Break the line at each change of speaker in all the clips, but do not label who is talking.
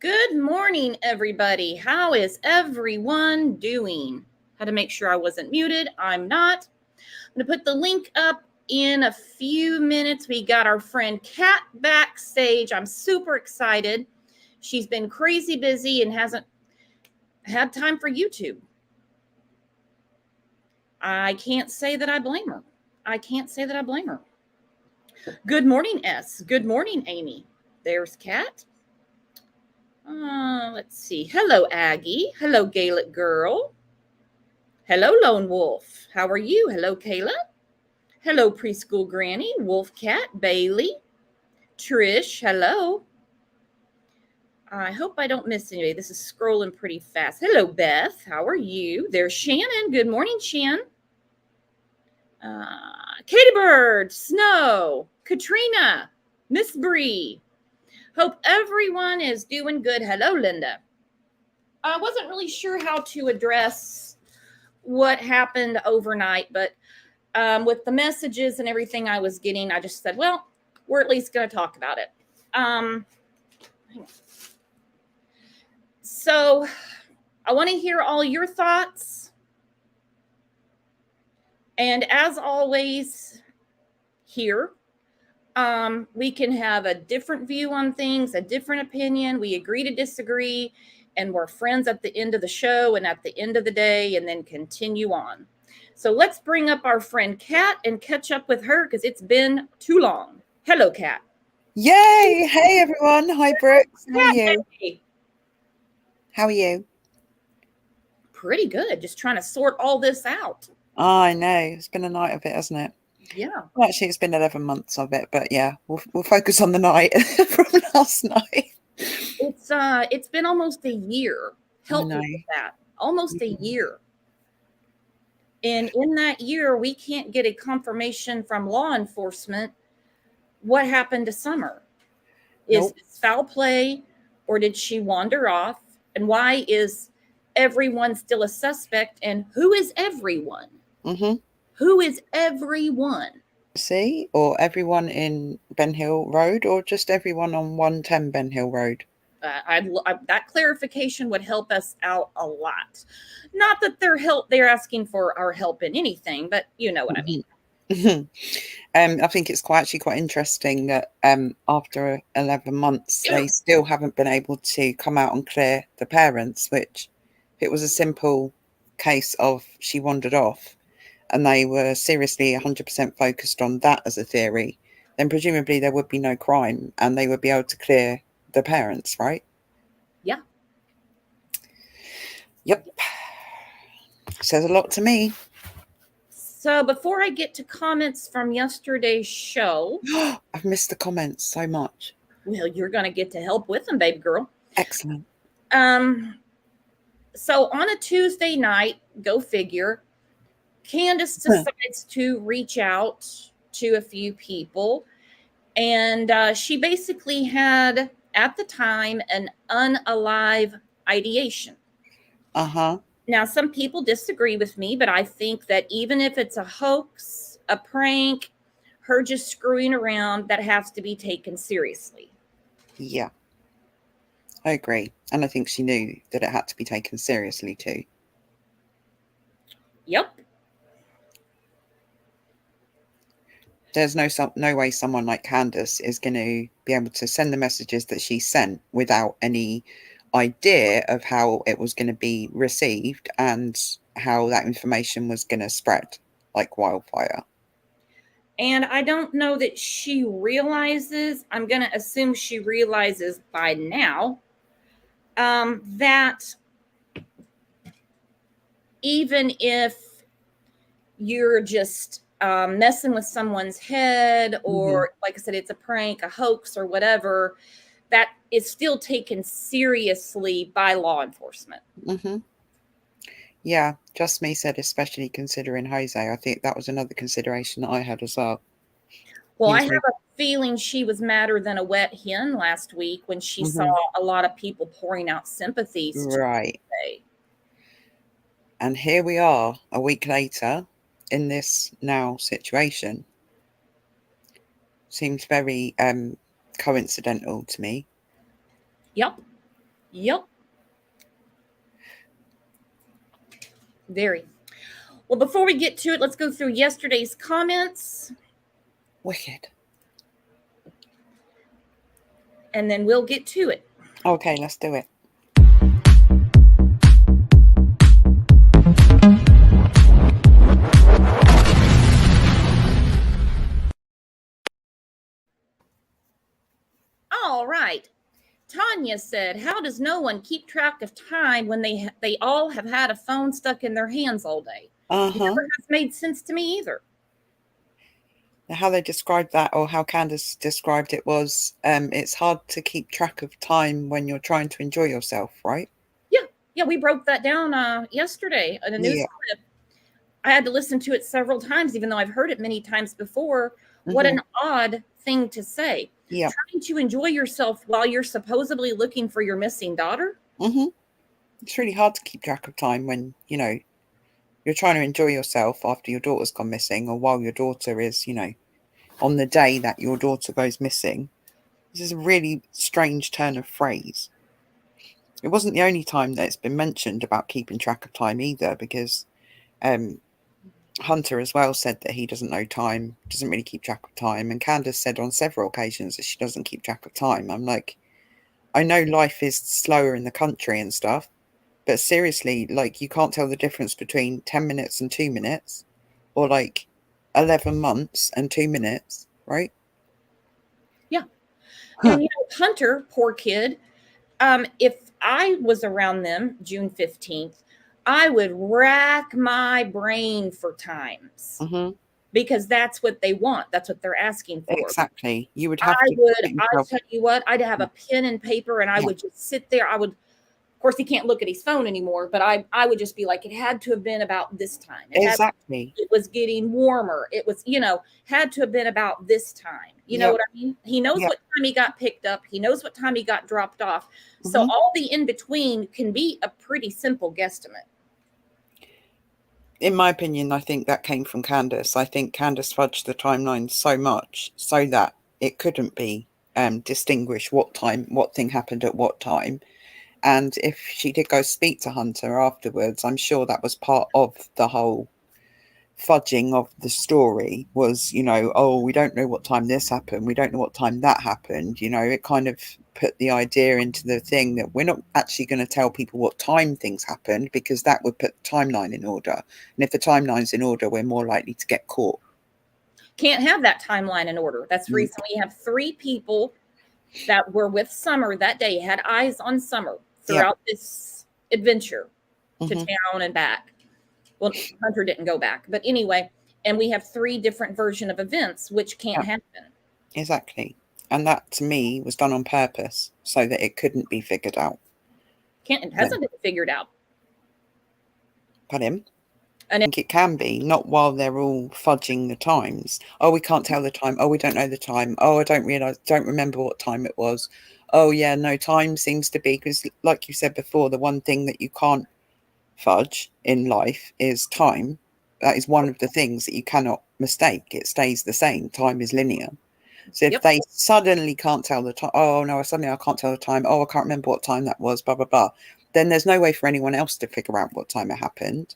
Good morning, everybody. How is everyone doing? Had to make sure I wasn't muted. I'm not. I'm going to put the link up in a few minutes. We got our friend Kat backstage. I'm super excited. She's been crazy busy and hasn't had time for YouTube. I can't say that I blame her. Good morning, S. Good morning, Amy. There's Kat. Let's see. Hello, Aggie. Hello, Gaelic girl. Hello, Lone Wolf. How are you? Hello, Kayla. Hello, Preschool Granny, Wolf Cat, Bailey, Trish. Hello. I hope I don't miss anybody. This is scrolling pretty fast. Hello, Beth. How are you? There's Shannon. Good morning, Shan. Katie Bird, Snow, Katrina, Miss Bree. Hope everyone is doing good. Hello, Linda. I wasn't really sure how to address what happened overnight, but with the messages and everything I was getting, I just said, well, we're at least going to talk about it. So I want to hear all your thoughts. And as always, here, we can have a different view on things, a different opinion. We agree to disagree, and we're friends at the end of the show and at the end of the day, and then continue on. So let's bring up our friend Kat and catch up with her because it's been too long. Hello, Kat.
Yay! Hey, everyone. Hi, Brooks. How are you?
Hey.
How are you?
Pretty good. Just trying to sort all this out.
I know. It's been a night of it, hasn't it?
Yeah.
Well, actually, it's been 11 months of it, but yeah, we'll focus on the night from last night.
It's been almost a year. Help me with that. Almost a year. And in that year, we can't get a confirmation from law enforcement what happened to Summer. Is this foul play, or did she wander off? And why is everyone still a suspect? And who is everyone?
Mm-hmm.
Who is everyone?
See, or everyone in Ben Hill Road, or just everyone on 110 Ben Hill Road?
That clarification would help us out a lot. Not that they're asking for our help in anything, but you know what I mean.
I think it's quite interesting that after 11 months, they still haven't been able to come out and clear the parents, which if it was a simple case of she wandered off and they were seriously 100% focused on that as a theory, then presumably there would be no crime and they would be able to clear the parents, right?
Yeah.
Yep. Says a lot to me.
So before I get to comments from yesterday's show.
I've missed the comments so much.
Well, you're going to get to help with them, babe girl.
Excellent.
So on a Tuesday night, go figure, Candace decides to reach out to a few people. And she basically had, at the time, an unalive ideation.
Uh-huh.
Now, some people disagree with me, but I think that even if it's a hoax, a prank, her just screwing around, that has to be taken seriously.
Yeah, I agree. And I think she knew that it had to be taken seriously too.
Yep.
There's no way someone like Candace is going to be able to send the messages that she sent without any idea of how it was going to be received and how that information was going to spread like wildfire.
And I don't know that she realizes, I'm going to assume she realizes by now, that even if you're just messing with someone's head, or like I said, it's a prank, a hoax, or whatever, that is still taken seriously by law enforcement.
Yeah, Just Me said, especially considering Jose. I think that was another consideration that I had as well.
Well, I have a feeling she was madder than a wet hen last week when she saw a lot of people pouring out sympathies.
Right. And here we are a week later in this now situation. Seems very coincidental to me.
Yep. Yep. Very. Well, before we get to it, let's go through yesterday's comments.
Wicked.
And then we'll get to it.
Okay, let's do it.
All right. Tanya said, how does no one keep track of time when they all have had a phone stuck in their hands all day? Never has made sense to me either.
How they described that, or how Candace described it, was it's hard to keep track of time when you're trying to enjoy yourself, right?
Yeah, we broke that down yesterday in a news clip. I had to listen to it several times, even though I've heard it many times before. What an odd thing to say.
Yeah.
Trying to enjoy yourself while you're supposedly looking for your missing daughter.
It's really hard to keep track of time when, you know, you're trying to enjoy yourself after your daughter's gone missing, or while your daughter is, you know, on the day that your daughter goes missing. This is a really strange turn of phrase. It wasn't the only time that it's been mentioned about keeping track of time either, because Hunter as well said that he doesn't know time, doesn't really keep track of time. And Candace said on several occasions that she doesn't keep track of time. I'm like, I know life is slower in the country and stuff, but seriously, like, you can't tell the difference between 10 minutes and 2 minutes, or like 11 months and 2 minutes, right?
Yeah. And, you know, Hunter, poor kid, if I was around them June 15th, I would rack my brain for times because that's what they want. That's what they're asking for.
Exactly. You would have
I'll tell you what, I'd have a pen and paper and I would just sit there. Of course, he can't look at his phone anymore, but I would just be like, it had to have been about this time. It was getting warmer. It was, you know, had to have been about this time. You know what I mean? He knows what time he got picked up. He knows what time he got dropped off. So all the in between can be a pretty simple guesstimate.
In my opinion, I think that came from Candace. I think Candace fudged the timeline so much so that it couldn't be distinguished what thing happened at what time. And if she did go speak to Hunter afterwards, I'm sure that was part of the whole fudging of the story, was, you know, oh, we don't know what time this happened, we don't know what time that happened. You know, it kind of put the idea into the thing that we're not actually going to tell people what time things happened, because that would put the timeline in order. And if the timeline's in order, we're more likely to get caught.
Can't have that timeline in order. That's the reason we have 3 people that were with Summer that day, had eyes on Summer throughout this adventure to town and back. Well, Hunter didn't go back, but anyway, and we have 3 different versions of events, which can't happen.
Exactly. And that, to me, was done on purpose so that it couldn't be figured out.
It hasn't been figured out.
Pardon? I think it can be, not while they're all fudging the times. Oh, we can't tell the time. Oh, we don't know the time. Oh, I don't remember what time it was. Oh, yeah, no, time seems to be, because like you said before, the one thing that you can't fudge in life is time. That is one of the things that you cannot mistake. It stays the same. Time is linear. So if they suddenly can't tell the time, oh no, suddenly I can't tell the time, oh, I can't remember what time that was, blah, blah, blah, then there's no way for anyone else to figure out what time it happened.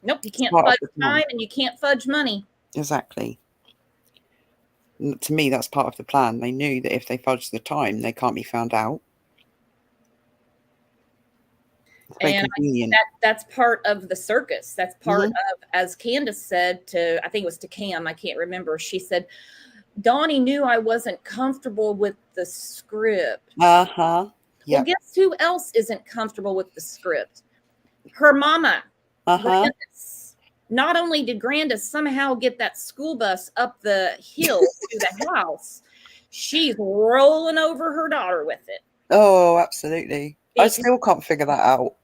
Nope, you can't fudge time and you can't fudge money.
Exactly. And to me, that's part of the plan. They knew that if they fudge the time, they can't be found out. It's very convenient.
That's part of the circus. That's part of, as Candace said to, I think it was to Cam, I can't remember. She said, Donnie knew I wasn't comfortable with the script. Well, guess who else isn't comfortable with the script? Her mama. Grandis. Not only did Grandis somehow get that school bus up the hill to the house, she's rolling over her daughter with it.
Oh, absolutely. I still can't figure that out.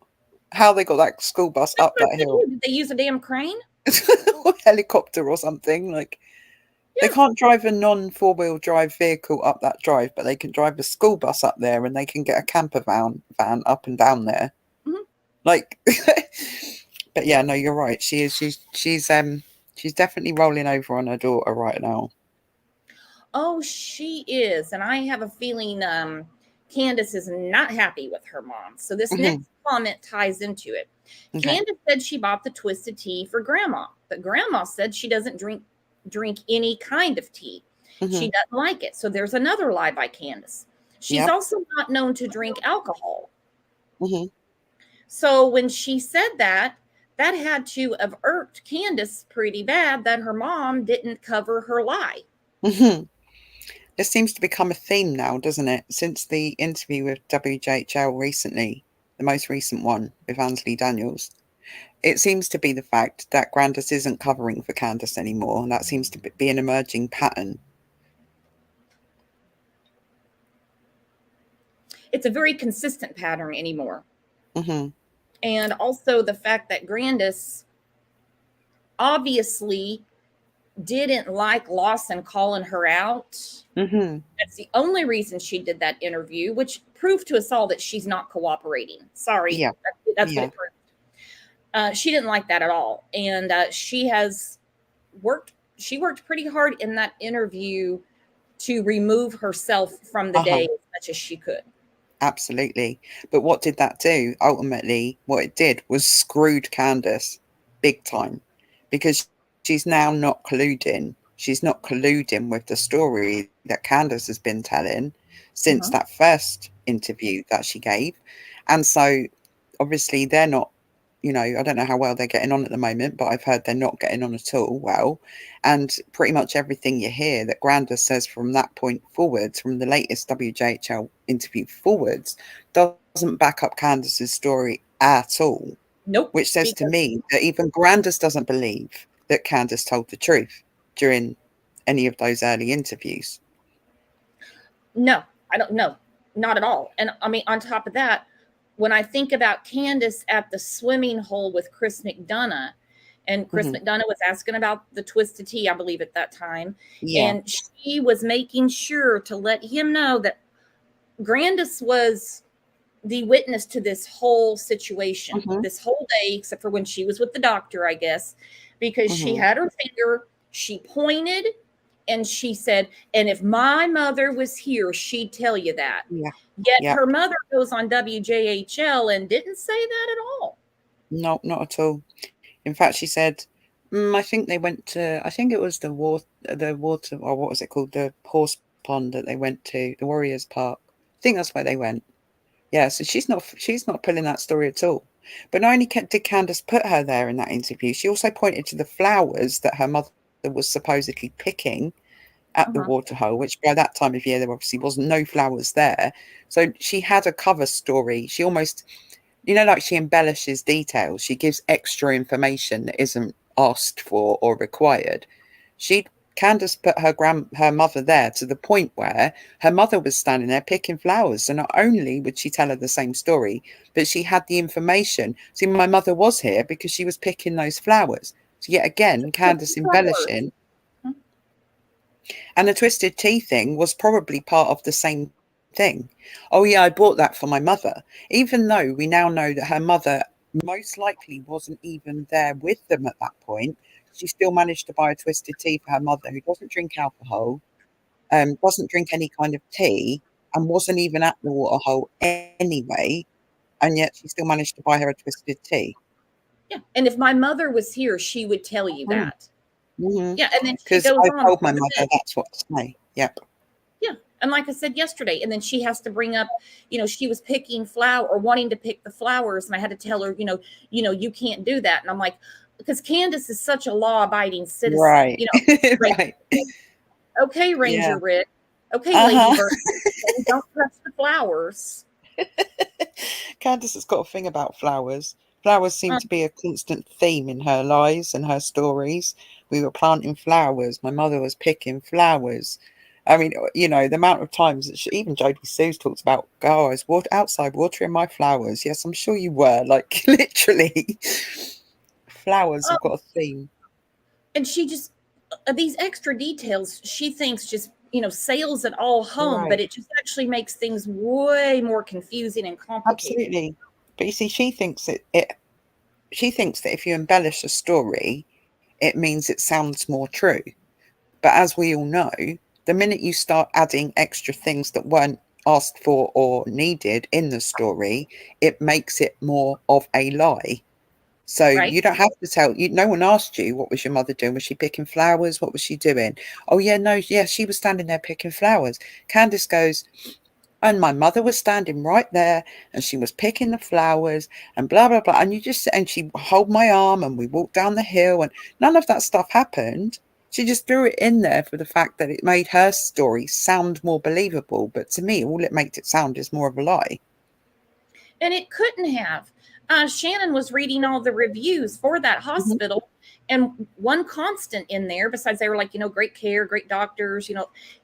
How they got that school bus up that hill.
Did they use a damn crane?
Or helicopter or something? Like, they can't drive a non-4-wheel drive vehicle up that drive, but they can drive a school bus up there, and they can get a camper van up and down there. Like, but yeah, no, you're right. She's definitely rolling over on her daughter right now.
Oh, she is. And I have a feeling Candace is not happy with her mom. So this
Mm-hmm.
next comment ties into it.
Okay.
Candace said she bought the twisted tea for grandma, but grandma said she doesn't drink any kind of tea. She
Mm-hmm.
doesn't like it. So there's another lie by Candace. She's
Yep.
also not known to drink alcohol.
Mm-hmm.
So when she said that, that had to have irked Candace pretty bad that her mom didn't cover her lie.
Mm-hmm. This seems to become a theme now, doesn't it? Since the interview with WJHL recently, the most recent one with Ansley Daniels, it seems to be the fact that Candace isn't covering for Candace anymore, and that seems to be an emerging pattern.
It's a very consistent pattern anymore.
Mm-hmm.
And also the fact that Candace obviously didn't like Lawson calling her out.
Mm-hmm.
That's the only reason she did that interview, which proved to us all that she's not cooperating. Sorry,
Yeah.
that's what
Yeah.
it proved. She didn't like that at all, and she has worked. She worked pretty hard in that interview to remove herself from the
Uh-huh.
day as much as she could.
Absolutely. But what did that do? Ultimately, what it did was screwed Candace big time, because she's now not colluding. She's not colluding with the story that Candace has been telling since
Uh-huh.
that first interview that she gave. And so obviously they're not, I don't know how well they're getting on at the moment, but I've heard they're not getting on at all well. And pretty much everything you hear that Granda says from that point forwards, from the latest WJHL interview forwards, doesn't back up Candace's story at all,
Nope.
which says to
Because
me that even Grandis doesn't believe that Candace told the truth during any of those early interviews.
no, I don't know, not at all. And I mean, on top of that, when I think about Candace at the swimming hole with Chris McDonough, and Chris
Mm-hmm.
McDonough was asking about the twisted tea, I believe, at that time.
Yeah.
And she was making sure to let him know that Grandis was the witness to this whole situation,
Mm-hmm.
this whole day, except for when she was with the doctor, I guess, because she
Mm-hmm.
had her finger, she pointed, and she said, and if my mother was here, she'd tell you that.
Yeah.
Yet
Yeah.
her mother goes on WJHL and didn't say that at all.
No, not at all. In fact, she said, I think they went to, I think it was the water, or what was it called? The horse pond that they went to, the Warriors Park. I think that's where they went. Yeah, so she's not pulling that story at all. But not only did Candace put her there in that interview, she also pointed to the flowers that her mother was supposedly picking at the
Uh-huh.
waterhole, which by that time of year there obviously was no flowers there. So she had a cover story. She almost, like she embellishes details. She gives extra information that isn't asked for or required. She Candace put her mother there to the point where her mother was standing there picking flowers. So not only would she tell her the same story, but she had the information. See, my mother was here because she was picking those flowers. So yet again, Candace embellishing. And the twisted tea thing was probably part of the same thing. Oh, yeah, I bought that for my mother. Even though we now know that her mother most likely wasn't even there with them at that point, she still managed to buy a twisted tea for her mother, who doesn't drink alcohol, doesn't drink any kind of tea, and wasn't even at the waterhole anyway. And yet she still managed to buy her a twisted tea.
Yeah. And if my mother was here, she would tell you that.
Mm-hmm.
Yeah. And then she
Because
goes
I
on.
told my mother that's what to say. Yep.
Yeah. And like I said yesterday, and then she has to bring up, she was picking flower or wanting to pick the flowers. And I had to tell her, you can't do that. And I'm like, because Candace is such a law abiding citizen,
Right. Right.
okay,
Yeah.
Ranger Rick. Okay, Lady
Uh-huh.
Bird. Don't touch the flowers.
Candace has got a thing about flowers. Flowers seem to be a constant theme in her lives and her stories. We were planting flowers. My mother was picking flowers. I mean, the amount of times that even Jodie Sue's talks about, oh, I was outside watering my flowers. Yes, I'm sure you were. Like, literally, flowers have got a theme.
And she just, these extra details, she thinks just, sails it all home, but
Right.
it just actually makes things way more confusing and complicated.
Absolutely. But you see, she thinks that if you embellish a story, it means it sounds more true. But as we all know, the minute you start adding extra things that weren't asked for or needed in the story, it makes it more of a lie. So
Right.
you don't have to tell you. No one asked you, what was your mother doing? Was she picking flowers? What was she doing? Oh yeah, no, yeah, she was standing there picking flowers. Candace goes, and my mother was standing right there and she was picking the flowers and blah blah blah. And you just, and she hold my arm and we walked down the hill, and none of that stuff happened. She just threw it in there for the fact that it made her story sound more believable. But to me, all it makes it sound is more of a lie.
And it couldn't have. Shannon was reading all the reviews for that
Mhm,
hospital, and one constant in there, besides they were like, great care, great doctors,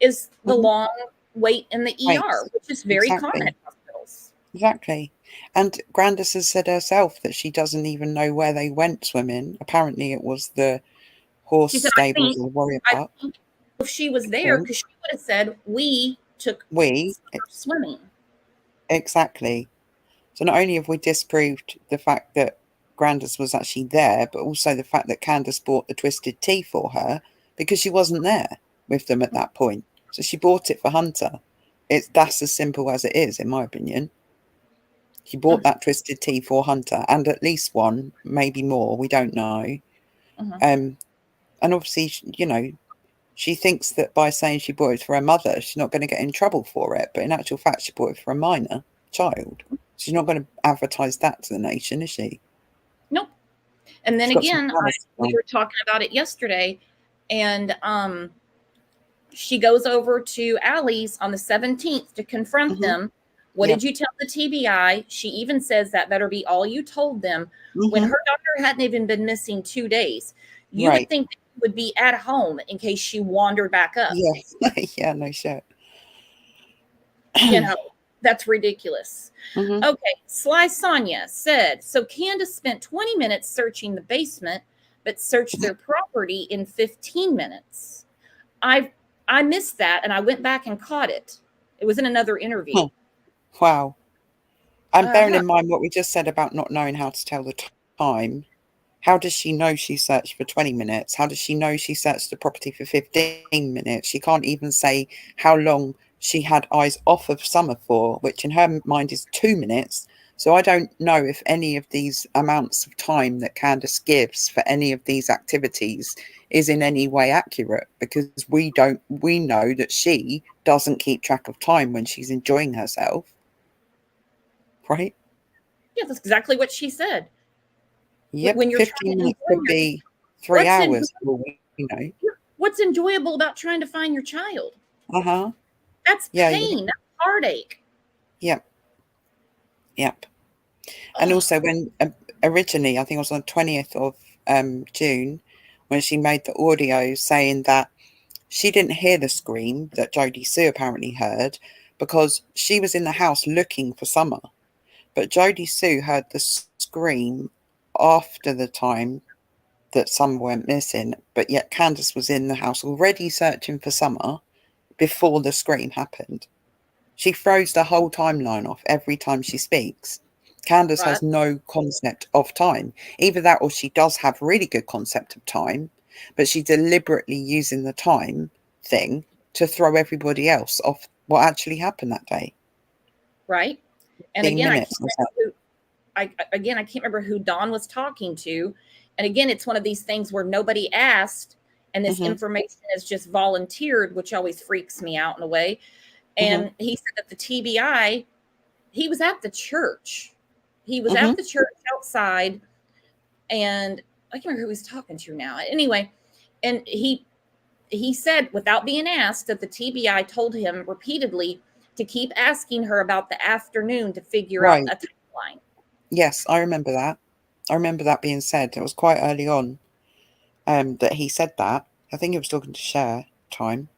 is the
mhm.
long wait in the
Right,
ER, which is very common
exactly.
at hospitals.
Exactly. And Grandis has said herself that she doesn't even know where they went swimming. Apparently it was the horse
She said,
stables or warrior
I
park.
think if she was there,
Think.
because she would have said, we took
We,
summer swimming.
exactly. So not only have we disproved the fact that Grandis was actually there, but also the fact that Candace bought the twisted tea for her because she wasn't there with them at that point. So she bought it for Hunter. That's as simple as it is, in my opinion. She bought that twisted tea for Hunter, and at least one, maybe more. We don't know.
Mhm.
Um, and obviously, she thinks that by saying she bought it for her mother, she's not going to get in trouble for it. But in actual fact, she bought it for a minor child. She's not going to advertise that to the nation, is she?
Nope. And then
She's got some
again,
manners.
we were talking about it yesterday, and she goes over to Allie's on the 17th to confront
Mm-hmm.
them. What
Yep.
did you tell the TBI? She even says that better be all you told them. When
Mm-hmm.
her daughter hadn't even been missing 2 days, you would
Right.
think that you would be at home in case she wandered back up.
Yeah. Yeah. No shit.
You know, that's ridiculous.
Mm-hmm.
Okay, Sly Sonia said, so Candace spent 20 minutes searching the basement, but searched their property in 15 minutes. I missed that and I went back and caught it. It was in another interview.
Wow. And bearing
Uh-huh.
in mind what we just said about not knowing how to tell the time, how does she know she searched for 20 minutes? How does she know she searched the property for 15 minutes? She can't even say how long she had eyes off of Summer for, which in her mind is 2 minutes. So I don't know if any of these amounts of time that Candace gives for any of these activities is in any way accurate, because we know that she doesn't keep track of time when she's enjoying herself, right?
Yeah, that's exactly what she said.
Yep,
When you're trying
15
to
minutes
enjoy
could
your,
be three
what's
hours for all we know.
what's enjoyable about trying to find your child?
Uh-huh.
That's
Yeah,
pain, that's heartache.
yep, yep. And
Oh,
also when originally, I think it was on the 20th of June, when she made the audio saying that she didn't hear the scream that Jodie Sue apparently heard because she was in the house looking for Summer. But Jodie Sue heard the scream after the time that Summer went missing, but yet Candace was in the house already searching for Summer before the scream happened. She throws the whole timeline off every time she speaks. Candace
right,
has no concept of time. Either that or she does have really good concept of time, but she's deliberately using the time thing to throw everybody else off what actually happened that day.
right. And
15
again,
minutes. Was that?
I can't remember who Don was talking to. And again, it's one of these things where nobody asked and this
Mm-hmm,
information is just volunteered, which always freaks me out in a way.
mm-hmm,
And he said that the TBI, he was at the church. He was
mm-hmm.
at the church outside, and I can't remember who he's talking to now. Anyway, and he said without being asked that the TBI told him repeatedly to keep asking her about the afternoon to figure out
Right.
a timeline.
Yes, I remember that. I remember that being said. It was quite early on that he said that. I think he was talking to Cher time.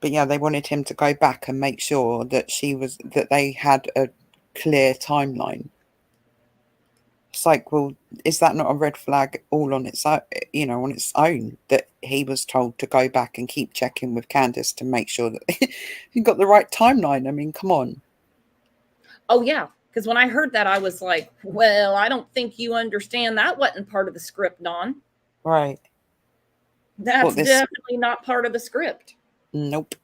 But yeah, they wanted him to go back and make sure that they had a clear timeline. It's like, well, is that not a red flag all on its own, on its own, that he was told to go back and keep checking with Candace to make sure that he got the right timeline? I mean, come on.
Oh yeah, because when I heard that, I was like, "Well, I don't think you understand. That wasn't part of the script, Don.
Right.
That's
What this?
definitely not part of the script."
Nope,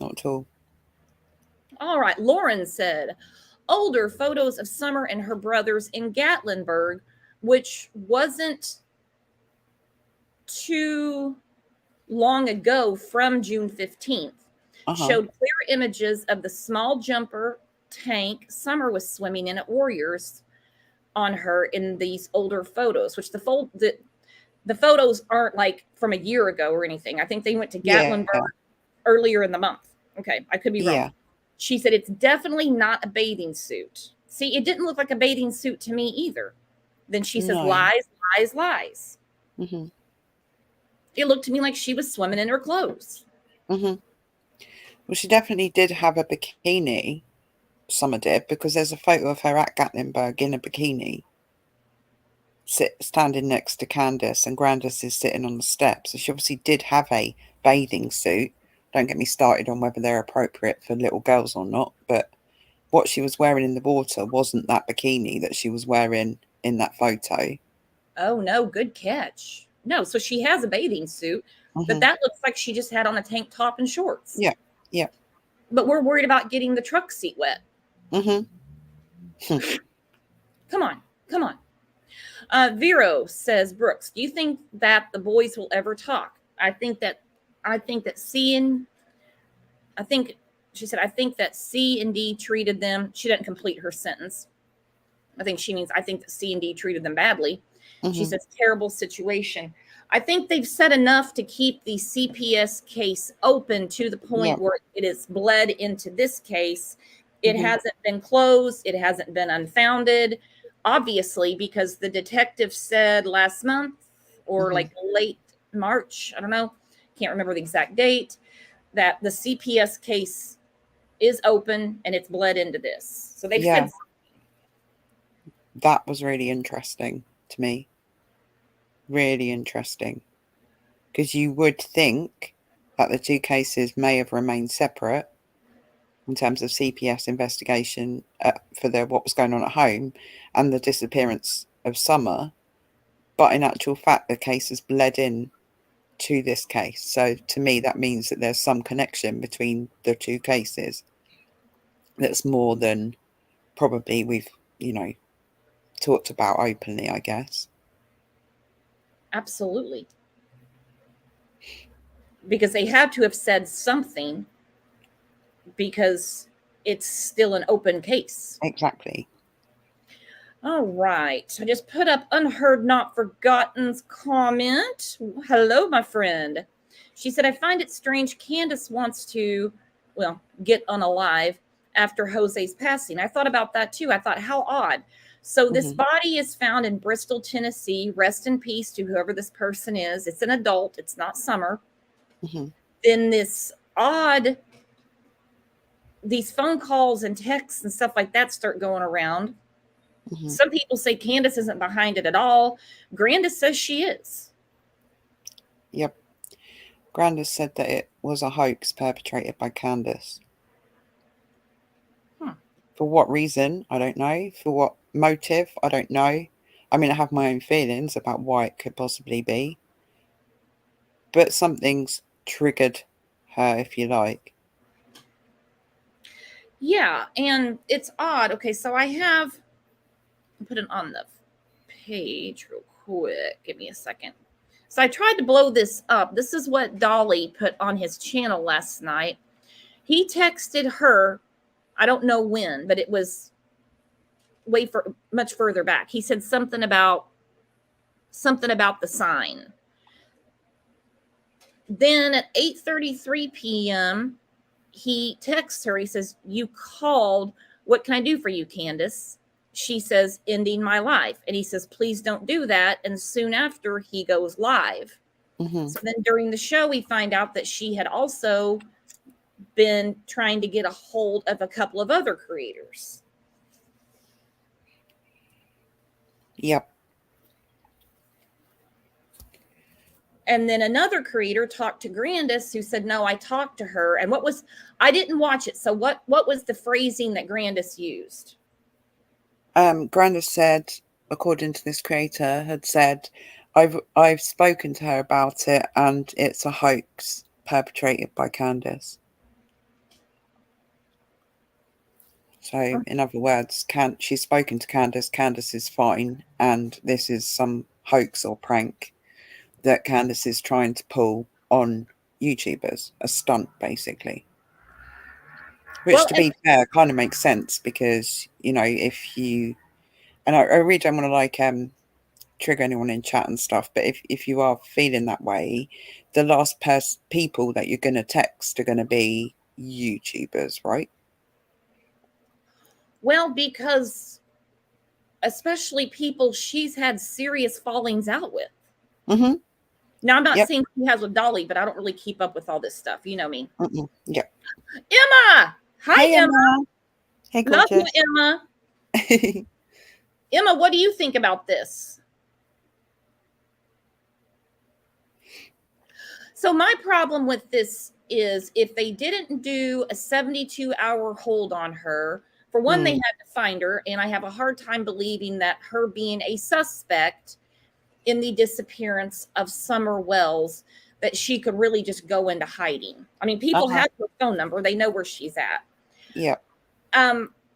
not at all.
All right. Lauren said, older photos of Summer and her brothers in Gatlinburg, which wasn't too long ago from June 15th, showed clear images of the small jumper tank Summer was swimming in at Warriors on her in these older photos, which the photos aren't like from a year ago or anything. I think they went to Gatlinburg earlier in the month. Okay, I could be wrong. She said it's definitely not a bathing suit. See, it didn't look like a bathing suit to me either. Then she says, lies, lies, lies.
Mm-hmm.
It looked to me like she was swimming in her clothes.
Mm-hmm. Well, she definitely did have a bikini. Summer did, because there's a photo of her at Gatlinburg in a bikini, standing next to Candace, and Candace is sitting on the steps. So she obviously did have a bathing suit. Don't get me started on whether they're appropriate for little girls or not, but what she was wearing in the water wasn't that bikini that she was wearing in that photo.
Oh, no, good catch. No, so she has a bathing suit, but that looks like she just had on a tank top and shorts.
Yeah, yeah.
But we're worried about getting the truck seat wet.
Mm-hmm.
Come on, come on. Vero says, Brooks, do you think that the boys will ever talk? I think that C and D treated them. She didn't complete her sentence. I think she means, I think that C and D treated them badly. She says, terrible situation. I think they've said enough to keep the CPS case open to the point where it is bled into this case. It hasn't been closed. It hasn't been unfounded, obviously, because the detective said last month or like late March, I don't know, can't remember the exact date, that the CPS case is open and it's bled into this. So they've said
that was really interesting to me. Really interesting. Because you would think that the two cases may have remained separate in terms of CPS investigation for what was going on at home and the disappearance of Summer. But in actual fact, the case has bled in to this case. So to me, that means that there's some connection between the two cases. That's more than probably we've, talked about openly, I guess.
Absolutely. Because they had to have said something, because it's still an open case.
Exactly.
All right. I just put up Unheard Not Forgotten's comment. Hello, my friend. She said, I find it strange Candace wants to, get unalive after Jose's passing. I thought about that too. I thought, how odd. So this body is found in Bristol, Tennessee. Rest in peace to whoever this person is. It's an adult. It's not Summer. Then these phone calls and texts and stuff like that start going around. Some people say Candace isn't behind it at all. Candace says she is.
Yep. Candace said that it was a hoax perpetrated by Candace. For what reason? I don't know. For what motive? I don't know. I mean, I have my own feelings about why it could possibly be. But something's triggered her, if you like.
Yeah, and it's odd. Okay, so I'll put it on the page real quick. Give me a second. So I tried to blow this up. This is what Dolly put on his channel last night. He texted her, I don't know when, but it was much further back. He said something about the sign. Then at 8:33 p.m., he texts her. He says, you called. What can I do for you, Candace? She says, ending my life. And he says, please don't do that. And soon after, he goes live. So then during the show, we find out that she had also been trying to get a hold of a couple of other creators.
Yep.
And then another creator talked to Candace, who said, no, I talked to her. And I didn't watch it. So what was the phrasing that Candace used?
Candace said, according to this creator, had said, I've spoken to her about it and it's a hoax perpetrated by Candace. So, in other words, she's spoken to Candace. Candace is fine, and this is some hoax or prank that Candace is trying to pull on YouTubers, a stunt, basically. Which,
Well,
to be fair, kind of makes sense because, you know, if you, and I really don't want to like trigger anyone in chat and stuff, but if you are feeling that way, the last people that you're going to text are going to be YouTubers, right?
well, because especially people she's had serious fallings out with.
Mm-hmm.
Now, I'm not
Yep.
saying she has with Dolly, but I don't really keep up with all this stuff. You know me.
Yep.
Emma! Hi,
Hey,
Emma.
Emma. Hey,
Love you,
gorgeous.
Emma. Emma, what do you think about this? So my problem with this is if they didn't do a 72-hour hold on her, for one, they had to find her, and I have a hard time believing that her being a suspect in the disappearance of Summer Wells, that she could really just go into hiding. I mean, people have her phone number. They know where she's at.
Yeah.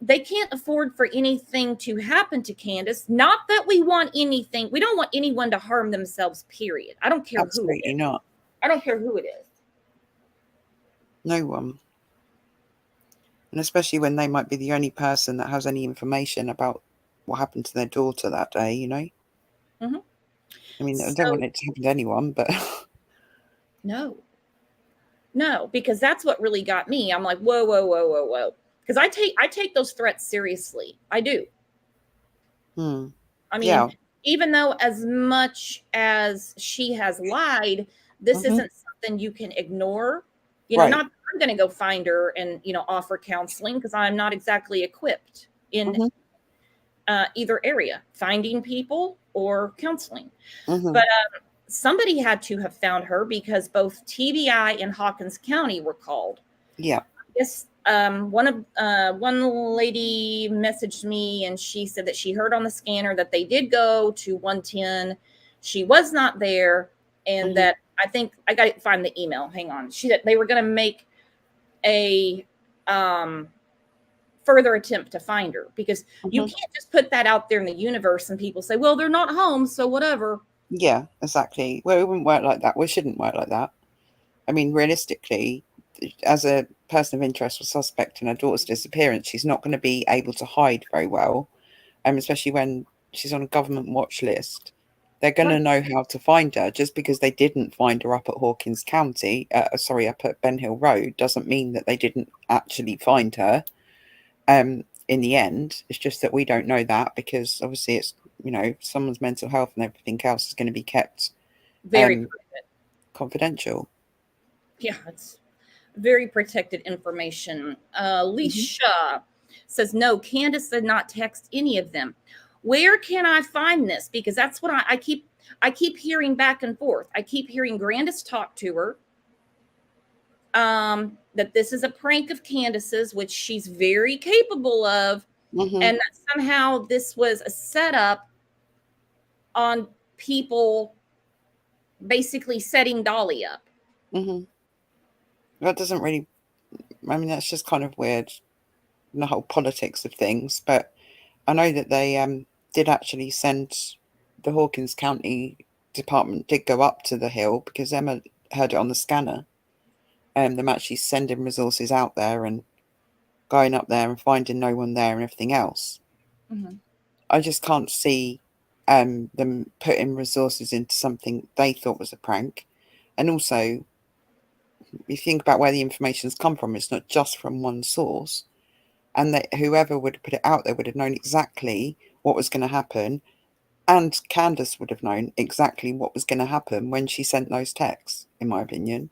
They can't afford for anything to happen to Candace. Not that we want anything. We don't want anyone to harm themselves, period. I don't care who it is.
Absolutely not.
I don't care who it is.
No one. And especially when they might be the only person that has any information about what happened to their daughter that day, you know?
Mm-hmm.
I mean, I don't want it to happen to anyone, but...
No, because that's what really got me. I'm like, whoa, whoa, whoa, whoa, whoa. Because I take those threats seriously. I do. I mean, even though as much as she has lied, this isn't something you can ignore. You know, not I'm going to go find her and, you know, offer counseling because I'm not exactly equipped in either area, finding people or counseling. But somebody had to have found her because both TBI and Hawkins County were called.
Yeah.
Yes. One lady messaged me and she said that she heard on the scanner that they did go to 110. She was not there. And that I think I got to find the email. Hang on. They were going to make a further attempt to find her because you can't just put that out there in the universe and people say, well, they're not home. So whatever.
Yeah, exactly. Well, it wouldn't work like that. Well, it shouldn't work like that. I mean, realistically, as a person of interest or suspect in her daughter's disappearance, she's not going to be able to hide very well, especially when she's on a government watch list. They're going to know how to find her. Just because they didn't find her up at Hawkins County, up at Ben Hill Road, doesn't mean that they didn't actually find her. In the end, it's just that we don't know that because obviously it's, you know, someone's mental health and everything else is going to be kept
very
confidential.
Yeah, it's very protected information. Leisha says, no, Candace did not text any of them. Where can I find this? Because that's what I keep hearing back and forth. I keep hearing Grandis talk to her. That this is a prank of Candace's, which she's very capable of. And that somehow this was a setup on people basically setting Dolly up.
That doesn't really, I mean, that's just kind of weird, the whole politics of things. But I know that they did actually send, the Hawkins County department did go up to the hill because Emma heard it on the scanner. Them actually sending resources out there and going up there and finding no one there and everything else. I just can't see them putting resources into something they thought was a prank. And also, if you think about where the information's come from, it's not just from one source. And that whoever would have put it out there would have known exactly what was going to happen. And Candace would have known exactly what was going to happen when she sent those texts, in my opinion.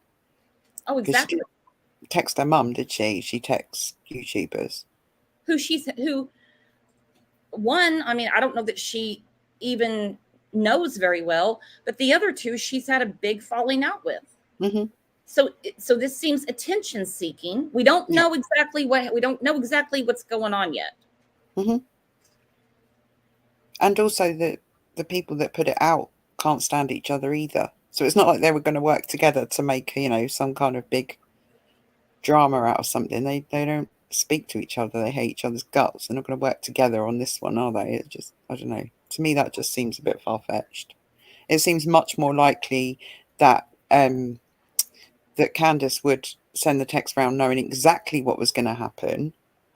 Oh, exactly.
She didn't text her mum, did she? She texts YouTubers.
One, I mean, I don't know that she even knows very well, but the other two she's had a big falling out with. So this seems attention seeking. We don't know exactly what's going on yet.
And also the people that put it out can't stand each other either. So it's not like they were going to work together to make, you know, some kind of big drama out of something. They don't speak to each other. They hate each other's guts. They're not going to work together on this one, are they? It just, I don't know. To me, that just seems a bit far-fetched. It seems much more likely that that Candace would send the text round knowing exactly what was going to happen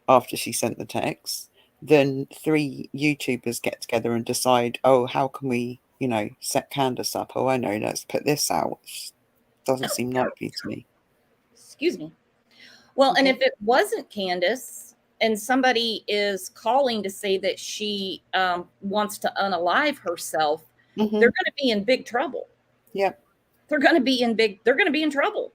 after she sent the text, than 3 YouTubers get together and decide, oh, how can we, set Candace up? Oh, I know, let's put this out. Which doesn't seem likely to me.
Excuse me. Well,
Okay.
and if it wasn't Candace and somebody is calling to say that she wants to unalive herself, they're going to be in big trouble.
Yep.
They're going to be in trouble.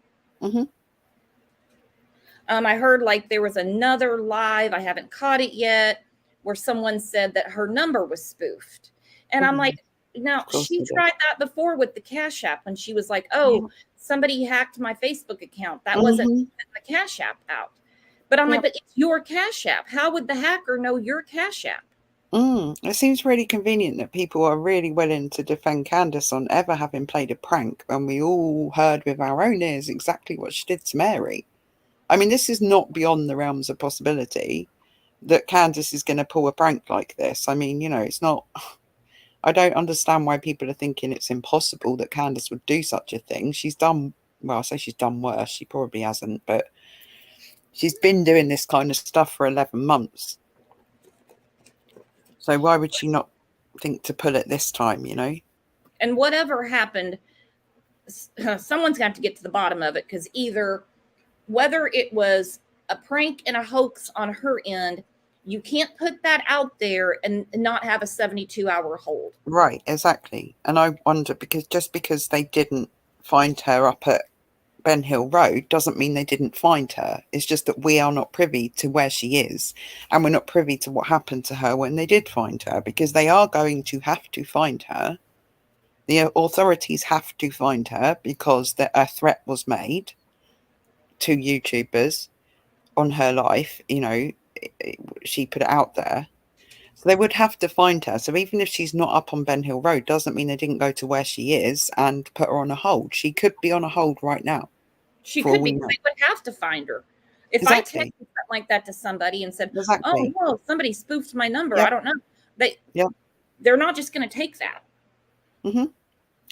I heard like there was another live, I haven't caught it yet, where someone said that her number was spoofed. And I'm like, now she tried that before with the Cash App when she was like, oh, somebody hacked my Facebook account. That wasn't the Cash App out. But I'm like, but it's your Cash App. How would the hacker know your Cash App?
It seems really convenient that people are really willing to defend Candace on ever having played a prank, and we all heard with our own ears exactly what she did to Mary. I mean, this is not beyond the realms of possibility that Candace is going to pull a prank like this. I mean, it's not... I don't understand why people are thinking it's impossible that Candace would do such a thing. She's done... Well, I say she's done worse. She probably hasn't, but she's been doing this kind of stuff for 11 months. So why would she not think to pull it this time,
And whatever happened, someone's got to get to the bottom of it, because either whether it was a prank and a hoax on her end, you can't put that out there and not have a 72-hour hold.
Right, exactly. And I wonder, because they didn't find her up at Ben Hill Road doesn't mean they didn't find her. It's just that we are not privy to where she is, and we're not privy to what happened to her when they did find her, because they are going to have to find her. The authorities have to find her because a threat was made to YouTubers on her life. She put it out there. So they would have to find her. So even if she's not up on Ben Hill Road, doesn't mean they didn't go to where she is and put her on a hold. She could be on a hold right now.
She could be. They would have to find her. If I texted something like that to somebody and said, oh, no, somebody spoofed my number, I don't know. They're not just going to take that.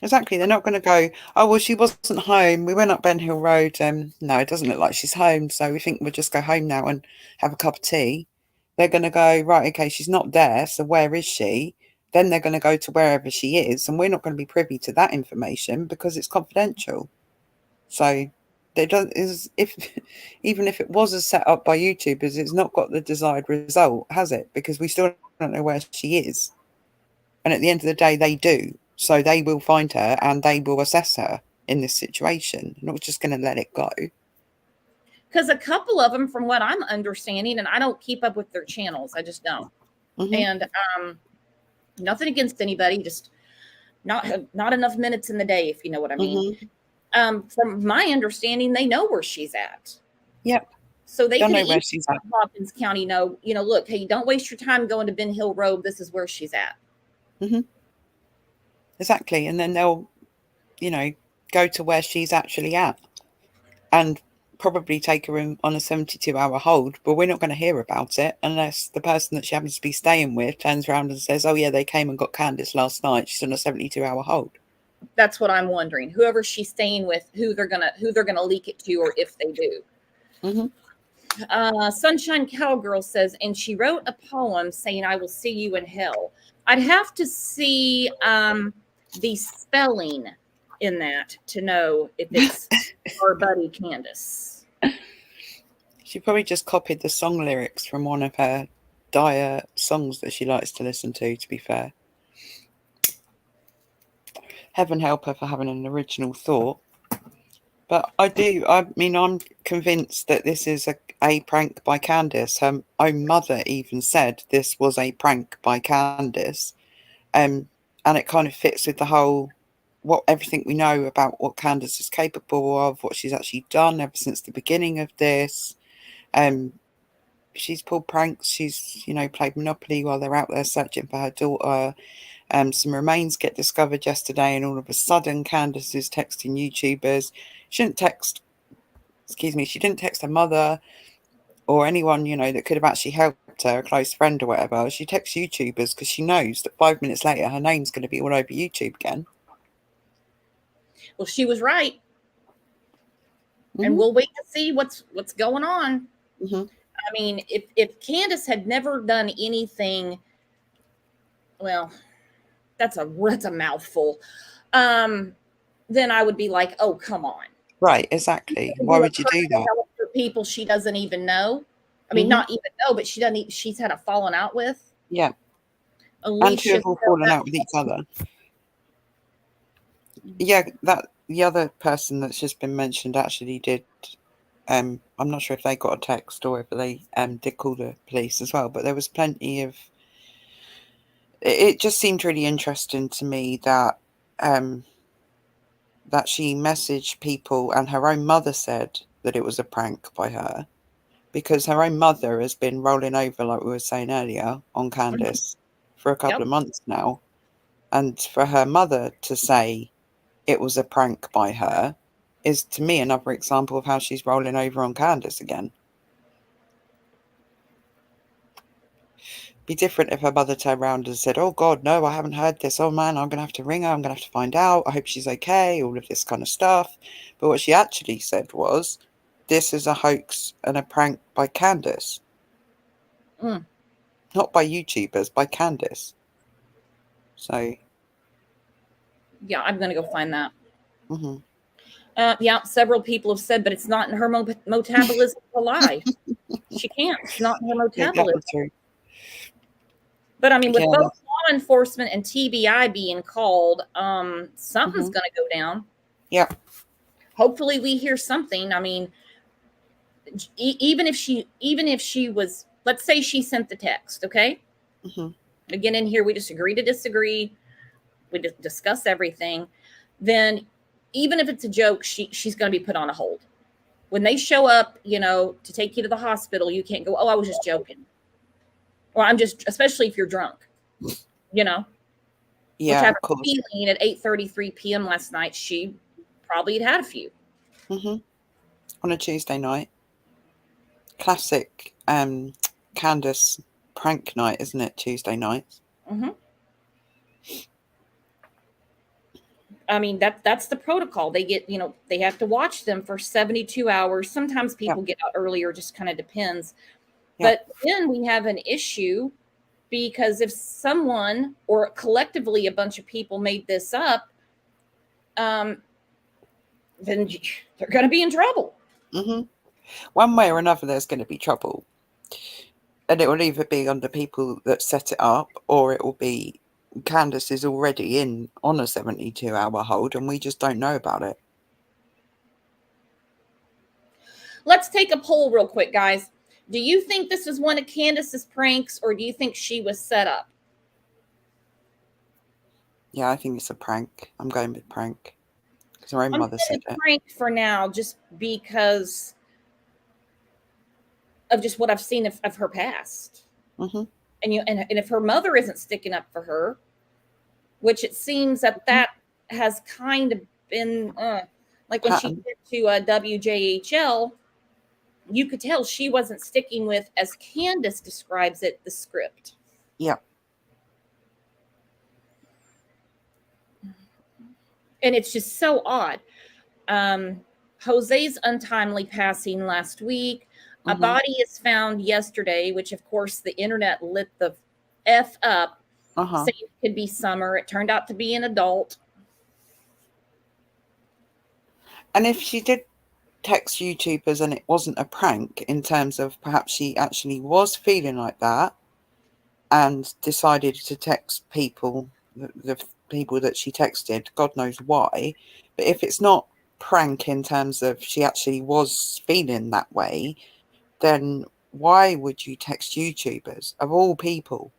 Exactly. They're not going to go, oh, well, she wasn't home. We went up Ben Hill Road. No, it doesn't look like she's home. So we think we'll just go home now and have a cup of tea. They're going to go, right, okay, she's not there. So where is she? Then they're going to go to wherever she is. And we're not going to be privy to that information because it's confidential. So even if it was a set up by YouTubers, it's not got the desired result, has it? Because we still don't know where she is. And at the end of the day, they do. So they will find her and they will assess her in this situation. They're not just going to let it go.
Because a couple of them, from what I'm understanding, and I don't keep up with their channels, I just don't. And nothing against anybody, just not enough minutes in the day, if you know what I mean. From my understanding, they know where she's at.
Yep.
So they
don't know where she's at.
Hopkins County look, hey, don't waste your time going to Ben Hill Road. This is where she's at.
Exactly. And then they'll, go to where she's actually at and probably take her on a 72-hour hold. But we're not going to hear about it unless the person that she happens to be staying with turns around and says, oh, yeah, they came and got Candace last night. She's on a 72-hour hold.
That's what I'm wondering. Whoever she's staying with, who they're gonna leak it to, or if they do. Sunshine Cowgirl says, and she wrote a poem saying, I will see you in hell. I'd have to see the spelling in that to know if it's our buddy Candace.
She probably just copied the song lyrics from one of her dire songs that she likes to listen to be fair. Heaven help her for having an original thought. But I'm convinced that this is a prank by Candace. Her own mother even said this was a prank by Candace. And it kind of fits with the whole, everything we know about what Candace is capable of, what she's actually done ever since the beginning of this. She's pulled pranks. She's, played Monopoly while they're out there searching for her daughter. Some remains get discovered yesterday, and all of a sudden Candace is texting YouTubers. She didn't text her mother or anyone, you know, that could have actually helped her, a close friend or whatever. She texts YouTubers because she knows that 5 minutes later her name's going to be all over YouTube again.
Well, she was right. And we'll wait to see what's going on. I mean, if Candace had never done anything, well, that's a mouthful. Then I would be like, oh, come on.
Right, exactly. Why would you do that?
For people she doesn't even know. I mean, not even know, but she's had a falling out with.
Yeah.
Alicia,
and two have all fallen out with each other. Yeah, that the other person that's just been mentioned actually did. I'm not sure if they got a text or if they did call the police as well, but there was plenty of. It just seemed really interesting to me that that she messaged people and her own mother said that it was a prank by her, because her own mother has been rolling over, like we were saying earlier, on Candace for a couple of months now, and for her mother to say it was a prank by her is, to me, another example of how she's rolling over on Candace again. Be different if her mother turned around and said, oh God, no, I haven't heard this. Oh man, I'm going to have to ring her. I'm going to have to find out. I hope she's okay. All of this kind of stuff. But what she actually said was, this is a hoax and a prank by Candace. Not by YouTubers, by Candace. So.
Yeah, I'm going to go find that. Yeah, several people have said, but it's not in her metabolism to lie. She can't. It's not in her metabolism.
Yeah,
but I mean, with both law enforcement and TBI being called, something's going to go down.
Yeah.
Hopefully, we hear something. I mean, even if she was, let's say she sent the text, okay? Again, in here we just agree to disagree. We just discuss everything. Then, even if it's a joke, she's going to be put on a hold. When they show up, you know, to take you to the hospital, you can't go, oh, I was just joking. Or I'm just, especially if you're drunk, you know.
Yeah,
which I have a feeling at 8:33 p.m. last night, she probably had a few.
On a Tuesday night. Classic Candace prank night, isn't it? Tuesday nights.
I mean, that's the protocol. They get, you know, they have to watch them for 72 hours. Sometimes people get out earlier, just kind of depends. But then we have an issue, because if someone or collectively a bunch of people made this up, then they're going to be in trouble.
One way or another, there's going to be trouble. And it will either be on the people that set it up, or it will be Candace is already on a 72-hour hold and we just don't know about it.
Let's take a poll real quick, guys. Do you think this is one of Candace's pranks, or do you think she was set up?
Yeah, I think it's a prank. I'm going with prank. Because her own mother said it.
Prank for now, just because of just what I've seen of her past. And if her mother isn't sticking up for her, which it seems that has kind of been like when she went to WJHL, you could tell she wasn't sticking with, as Candace describes it, the script.
Yeah.
And it's just so odd. Jose's untimely passing last week. A body is found yesterday, which of course the internet lit the F up. Saying it could be Summer. It turned out to be an adult.
And if she did text YouTubers and it wasn't a prank, in terms of perhaps she actually was feeling like that and decided to text people, the people that she texted, God knows why. But if it's not prank in terms of she actually was feeling that way, then why would you text YouTubers, of all people?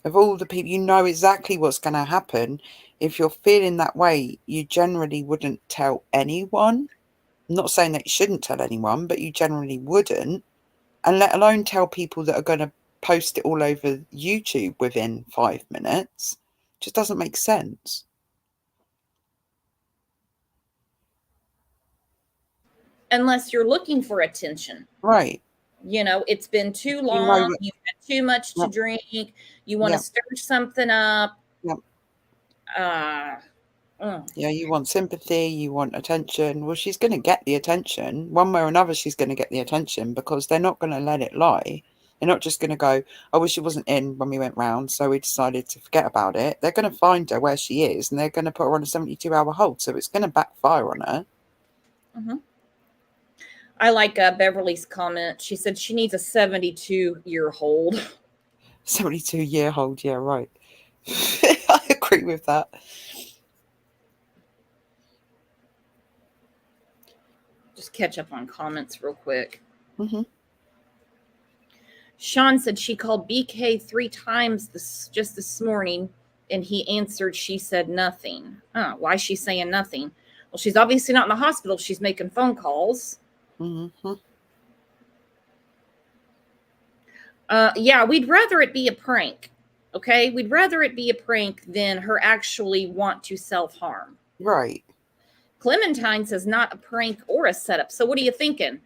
Of all the people, you know exactly what's going to happen. If you're feeling that way, you generally wouldn't tell anyone. I'm not saying that you shouldn't tell anyone, but you generally wouldn't. And let alone tell people that are going to post it all over YouTube within 5 minutes. It just doesn't make sense.
Unless you're looking for attention.
Right.
It's been too
You know
long.
that.
You've had too much to
Yep.
drink. You want to
Yep.
stir something up.
Yep.
Uh,
Yeah, you want sympathy, you want attention. Well, she's going to get the attention. One way or another, she's going to get the attention because they're not going to let it lie. They're not just going to go, I wish she wasn't in when we went round, so we decided to forget about it. They're going to find her where she is, and they're going to put her on a 72-hour hold, so it's going to backfire on her.
mhm. I like Beverly's comment. She said she needs a 72-year hold.
72-year hold, yeah, right. I agree with that.
Just catch up on comments real quick.
Mm-hmm.
Sean said she called BK 3 times just this morning, and he answered. She said nothing. Why is she saying nothing? Well, she's obviously not in the hospital. She's making phone calls.
Mm-hmm.
Yeah, we'd rather it be a prank. Okay, we'd rather it be a prank than her actually want to self-harm.
Right.
Clementine says not a prank or a setup. So what are you thinking?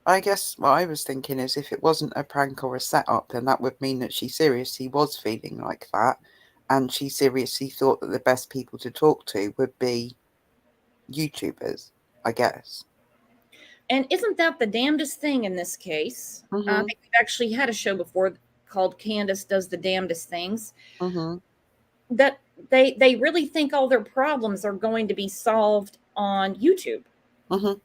I guess what I was thinking is if it wasn't a prank or a setup, then that would mean that she seriously was feeling like that. And she seriously thought that the best people to talk to would be YouTubers, I guess.
And isn't that the damnedest thing in this case?
Mm-hmm.
I think we've actually had a show before called Candace Does the Damnedest Things.
Mm-hmm.
That they really think all their problems are going to be solved on YouTube.
Mm-hmm.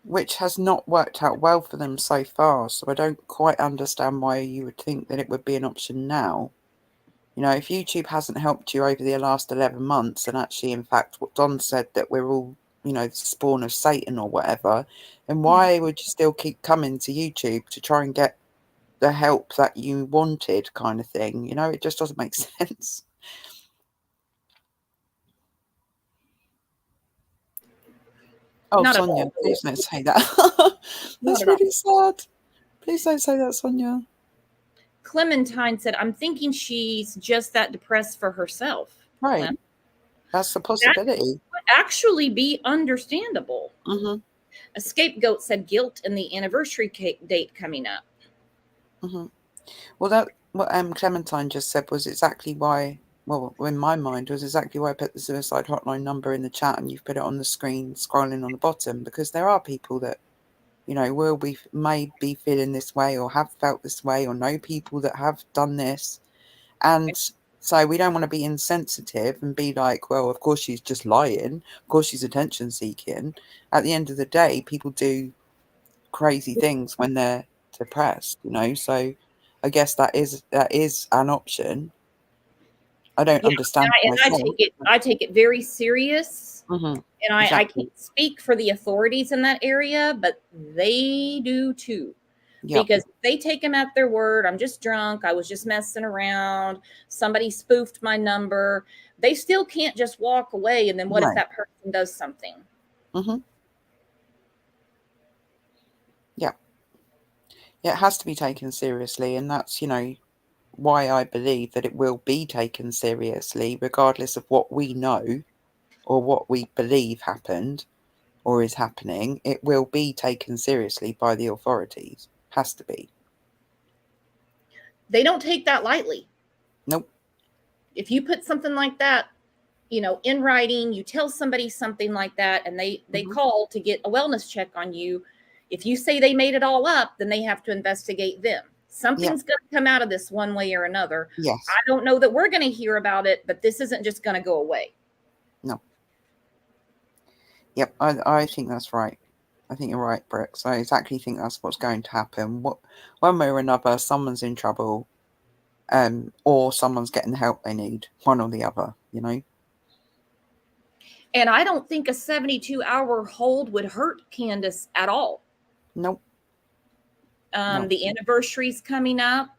Which has not worked out well for them so far. So I don't quite understand why you would think that it would be an option now. If YouTube hasn't helped you over the last 11 months, and actually, in fact, what Don said that we're all, the spawn of Satan or whatever, then why would you still keep coming to YouTube to try and get the help that you wanted kind of thing? It just doesn't make sense. Oh,
Not at
Sonia,
all.
please don't say that. That's really sad. Please don't say that, Sonia.
Clementine said, I'm thinking she's just that depressed for herself.
Right.
Clem.
That's a possibility.
That would actually be understandable.
Mm-hmm.
A scapegoat said guilt and the anniversary date coming up.
Mm-hmm. Well, what Clementine just said was exactly why, well, in my mind, was exactly why I put the suicide hotline number in the chat and you've put it on the screen, scrolling on the bottom, because there are people that, may be feeling this way or have felt this way or know people that have done this. And so we don't want to be insensitive and be like, well, of course she's just lying. Of course she's attention seeking. At the end of the day, people do crazy things when they're depressed, so I guess that is an option. I don't understand myself.
I take it very serious.
Mm-hmm.
And I
Exactly.
can't speak for the authorities in that area, but they do too.
Yep.
Because they take them at their word. I'm just drunk. I was just messing around. Somebody spoofed my number. They still can't just walk away. And then what if that person does something?
Mm-hmm. Yeah. Yeah, it has to be taken seriously. And that's, why I believe that it will be taken seriously, regardless of what we know or what we believe happened or is happening. It will be taken seriously by the authorities. Has to be.
They don't take that lightly.
Nope.
If you put something like that, in writing, you tell somebody something like that, and they call to get a wellness check on you. If you say they made it all up, then they have to investigate them. Something's going to come out of this one way or another.
Yes.
I don't know that we're going to hear about it, but this isn't just going to go away.
No. Yep, I think that's right. I think you're right, Brooks. I exactly think that's what's going to happen. One way or another, someone's in trouble, or someone's getting the help they need. One or the other,
And I don't think a 72-hour hold would hurt Candace at all.
Nope. Nope.
The anniversary's coming up.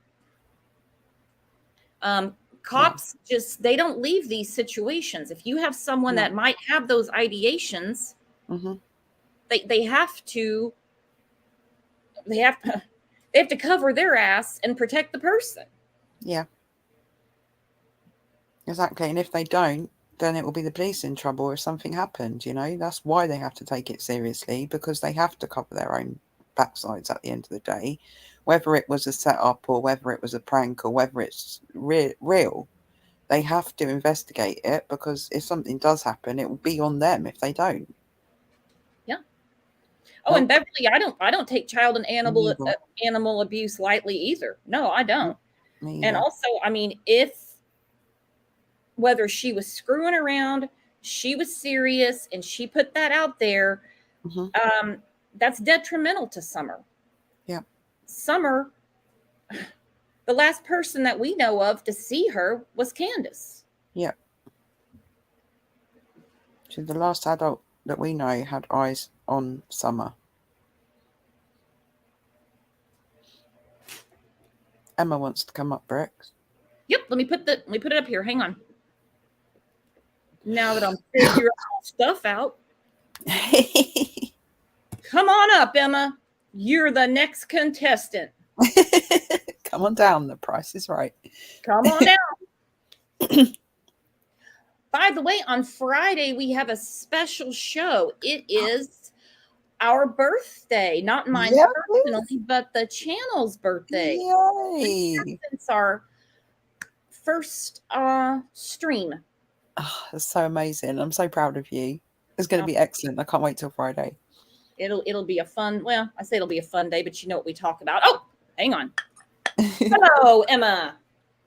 Cops they don't leave these situations. If you have someone that might have those ideations, they have to cover their ass and protect the person.
Yeah. Exactly. And if they don't, then it will be the police in trouble if something happened, you know. That's why they have to take it seriously, because they have to cover their own backsides at the end of the day, whether it was a setup or whether it was a prank or whether it's real. They have to investigate it, because if something does happen, it will be on them if they don't.
Yeah. Oh, and Beverly, I don't take child and animal abuse lightly either. No, I don't. And also, I mean, whether she was screwing around, she was serious, and she put that out there, that's detrimental to Summer.
Yeah.
Summer, the last person that we know of to see her was Candace.
Yeah. So the last adult that we know had eyes on Summer. Emma wants to come up, Brooks.
Yep, let me put it up here. Hang on. Now that I'm figuring stuff out. Come on up, Emma. You're the next contestant.
Come on down. The price is right.
Come on down. By the way, on Friday, we have a special show. It is our birthday, not mine personally, but the channel's birthday.
Yay!
It's our first stream.
Oh, that's so amazing. I'm so proud of you. It's going to be excellent. I can't wait till Friday.
It'll be a fun, well, I say it'll be a fun day, but you know what we talk about. Oh, hang on. Hello, Emma.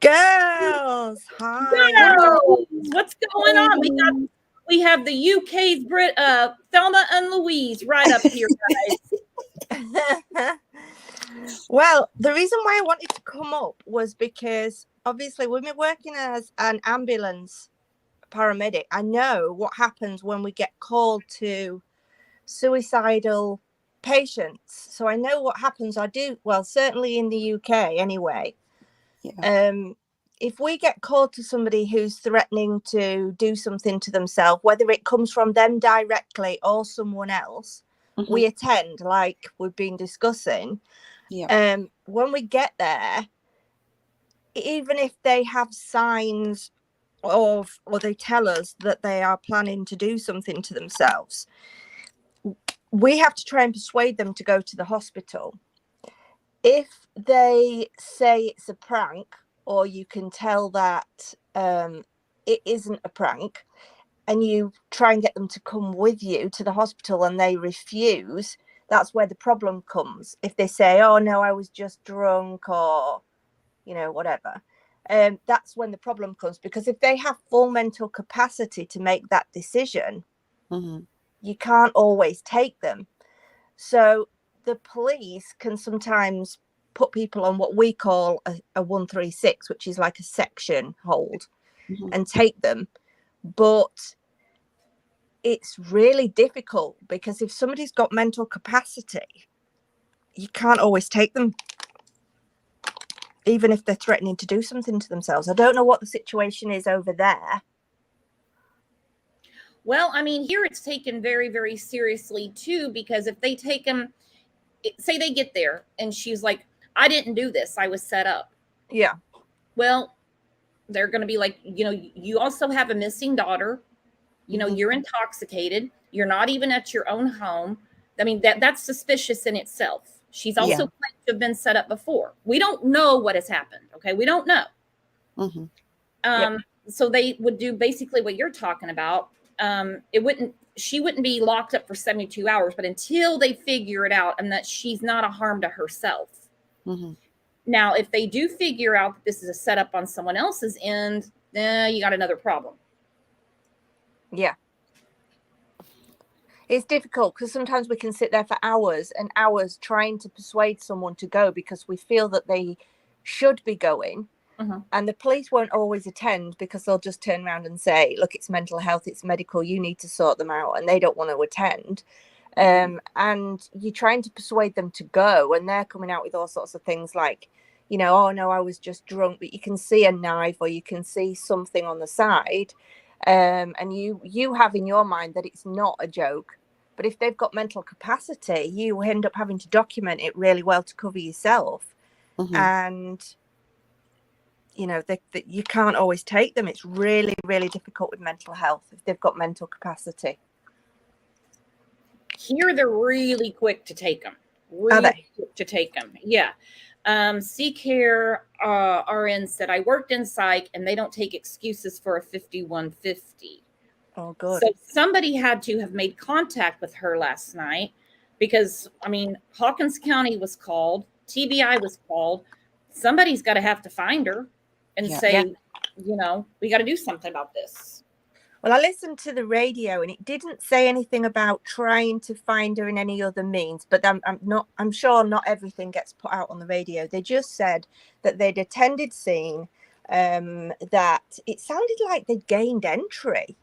Girls, hi.
Girls, what's going on? We have the UK's Thelma and Louise right up here, guys.
Well, the reason why I wanted to come up was because obviously when we're working as an ambulance paramedic, I know what happens when we get called to suicidal patients. So I know what happens. Certainly in the UK anyway. Yeah. If we get called to somebody who's threatening to do something to themselves, whether it comes from them directly or someone else, we attend, like we've been discussing. Yeah. When we get there, even if they have signs or they tell us that they are planning to do something to themselves, we have to try and persuade them to go to the hospital. If they say it's a prank, or you can tell that it isn't a prank, and you try and get them to come with you to the hospital and they refuse, that's where the problem comes. If they say, oh, no, I was just drunk, or, you know, whatever, that's when the problem comes. Because if they have full mental capacity to make that decision, you can't always take them. So the police can sometimes put people on what we call a 136, which is like a section hold, and take them. But it's really difficult, because if somebody's got mental capacity, you can't always take them, even if they're threatening to do something to themselves. I don't know what the situation is over there.
Well, I mean, here it's taken very, very seriously too, because if they take them, say they get there and she's like, I didn't do this, I was set up.
Yeah.
Well, they're going to be like, you know, you also have a missing daughter. You know, you're intoxicated. You're not even at your own home. I mean, that's suspicious in itself. She's also claimed to have been set up before. We don't know what has happened. Okay. We don't know. So they would do basically what you're talking about. She wouldn't be locked up for 72 hours, but until they figure it out and that she's not a harm to herself. Now, if they do figure out that this is a setup on someone else's end, then you got another problem.
Yeah. It's difficult, because sometimes we can sit there for hours and hours trying to persuade someone to go because we feel that they should be going. And the police won't always attend, because they'll just turn around and say, look, it's mental health, it's medical, you need to sort them out. And they don't want to attend. And you're trying to persuade them to go, and they're coming out with all sorts of things like, you know, oh, no, I was just drunk. But you can see a knife, or you can see something on the side. And you have in your mind that it's not a joke. But if they've got mental capacity, you end up having to document it really well to cover yourself. And you know, you can't always take them. It's really, really difficult with mental health if they've got mental capacity.
Here, they're really quick to take them.
Are they?
Quick to take them. Yeah. C-Care RN said, I worked in psych and they don't take excuses for a 5150.
Oh, good.
So somebody had to have made contact with her last night because, I mean, Hawkins County was called, TBI was called. Somebody's got to have to find her and say, you know, we got to do something about this.
Well, I listened to the radio and it didn't say anything about trying to find her in any other means, but I'm sure not everything gets put out on the radio. They just said that they'd attended scene, that it sounded like they'd gained entry.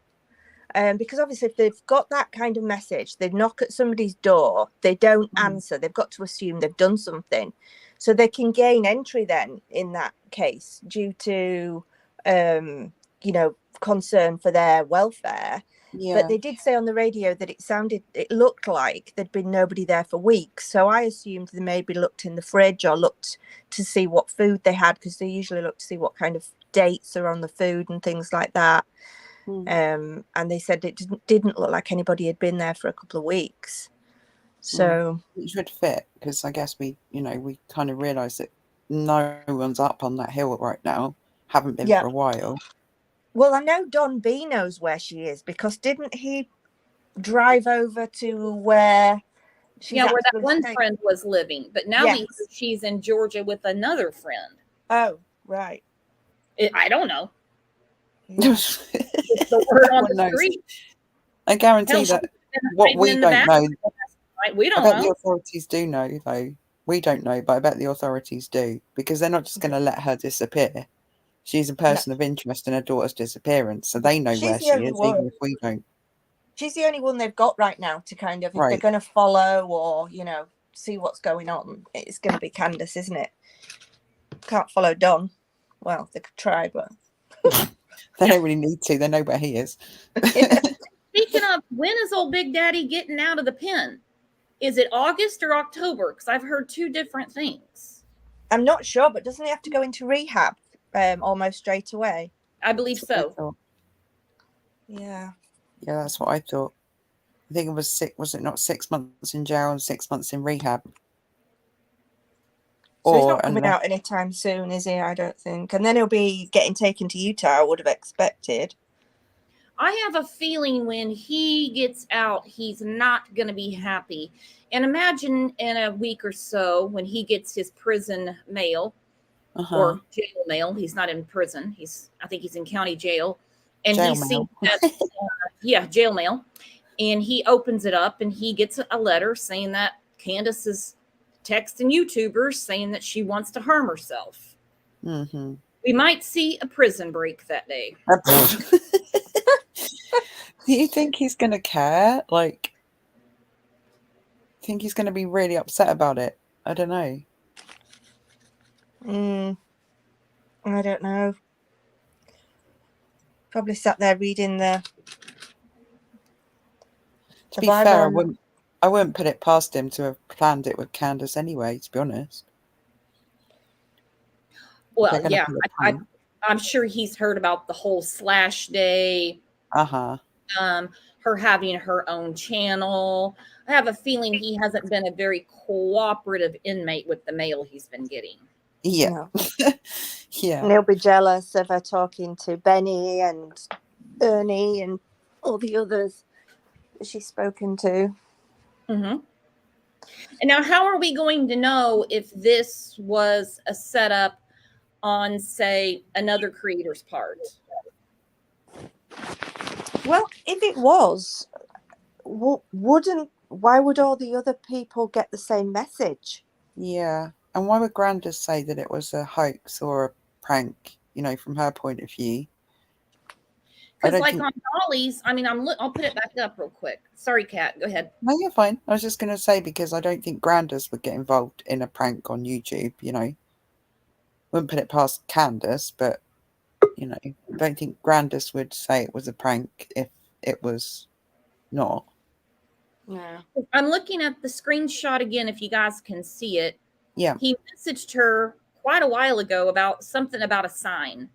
Because obviously if they've got that kind of message, they knock at somebody's door, they don't answer, they've got to assume they've done something. So they can gain entry then in that case due to, you know, concern for their welfare. But they did say on the radio that it looked like there'd been nobody there for weeks. So I assumed they maybe looked in the fridge or looked to see what food they had, because they usually look to see what kind of dates are on the food and things like that. And they said it didn't look like anybody had been there for a couple of weeks. So
which would fit, because I guess we kind of realised that no one's up on that hill right now, haven't been for a while.
Well, I know Don B knows where she is, because didn't he drive over to where she's
where that one friend was living, but now she's in Georgia with another friend.
Oh, right.
I don't know. It's the word on the street.
I guarantee that what we don't know,
we don't
I bet
know.
the authorities do know, though. We don't know, but I bet the authorities do, because they're not just going to let her disappear. She's a person of interest in her daughter's disappearance, so they know where she is, even if we don't.
She's the only one they've got right now to kind of, if they're going to follow or, you know, see what's going on, it's going to be Candace, isn't it? Can't follow Don. Well, they could try, but
they don't really need to. They know where he is.
Speaking of, when is old Big Daddy getting out of the pen? Is it August or October? Because I've heard two different things.
I'm not sure, but doesn't he have to go into rehab almost straight away?
I believe so.
Yeah.
Yeah, that's what I thought. I think it was was it not 6 months in jail and 6 months in rehab?
So he's not coming out anytime soon, is he? I don't think. And then he'll be getting taken to Utah, I would have expected.
I have a feeling when he gets out, he's not going to be happy. And imagine in a week or so when he gets his prison mail or jail mail. He's not in prison. I think he's in county jail. And
jail
he sees that, jail mail. And he opens it up and he gets a letter saying that Candace is texting YouTubers saying that she wants to harm herself.
Mm-hmm.
We might see a prison break that day.
Do you think he's going to care? Like, think he's going to be really upset about it? I don't know.
I don't know. Probably sat there reading the.
To be fair, I wouldn't put it past him to have planned it with Candace anyway, to be honest.
Well, yeah, I'm sure he's heard about the whole Slash Day. Her having her own channel. I have a feeling he hasn't been a very cooperative inmate with the mail he's been getting.
Yeah. Yeah.
And he'll be jealous of her talking to Benny and Ernie and all the others that she's spoken to.
Mm-hmm. And now, how are we going to know if this was a setup on, say, another creator's part?
Well, if it was, why would all the other people get the same message?
Yeah. And why would Candace say that it was a hoax or a prank, you know, from her point of view?
Because like on Dolly's, I mean, I'll put it back up real quick. Sorry, Kat, go ahead.
No, you're fine. I was just going to say, because I don't think Candace would get involved in a prank on YouTube, you know. Wouldn't put it past Candace, but, you know, I don't think Candace would say it was a prank if it was not.
Yeah.
I'm looking at the screenshot again, if you guys can see it.
Yeah.
He messaged her quite a while ago about something about a sign.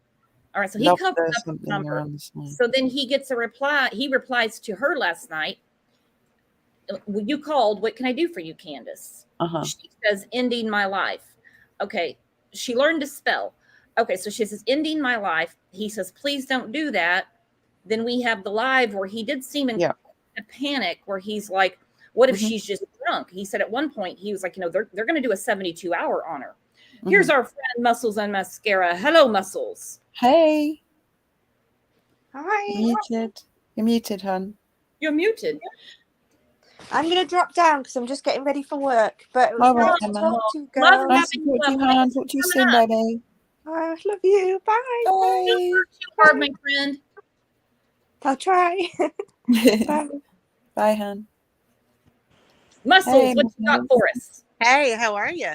All right, so he covered up the number. So then he gets a reply. He replies to her last night. You called. What can I do for you, Candace? She says, ending my life. Okay, she learned to spell. Okay, so she says, ending my life. He says, please don't do that. Then we have the live where he did seem in a panic, where he's like, what if she's just drunk? He said at one point, he was like, they're going to do a 72-hour on her. Here's our friend Muscles and Mascara. Hello, Muscles.
Hey.
Hi.
You're muted, hon.
You're muted.
I'm going to drop down because I'm just getting ready for work. But it
All
was
right,
nice to
Emma.
talk to you
Love
girls.
Nice to talk to you, hon. Talk to you soon, baby.
I love you. Bye.
Bye.
Too hard, my friend.
I'll try. Bye.
Bye, hon.
Muscles,
Hey,
what you got for us?
Hey, how are you?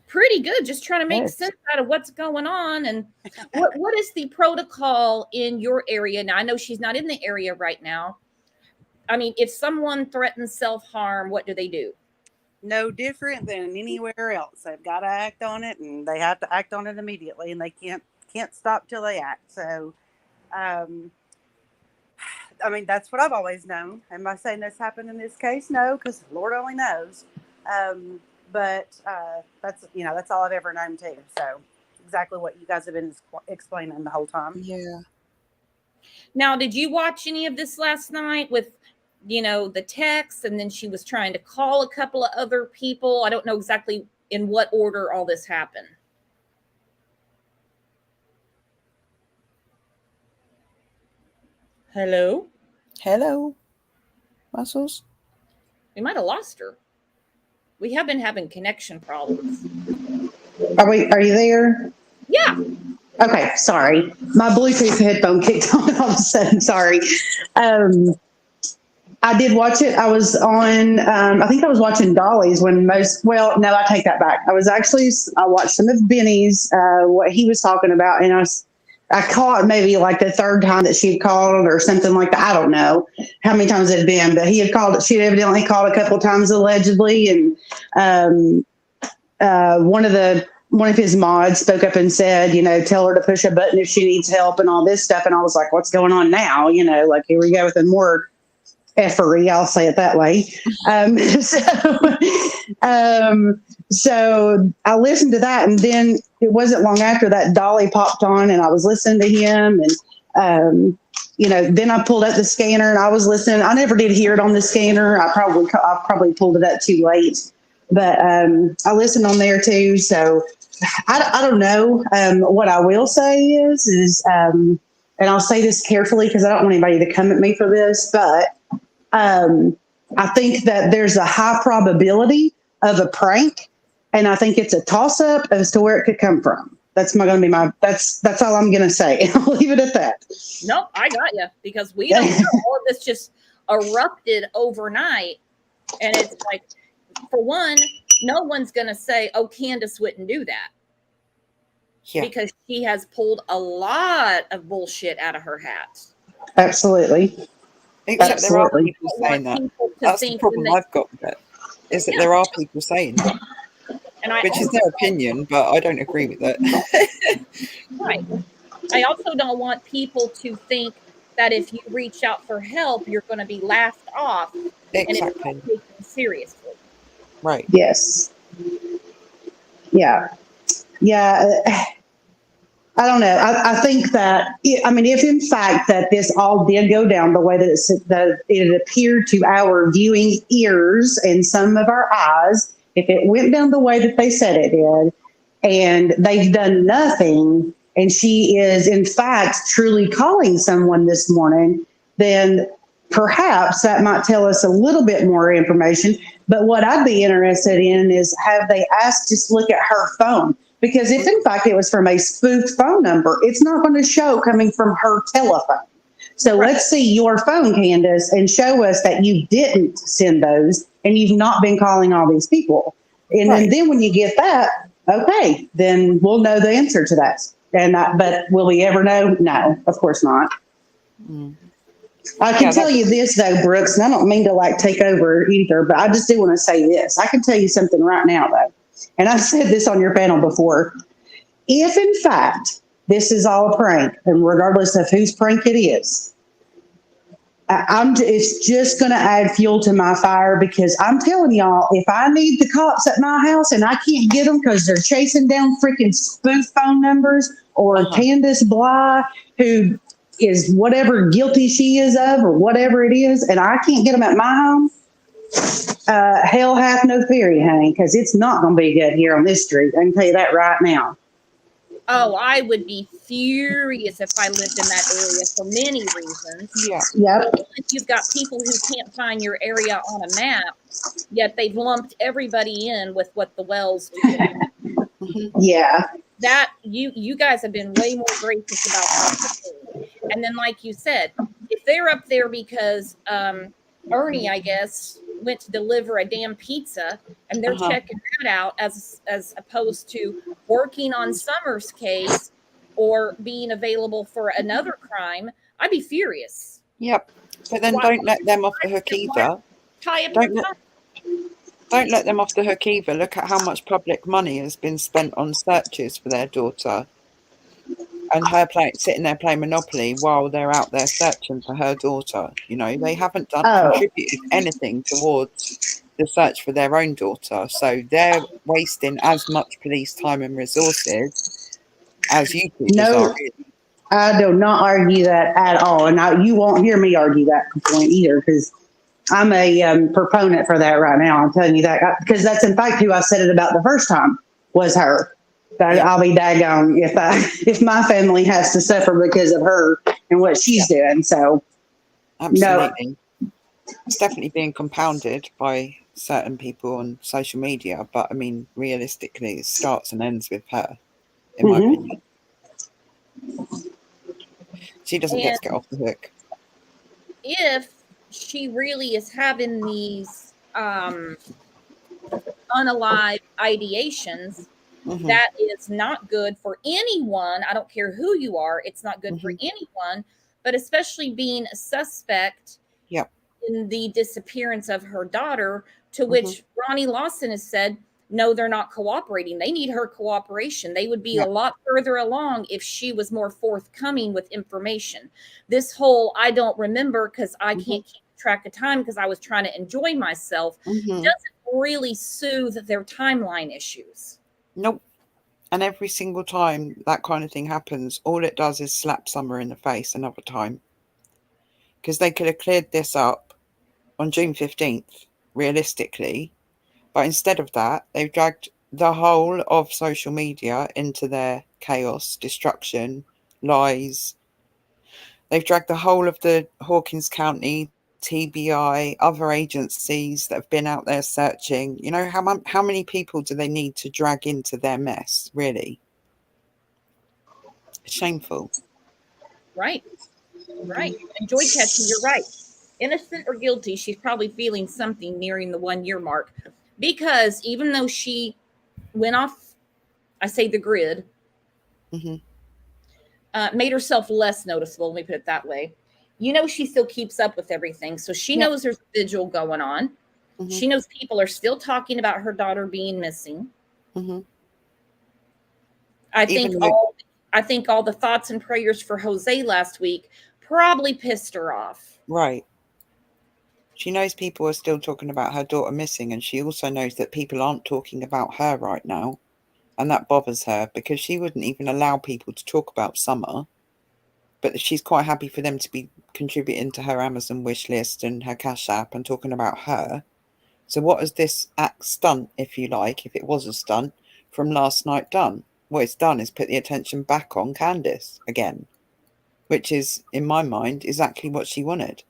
Pretty good. Just trying to make sense out of what's going on. And what is the protocol in your area? Now, I know she's not in the area right now. I mean, if someone threatens self-harm, what do they do?
No different than anywhere else. They've got to act on it, and they have to act on it immediately, and they can't stop till they act. So, I mean, that's what I've always known. Am I saying this happened in this case? No, because Lord only knows. But that's all I've ever known too. So, exactly what you guys have been explaining the whole time.
Yeah.
Now, did you watch any of this last night with, the text, and then she was trying to call a couple of other people? I don't know exactly in what order all this happened. Hello?
Hello, Muscles.
We might have lost her. We have been having connection problems.
Are you there?
Yeah.
Okay, sorry. My Bluetooth headphone kicked on all of a sudden. Sorry. I did watch it. I was on, I think I was watching Dolly's no, I take that back. I watched some of Benny's, what he was talking about, and I caught maybe like the third time that she had called or something like that. I don't know how many times it had been, but she had evidently called a couple of times allegedly. And one of his mods spoke up and said, tell her to push a button if she needs help and all this stuff. And I was like, what's going on now? Like, here we go with more effery, I'll say it that way. So I listened to that, and then it wasn't long after that Dolly popped on, and I was listening to him, and then I pulled up the scanner and I was listening. I never did hear it on the scanner. I probably pulled it up too late, but I listened on there too. So I don't know. What I will say is, and I'll say this carefully because I don't want anybody to come at me for this, but I think that there's a high probability of a prank, and I think it's a toss-up as to where it could come from. That's all I'm going to say. I'll leave it at that.
Nope, I got you, because we don't know. All of this just erupted overnight, and it's like, for one, no one's going to say, oh, Candace wouldn't do that. Yeah. Because she has pulled a lot of bullshit out of her hat.
Absolutely.
Except there are people saying that. That's the problem I've got with it, is that there are people saying that. Which is their opinion, but I don't agree with it.
Right. I also don't want people to think that if you reach out for help, you're going to be laughed off.
Exactly.
And it's not taken seriously.
Right.
Yes. Yeah. Yeah. I don't know. I think that, if in fact that this all did go down the way that it appeared to our viewing ears and some of our eyes, if it went down the way that they said it did, and they've done nothing, and she is in fact truly calling someone this morning, then perhaps that might tell us a little bit more information. But what I'd be interested in is, have they asked just look at her phone? Because if in fact it was from a spoofed phone number, it's not going to show coming from her telephone. So let's see your phone, Candace, and show us that you didn't send those and you've not been calling all these people. And then when you get that, okay, then we'll know the answer to that. But will we ever know? No, of course not. Mm. I can tell you this, though, Brooks, and I don't mean to take over either, but I just do want to say this. I can tell you something right now, though. And I've said this on your panel before. if in fact this is all a prank, and regardless of whose prank it is, it's just going to add fuel to my fire, because I'm telling y'all, if I need the cops at my house and I can't get them because they're chasing down freaking spoof phone numbers, or Candace Bly, who is whatever guilty she is of or whatever it is, and I can't get them at my home, hell hath no fury, honey, because it's not going to be good here on this street. I can tell you that right now.
Oh, I would be furious if I lived in that area for many reasons.
Yeah.
Yep.
You've got people who can't find your area on a map, yet they've lumped everybody in with what the Wells do.
Yeah.
That you guys have been way more gracious about that. And then, like you said, if they're up there because Ernie, I guess, went to deliver a damn pizza, and they're checking that out as opposed to working on Summer's case or being available for another crime, I'd be furious.
Yep. But then don't let them off the hook either. Don't let them off the hook either. Look at how much public money has been spent on searches for their daughter, and her sitting there playing Monopoly while they're out there searching for her daughter. You know, they haven't contributed anything towards the search for their own daughter. So they're wasting as much police time and resources as YouTubers are.
I do not argue that at all. And you won't hear me argue that point either, because I'm a proponent for that right now. I'm telling you that, because that's in fact who I said it about the first time, was her. I'll be daggone if my family has to suffer because of her and what she's doing. So,
absolutely, it's definitely being compounded by certain people on social media. But I mean, realistically, it starts and ends with her, in my opinion. She doesn't get to get off the hook.
If she really is having these unalive ideations, that is not good for anyone. I don't care who you are. It's not good for anyone, but especially being a suspect in the disappearance of her daughter, to which Ronnie Lawson has said, no, they're not cooperating. They need her cooperation. They would be a lot further along if she was more forthcoming with information. This whole, I don't remember because I can't keep track of time because I was trying to enjoy myself, doesn't really soothe their timeline issues.
Nope. And every single time that kind of thing happens, all it does is slap Summer in the face another time. Because they could have cleared this up on June 15th, realistically. But instead of that, they've dragged the whole of social media into their chaos, destruction, lies. They've dragged the whole of the Hawkins County, TBI, other agencies that have been out there searching. You know, how many people do they need to drag into their mess, really? It's shameful.
Right. And Joy Catcher, you're right. Innocent or guilty, she's probably feeling something nearing the 1 year mark. Because even though she went off, I say the grid, made herself less noticeable, let me put it that way. You know, she still keeps up with everything. So she knows there's a vigil going on. She knows people are still talking about her daughter being missing. I think all the thoughts and prayers for Jose last week probably pissed her off.
Right. She knows people are still talking about her daughter missing, and she also knows that people aren't talking about her right now. And that bothers her, because she wouldn't even allow people to talk about Summer. But she's quite happy for them to be contributing to her Amazon wish list and her Cash App and talking about her. So what has this stunt, if you like, if it was a stunt, from last night done? What it's done is put the attention back on Candace again, which is, in my mind, exactly what she wanted.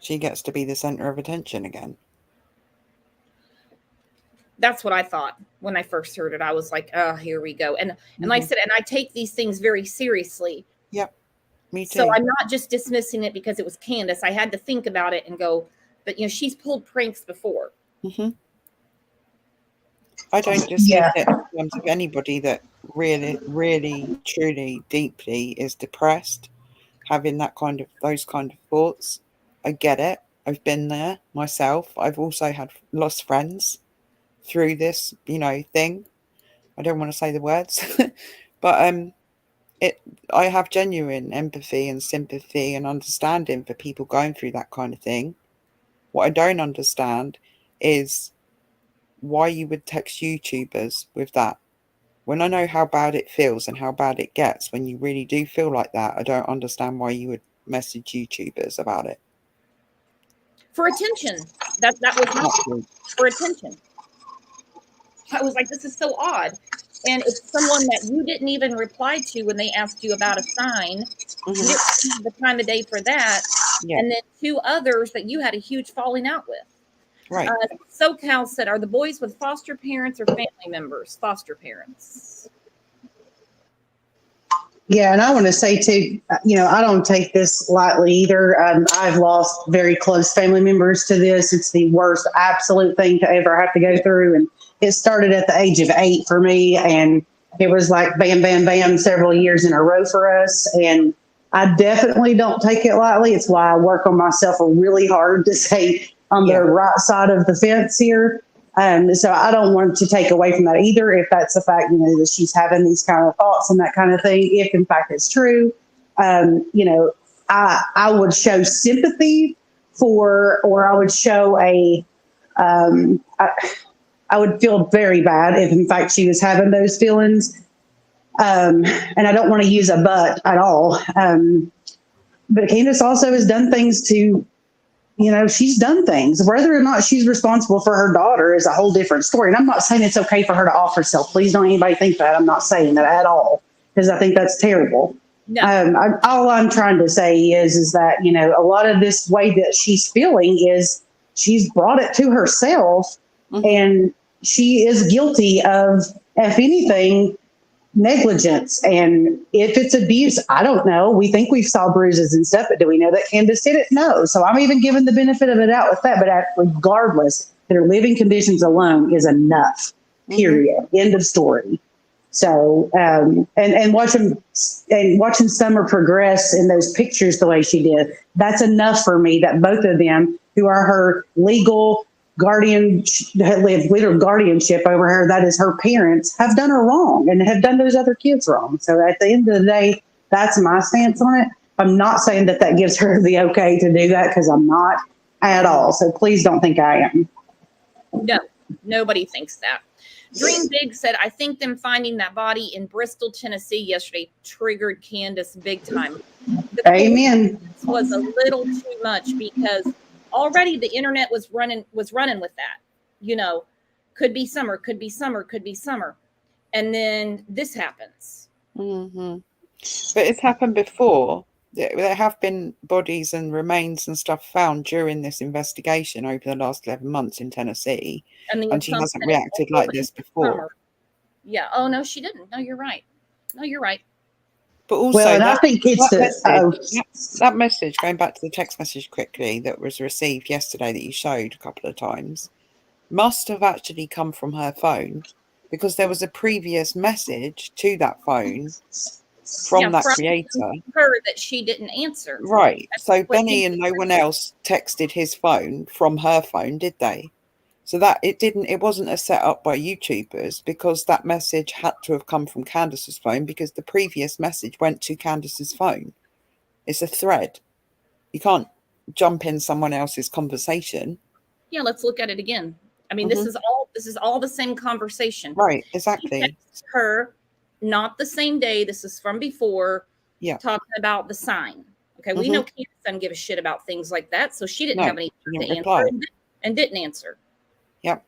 She gets to be the center of attention again.
That's what I thought when I first heard it. I was like, oh, here we go. And like I said, and I take these things very seriously.
Yep, me too.
So I'm not just dismissing it because it was Candace. I had to think about it and go, but you know, she's pulled pranks before.
I don't dismiss it in terms of anybody that really, really, truly, deeply is depressed, having those kind of thoughts. I get it. I've been there myself. I've also lost friends through this, thing. I don't want to say the words, but I have genuine empathy and sympathy and understanding for people going through that kind of thing. What I don't understand is why you would text YouTubers with that. When I know how bad it feels and how bad it gets when you really do feel like that, I don't understand why you would message YouTubers about it.
For attention. That was not for attention. I was like, this is so odd. And it's someone that you didn't even reply to when they asked you about a sign. You didn't have the time of day for that.
Yeah.
And then 2 others that you had a huge falling out with.
Right.
SoCal said, are the boys with foster parents or family members? Foster parents.
Yeah, and I want to say too, I don't take this lightly either. I've lost very close family members to this. It's the worst absolute thing to ever have to go through. And it started at the age of 8 for me. And it was like bam, bam, bam, several years in a row for us. And I definitely don't take it lightly. It's why I work on myself really hard to stay on the right side of the fence here. So I don't want to take away from that either. If that's the fact, that she's having these kind of thoughts and that kind of thing, if in fact it's true, I would show sympathy or I would show I would feel very bad if in fact she was having those feelings. And I don't want to use a but at all. But Candace also has done things to, she's done things. Whether or not she's responsible for her daughter is a whole different story. And I'm not saying it's okay for her to off herself. Please don't anybody think that. I'm not saying that at all, because I think that's terrible.
No.
All I'm trying to say is that, a lot of this way that she's feeling is she's brought it to herself, and she is guilty of, if anything, negligence. And if it's abuse, I don't know. We think we saw bruises and stuff, but do we know that Candace did it? No. So I'm even giving the benefit of the doubt with that. But regardless, their living conditions alone is enough. Period. End of story. So and watching Summer progress in those pictures the way she did, that's enough for me that both of them, who are her legal guardianship over her, that is her parents, have done her wrong and have done those other kids wrong. So at the end of the day, that's my stance on it. I'm not saying that gives her the okay to do that, because I'm not at all. So please don't think I am.
No, nobody thinks that. Dream Big said, I think them finding that body in Bristol, Tennessee yesterday triggered Candace big time.
Amen.
This was a little too much, because already the internet was running with that. Could be summer, could be summer, could be summer. And then this happens.
But it's happened before. There have been bodies and remains and stuff found during this investigation over the last 11 months in Tennessee. And she hasn't reacted like this before.
Summer. Yeah. Oh, no, she didn't. No, you're right.
But also,
and I think it's
that message, going back to the text message quickly, that was received yesterday that you showed a couple of times, must have actually come from her phone, because there was a previous message to that phone from that creator.
Her that she didn't answer.
Right. So Benny and no one else texted his phone from her phone, did they? So that it wasn't a setup by YouTubers, because that message had to have come from Candace's phone, because the previous message went to Candace's phone. It's a thread. You can't jump in someone else's conversation.
Yeah, let's look at it again. I mean, this is all the same conversation.
Right, exactly.
Her, not the same day. This is from before.
Yeah.
Talking about the sign. Okay, we know Candace doesn't give a shit about things like that, so she didn't have anything to answer and didn't answer.
Yep.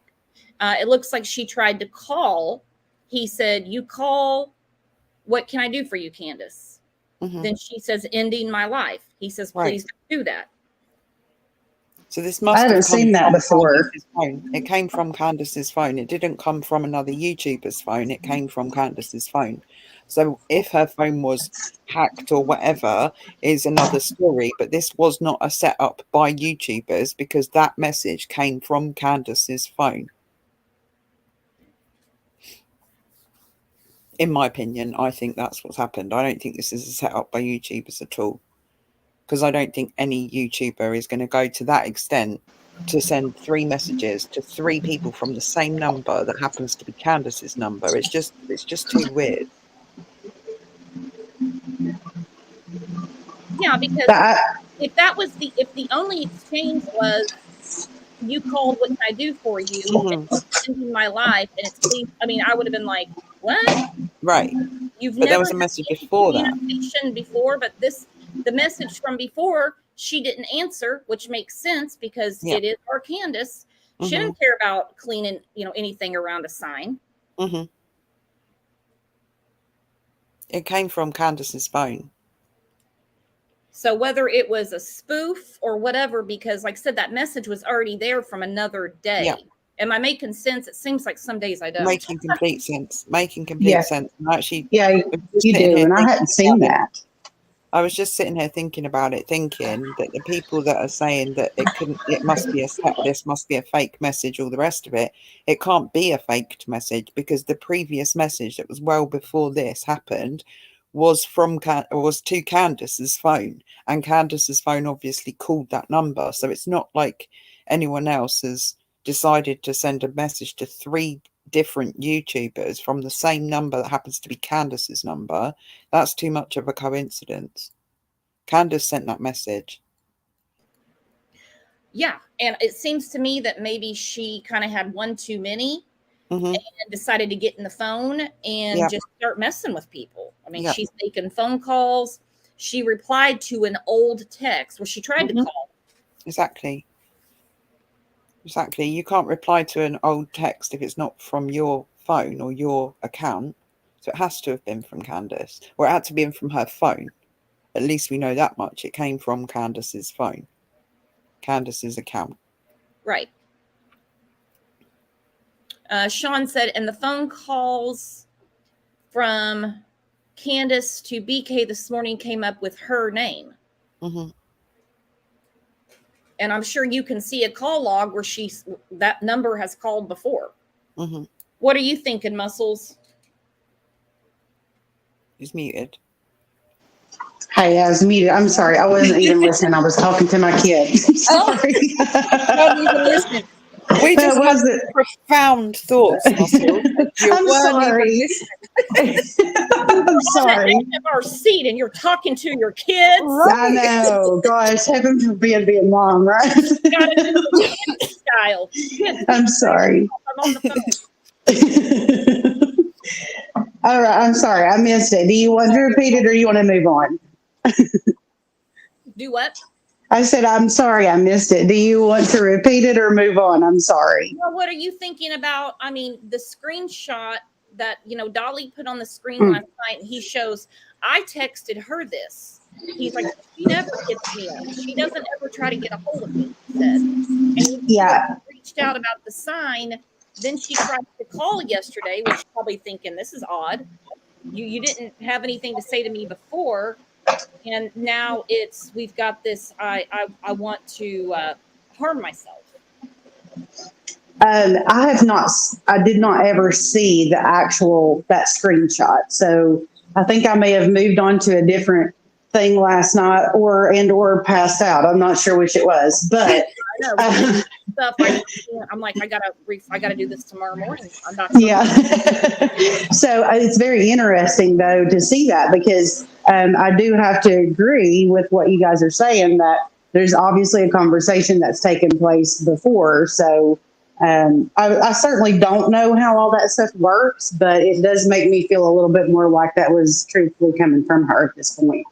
It looks like she tried to call. He said, you call. What can I do for you, Candace? Then she says, ending my life. He says, please don't do that.
So this must
I haven't seen that before.
It came from Candace's phone. It didn't come from another YouTuber's phone. It came from Candace's phone. So if her phone was hacked or whatever is another story, but this was not a setup by YouTubers, because that message came from Candace's phone. In my opinion, I think that's what's happened. I don't think this is a setup by YouTubers at all, because I don't think any YouTuber is going to go to that extent to send 3 messages to 3 people from the same number that happens to be Candace's number. It's just too weird.
Yeah, because
That,
if the only exchange was you called, what can I do for you? And it's ending my life, and it's please. I mean, I would have been like, what?
Right.
You've
But there
never
was a
had
message
any
before that.
communication before, but the message from before, she didn't answer, which makes sense because
Yeah.
it is our Candace. She
Mhm.
didn't care about cleaning, anything around a sign.
Mhm. It came from Candace's phone.
So whether it was a spoof or whatever, because like I said, that message was already there from another day.
Yeah.
Am I making sense? It seems like some days I don't.
Making complete sense. Making complete
Yeah.
sense. And actually,
yeah,
I was just
you
sitting
do.
here
And I
thinking
hadn't seen
about it.
that.
I was just sitting here thinking about it, thinking that the people that are saying that it must be a set, this must be a fake message, all the rest of it, it can't be a faked message, because the previous message that was well before this happened was was to Candace's phone, and Candace's phone obviously called that number. So it's not like anyone else has decided to send a message to 3 different YouTubers from the same number that happens to be Candace's number. That's too much of a coincidence. Candace sent that message.
Yeah, and it seems to me that maybe she kind of had one too many
Mm-hmm.
and decided to get in the phone and
Yep.
just start messing with people. I mean,
Yep.
she's making phone calls. She replied to an old text where she tried to call.
Exactly. You can't reply to an old text if it's not from your phone or your account. So it has to have been from Candace, or it had to be from her phone. At least we know that much. It came from Candace's phone, Candace's account.
Right. Sean said, and the phone calls from Candace to BK this morning came up with her name.
Mm-hmm.
And I'm sure you can see a call log where that number has called before.
Mm-hmm.
What are you thinking, Muscles?
He's muted.
Hey, I was muted. I'm sorry. I wasn't even listening. I was talking to my kid. Sorry.
We just
was
had
it?
profound thoughts, Muscle.
I'm sorry. I'm sorry.
On our seat, and you're talking to your kids.
I know. Gosh, heaven forbid being mom, right?
Style.
I'm sorry.
I'm on the phone.
All right. I'm sorry. I missed it. Do you want to repeat it or you want to move on?
Do what?
I said, I'm sorry. I missed it. Do you want to repeat it or move on? I'm sorry.
Well, what are you thinking about? I mean, the screenshot that, Dolly put on the screen last night, and he shows, I texted her this. He's like, she never gets me up. She doesn't ever try to get a hold of me, he said. And he reached out about the sign. Then she tried to call yesterday, which is probably thinking, this is odd. You didn't have anything to say to me before. And now we've got this, I want to harm myself.
I did not ever see that screenshot. So I think I may have moved on to a different thing last night or passed out. I'm not sure which it was, but
stuff. I'm like, I gotta do this tomorrow morning. I'm not.
Yeah. So it's very interesting though to see that, because I do have to agree with what you guys are saying, that there's obviously a conversation that's taken place before. So I certainly don't know how all that stuff works, but it does make me feel a little bit more like that was truthfully coming from her at this point.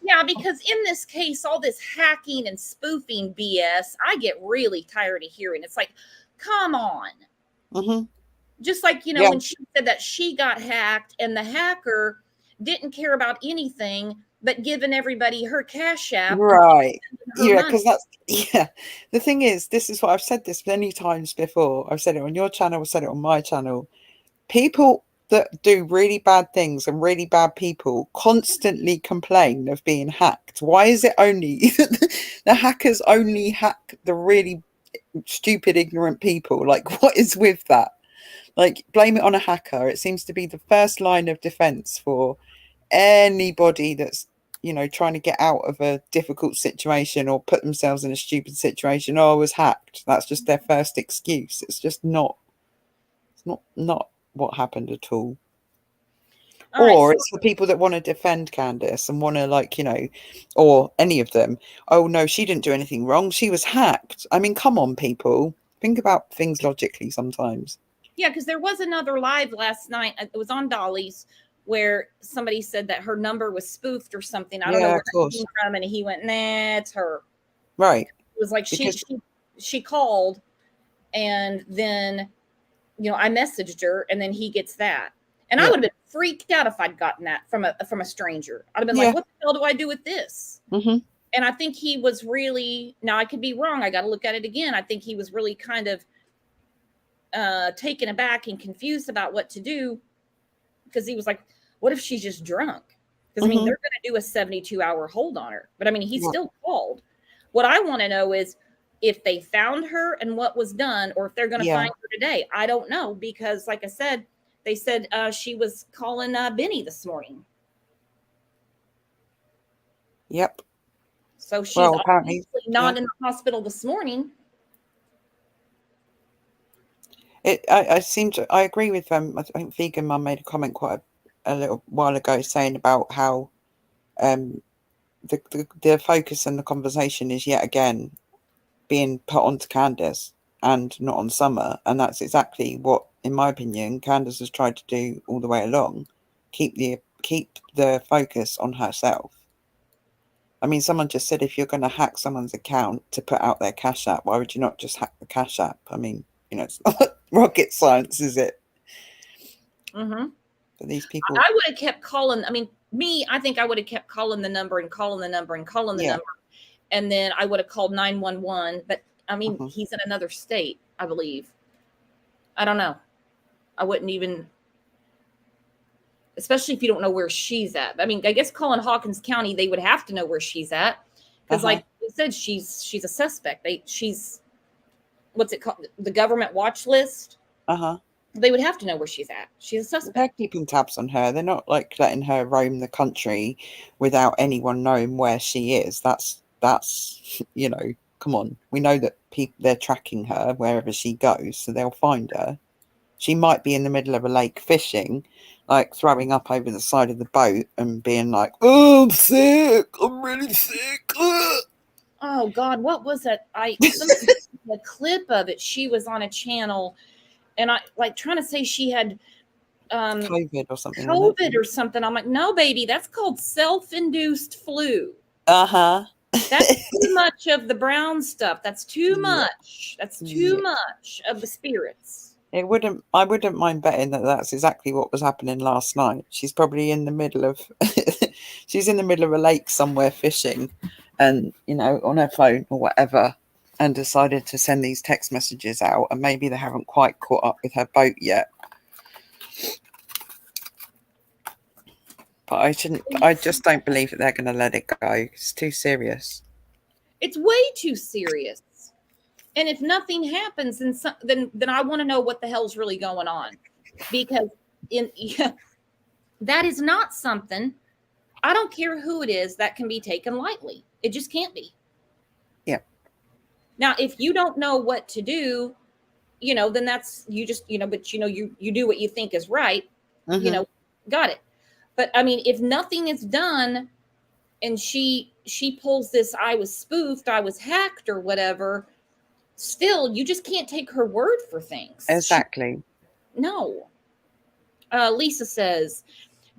Yeah, because in this case, all this hacking and spoofing BS, I get really tired of hearing. It's like, come on.
Mm-hmm.
Just like, when she said that she got hacked and the hacker didn't care about anything but giving everybody her Cash App.
Right. Yeah, because the thing is, this is what I've said this many times before. I've said it on your channel, I've said it on my channel. People that do really bad things and really bad people constantly complain of being hacked. Why is it only the hackers only hack the really stupid, ignorant people? Like, what is with that? Like, blame it on a hacker. It seems to be the first line of defense for anybody that's, you know, trying to get out of a difficult situation or put themselves in a stupid situation. Oh, I was hacked. That's just their first excuse. It's just not. It's not what happened at all.
All right,
Or
so
it's for people that want to defend Candace and want to, like, you know, or any of them. Oh no, she didn't do anything wrong. She was hacked. I mean, come on, people. Think about things logically sometimes.
yeah, because there was another live last night. It was on Dolly's where somebody said that her number was spoofed or something. I don't know
Yeah,
where
of
that
course.
came from, and he went, "Nah, it's her."
Right.
It was like
Because
she called, and then I messaged her, and then he gets that, and I
yeah.
would have been freaked out if I'd gotten that from a stranger. I'd have been
Yeah.
like, "What the hell do I do with this?"
Mm-hmm.
And I think he was really, now I could be wrong. I got to look at it again. I think he was really kind of taken aback and confused about what to do, because he was like, what if she's just drunk? Because I mean,
Mm-hmm.
they're going to do a 72-hour hold on her. But I mean, he
Yeah.
still called. What I want to know is if they found her and what was done, or if they're going to
Yeah.
find her today. I don't know, because like I said, they said she was calling Benny this morning.
Yep.
So she's
Well, apparently,
obviously not
yeah.
in the hospital this morning.
I agree with I think Vegan Mum made a comment quite a little while ago saying about how the focus and the conversation is yet again being put onto Candace and not on Summer, and that's exactly what, in my opinion, Candace has tried to do all the way along. Keep the focus on herself. I mean, someone just said, if you're going to hack someone's account to put out their Cash App, why would you not just hack the Cash App? I mean, it's not rocket science, is it?
Mm-hmm.
But these people,
I would have kept calling. I mean, I think I would have kept calling the number and calling the number and calling the
yeah.
number. And then I would have called 911. But I mean,
Mhm.
he's in another state, I believe. I don't know. I wouldn't even, especially if you don't know where she's at. I mean, I guess calling Hawkins County, they would have to know where she's at. Because like you said, she's a suspect. She's, what's it called? The government watch list. They would have to know where she's at. She's a suspect.
They're keeping tabs on her. They're not like letting her roam the country without anyone knowing where she is. That's come on. We know that they're tracking her wherever she goes, so they'll find her. She might be in the middle of a lake fishing, like throwing up over the side of the boat and being like, "Oh, I'm sick. I'm really sick." Ugh.
Oh God, what was that? Somebody a clip of it. She was on a channel, and I like trying to say she had
COVID or something.
COVID or something. I'm like, no, baby, that's called self-induced flu.
That's
too much of the brown stuff. That's too much. That's too
Yeah.
much of the spirits.
I wouldn't mind betting that that's exactly what was happening last night. She's probably in the middle of she's in the middle of a lake somewhere fishing, and on her phone or whatever, and decided to send these text messages out, and maybe they haven't quite caught up with her boat yet. But I just don't believe that they're going to let it go. It's too serious.
It's way too serious. And if nothing happens, then I want to know what the hell's really going on, because that is not something. I don't care who it is that can be taken lightly. It just can't be.
Yeah.
Now, if you don't know what to do, then that's you just but you do what you think is right.
Mm-hmm.
Got it. But I mean, if nothing is done, and she pulls this, I was spoofed, I was hacked, or whatever. Still, you just can't take her word for things.
Exactly.
No. Lisa says,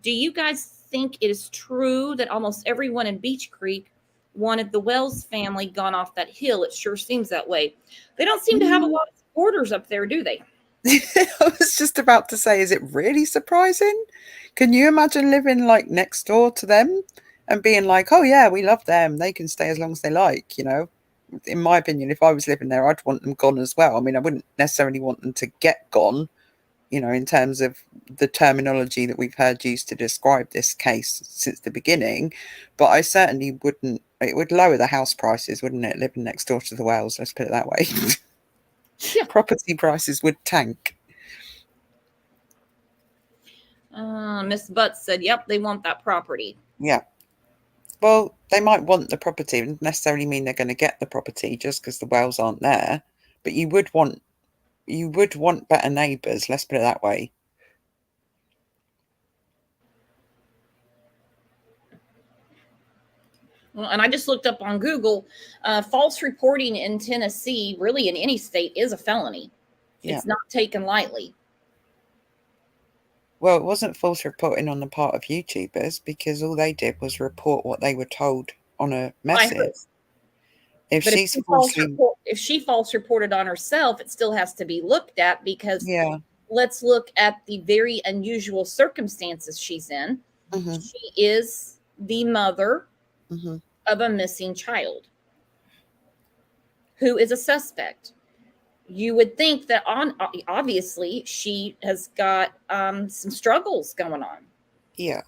do you guys think it is true that almost everyone in Beach Creek wanted the Wells family gone off that hill? It sure seems that way. They don't seem to have a lot of supporters up there, do they?
I was just about to say, is it really surprising? Can you imagine living like next door to them and being like, oh yeah, we love them, they can stay as long as they like? In my opinion, if I was living there, I'd want them gone as well. I mean, I wouldn't necessarily want them to get gone, in terms of the terminology that we've heard used to describe this case since the beginning. But I certainly wouldn't. It would lower the house prices, wouldn't it, living next door to the Wells? Let's put it that way.
Yeah.
Property prices would tank.
Miss Butts said, yep, they want that property.
Yeah. Well, they might want the property. It doesn't necessarily mean they're going to get the property just because the wells aren't there. But you would want better neighbours, let's put it that way.
Well, and I just looked up on Google, false reporting in Tennessee, really in any state, is a felony.
Yeah.
It's not taken lightly.
Well, it wasn't false reporting on the part of YouTubers because all they did was report what they were told on a message. If
But
she's
if she false reported on herself, it still has to be looked at because let's look at the very unusual circumstances she's in.
Mm-hmm.
She is the mother
Mm-hmm.
of a missing child who is a suspect. You would think that obviously she has got some struggles going on.
Yeah.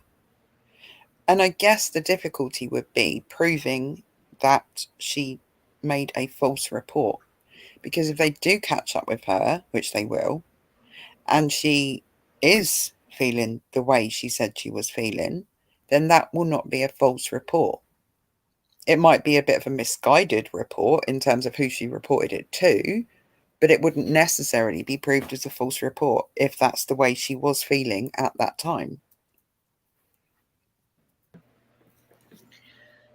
And I guess the difficulty would be proving that she made a false report. Because if they do catch up with her, which they will, and she is feeling the way she said she was feeling, then that will not be a false report. It might be a bit of a misguided report in terms of who she reported it to, but it wouldn't necessarily be proved as a false report if that's the way she was feeling at that time.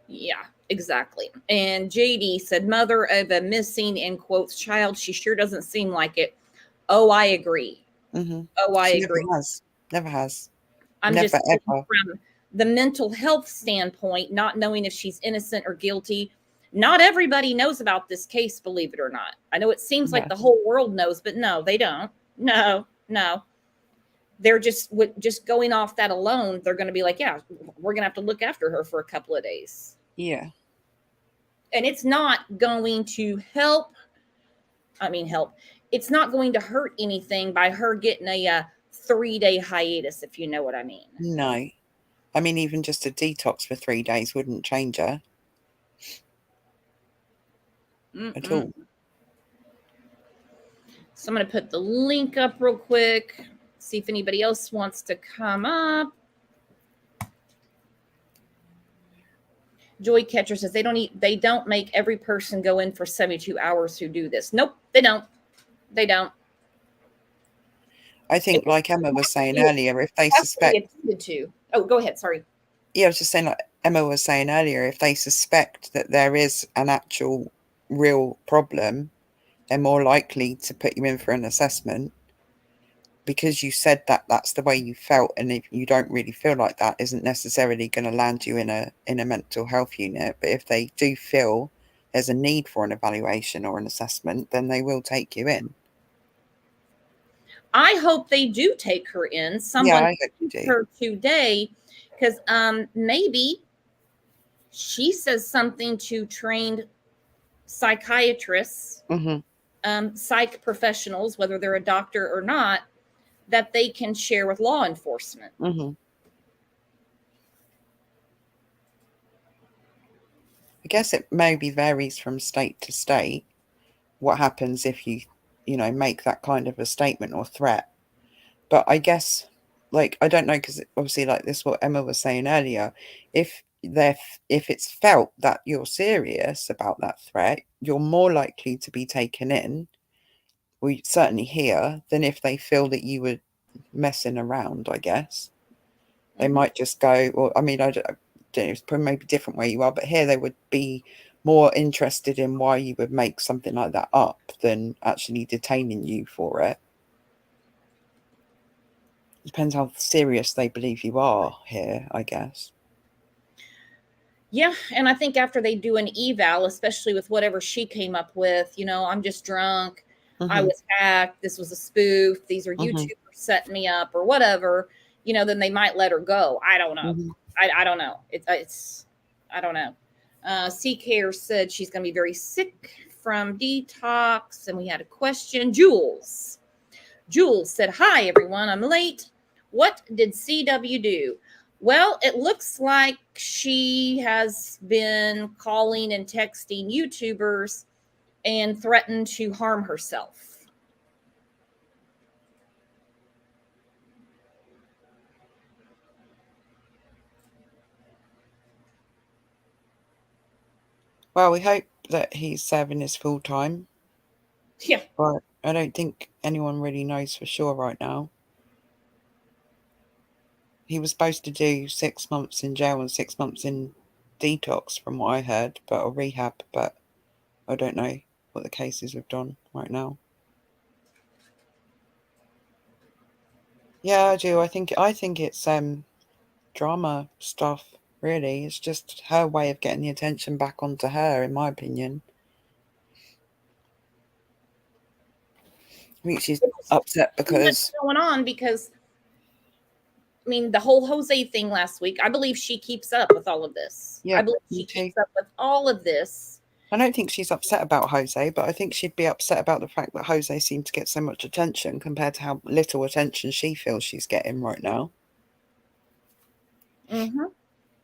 Yeah, exactly. And JD said, mother of a missing, in quotes, child. She sure doesn't seem like it. Oh, I agree.
Mm-hmm.
Oh, I
She
agree.
Never has.
I'm
never,
just
ever.
From the mental health standpoint, not knowing if she's innocent or guilty. Not everybody knows about this case, believe it or not. I know it seems like the whole world knows, but no, they don't. No. They're just going off that alone. They're going to be like, yeah, we're going to have to look after her for a couple of days.
Yeah.
And it's not going to help. It's not going to hurt anything by her getting a 3-day hiatus, if you know what I mean.
No. I mean, even just a detox for 3 days wouldn't change her at all.
So I'm going to put the link up real quick, see if anybody else wants to come up. Joy Catcher says they don't make every person go in for 72 hours who do this. Nope, they don't.
I think, like Emma was saying earlier, if they suspect...
Oh, go ahead, sorry.
Yeah, I was just saying, like Emma was saying earlier, if they suspect that there is an actual real problem, they're more likely to put you in for an assessment because you said that that's the way you felt, and if you don't really feel like that, isn't necessarily going to land you in a mental health unit. But if they do feel there's a need for an evaluation or an assessment, then they will take you in.
I hope they do take her in. Someone take her today, because maybe she says something to trained psychiatrists, psych professionals, whether they're a doctor or not, that they can share with law enforcement.
I guess it maybe varies from state to state what happens if you make that kind of a statement or threat. But I guess, like, I don't know, because obviously, like this, what Emma was saying earlier, if it's felt that you're serious about that threat, you're more likely to be taken in, we certainly here, than if they feel that you were messing around. I guess they might just go, well, I mean, I don't know, it's probably maybe different where you are, but here they would be more interested in why you would make something like that up than actually detaining you for it. Depends how serious they believe you are here, I guess.
Yeah, and I think after they do an eval, especially with whatever she came up with, I'm just drunk, I was hacked, this was a spoof, these are YouTubers setting me up or whatever, then they might let her go. I don't know. I don't know. It's I don't know. C-Care said she's going to be very sick from detox, and we had a question. Jules said, hi, everyone. I'm late. What did CW do? Well, it looks like she has been calling and texting YouTubers and threatened to harm herself.
Well, we hope that he's serving his full time.
Yeah.
But I don't think anyone really knows for sure right now. He was supposed to do 6 months in jail and 6 months in detox, from what I heard, or rehab, but I don't know what the cases have done right now. Yeah, I do. I think it's drama stuff, really. It's just her way of getting the attention back onto her, in my opinion. I think she's upset because
what's going on, because I mean, the whole Jose thing last week, I believe she keeps up with all of this.
Yeah,
I believe she keeps up with all of this.
I don't think she's upset about Jose, but I think she'd be upset about the fact that Jose seemed to get so much attention compared to how little attention she feels she's getting right now.
Mm-hmm.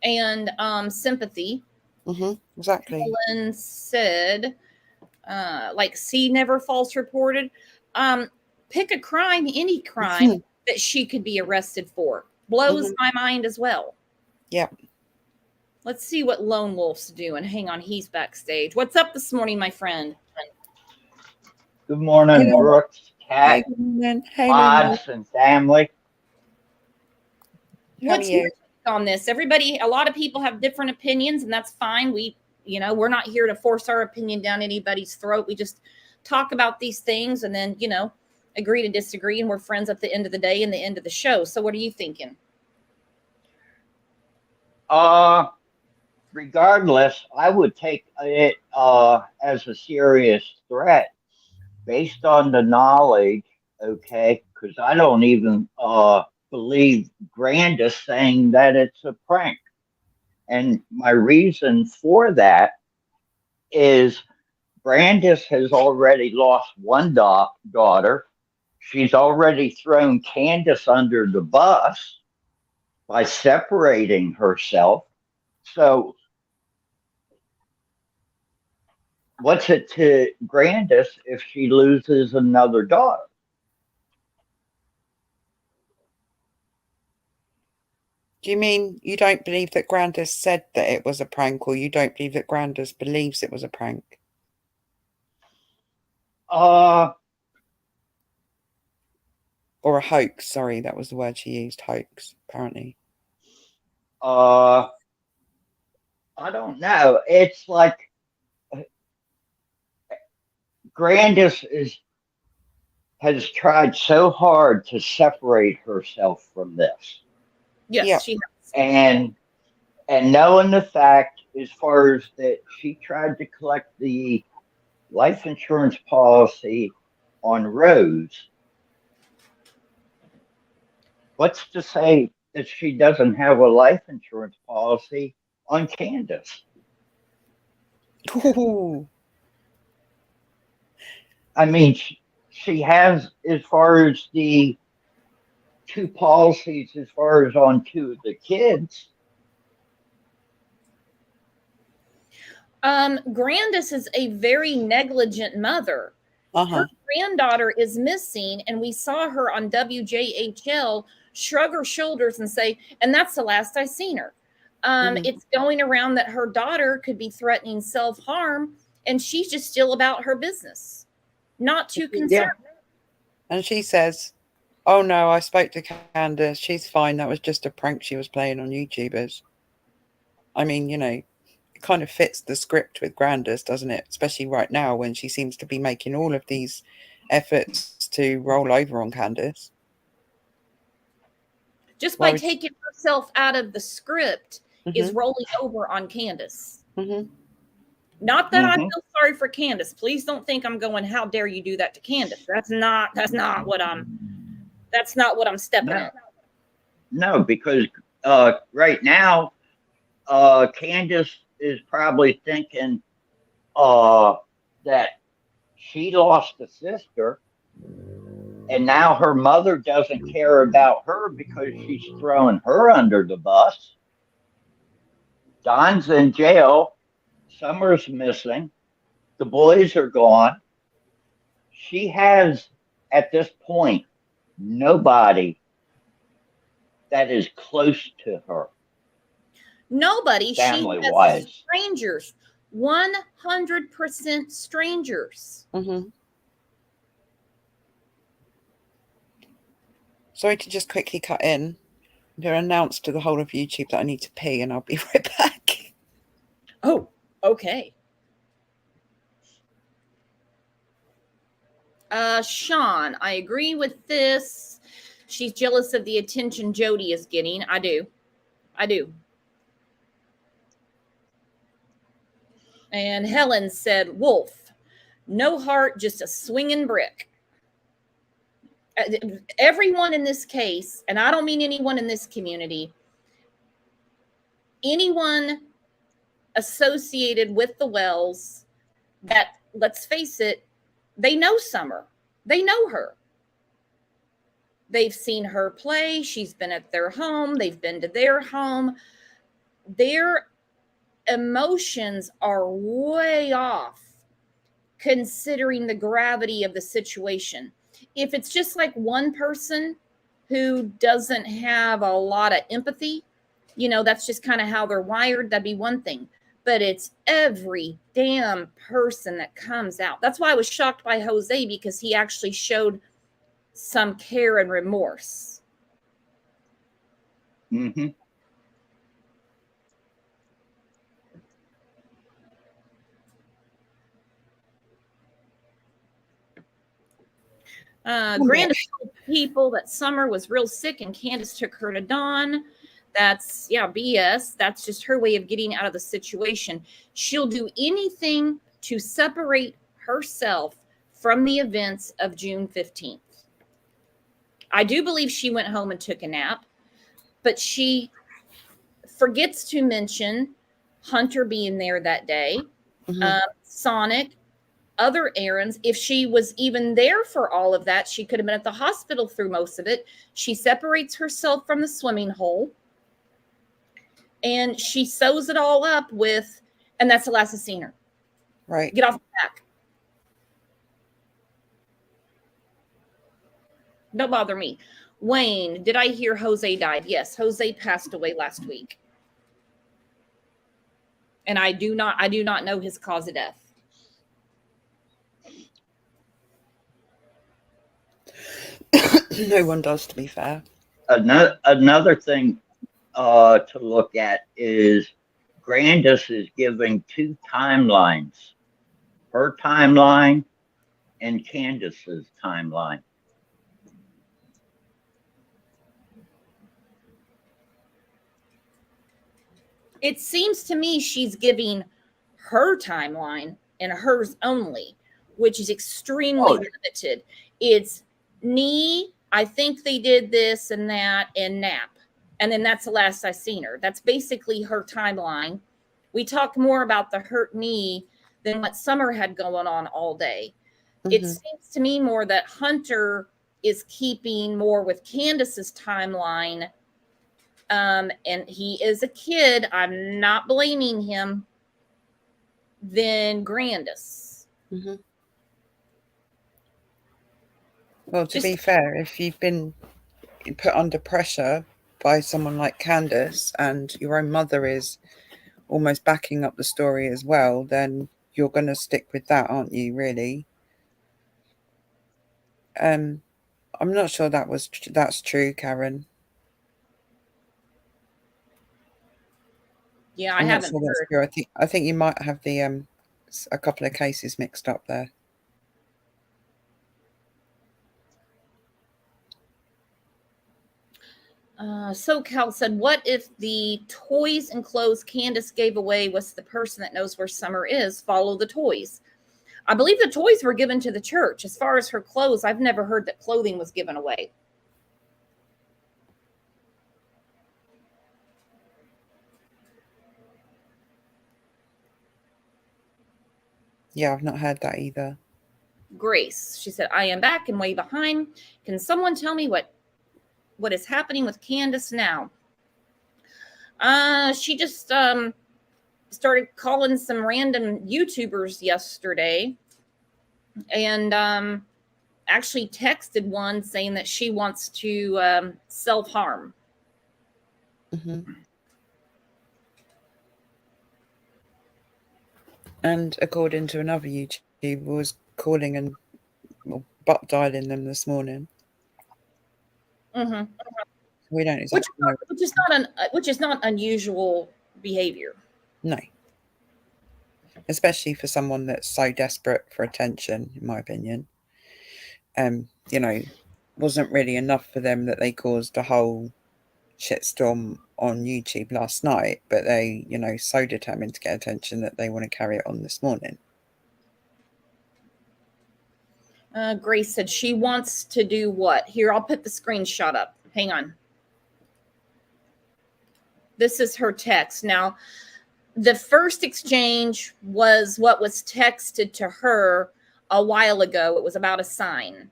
And sympathy.
Mm-hmm, exactly.
Helen said, like, C never false reported. Pick a crime, any crime that she could be arrested for. Blows my mind as well.
Yeah.
Let's see what Lone Wolf's doing. Hang on, he's backstage. What's up this morning, my friend?
Good morning, Brooks, Cat, mods, and family.
What's your take on this? Everybody, a lot of people have different opinions, and that's fine. We're not here to force our opinion down anybody's throat. We just talk about these things and then, agree to disagree, and we're friends at the end of the day and the end of the show. So what are you thinking?
Regardless, I would take it as a serious threat based on the knowledge, okay? Because I don't even believe Candace saying that it's a prank. And my reason for that is Candace has already lost one daughter. She's already thrown Candace under the bus by separating herself. So what's it to Candace if she loses another daughter?
Do you mean you don't believe that Candace said that it was a prank, or you don't believe that Candace believes it was a prank?
Or
a hoax. Sorry, that was the word she used. Hoax, apparently.
I don't know. It's like Candace has tried so hard to separate herself from this.
Yes, she has.
And knowing the fact, as far as that she tried to collect the life insurance policy on Rose, what's to say that she doesn't have a life insurance policy on Candace?
Ooh.
I mean, she has, as far as the two policies, as far as on two of the kids.
Candace is a very negligent mother. Her granddaughter is missing, and we saw her on WJHL shrug her shoulders and say, and that's the last I seen her. It's going around that her daughter could be threatening self-harm, and she's just still about her business. Not too concerned.
Yeah. And she says, oh no, I spoke to Candace. She's fine. That was just a prank she was playing on YouTubers. I mean, it kind of fits the script with Candace, doesn't it? Especially right now when she seems to be making all of these efforts to roll over on Candace.
Just by taking herself out of the script is rolling over on Candace. Not that I feel sorry for Candace. Please don't think I'm going, how dare you do that to Candace? That's not what I'm stepping in.
No, because right now, Candace is probably thinking that she lost a sister, and now her mother doesn't care about her because she's throwing her under the bus. Don's in jail. Summer's missing. The boys are gone. She has, at this point, nobody that is close to her.
Nobody.
Family
she has
wise.
strangers 100% strangers.
Sorry to just quickly cut in. I'm going to announce to the whole of YouTube that I need to pee, and I'll be right back.
Oh, okay. Sean, I agree with this. She's jealous of the attention Jody is getting. I do. And Helen said, Wolf, no heart, just a swinging brick. Everyone in this case, and I don't mean anyone in this community, anyone associated with the Wells that, let's face it, they know Summer. They know her. They've seen her play. She's been at their home. They've been to their home. Their emotions are way off considering the gravity of the situation. If it's just like one person who doesn't have a lot of empathy, that's just kind of how they're wired, that'd be one thing. But it's every damn person that comes out. That's why I was shocked by Jose, because he actually showed some care and remorse.
Mm-hmm.
Grandis told people that Summer was real sick and Candace took her to Dawn. That's BS. That's just her way of getting out of the situation. She'll do anything to separate herself from the events of June 15th. I do believe she went home and took a nap, but she forgets to mention Hunter being there that day, Sonic, other errands. If she was even there for all of that, she could have been at the hospital through most of it. She separates herself from the swimming hole, and she sews it all up with, and that's the last I've seen her.
Right.
Get off the back. Don't bother me. Wayne, did I hear Jose died? Yes, Jose passed away last week. And I do not know his cause of death.
No one does, to be fair.
Another thing to look at is Candace is giving two timelines, her timeline and Candace's timeline.
It seems to me she's giving her timeline and hers only, which is extremely limited. It's knee, I think they did this and that, and nap. And then that's the last I seen her. That's basically her timeline. We talked more about the hurt knee than what Summer had going on all day. It seems to me more that Hunter is keeping more with Candace's timeline. And he is a kid. I'm not blaming him. Than Grandis.
Well, to be fair, if you've been put under pressure by someone like Candace and your own mother is almost backing up the story as well, then you're going to stick with that, aren't you, really? I'm not sure that's true, Karen.
Yeah, I haven't heard.
I think you might have the a couple of cases mixed up there.
SoCal said, what if the toys and clothes Candace gave away was the person that knows where Summer is? Follow the toys. I believe the toys were given to the church. As far as her clothes, I've never heard that clothing was given away.
Yeah, I've not heard that either.
Grace, she said, I am back and way behind. Can someone tell me what is happening with Candace now? She just started calling some random YouTubers yesterday and actually texted one saying that she wants to self-harm.
And according to another YouTuber, was calling and butt dialing them this morning.
Mm-hmm.
We don't exactly know.
Which is not unusual behavior.
No. Especially for someone that's so desperate for attention, in my opinion. Wasn't really enough for them that they caused a whole shitstorm on YouTube last night, but they, so determined to get attention that they want to carry it on this morning.
Grace said she wants to do what? Here, I'll put the screenshot up. Hang on. This is her text. Now, the first exchange was what was texted to her a while ago. It was about a sign.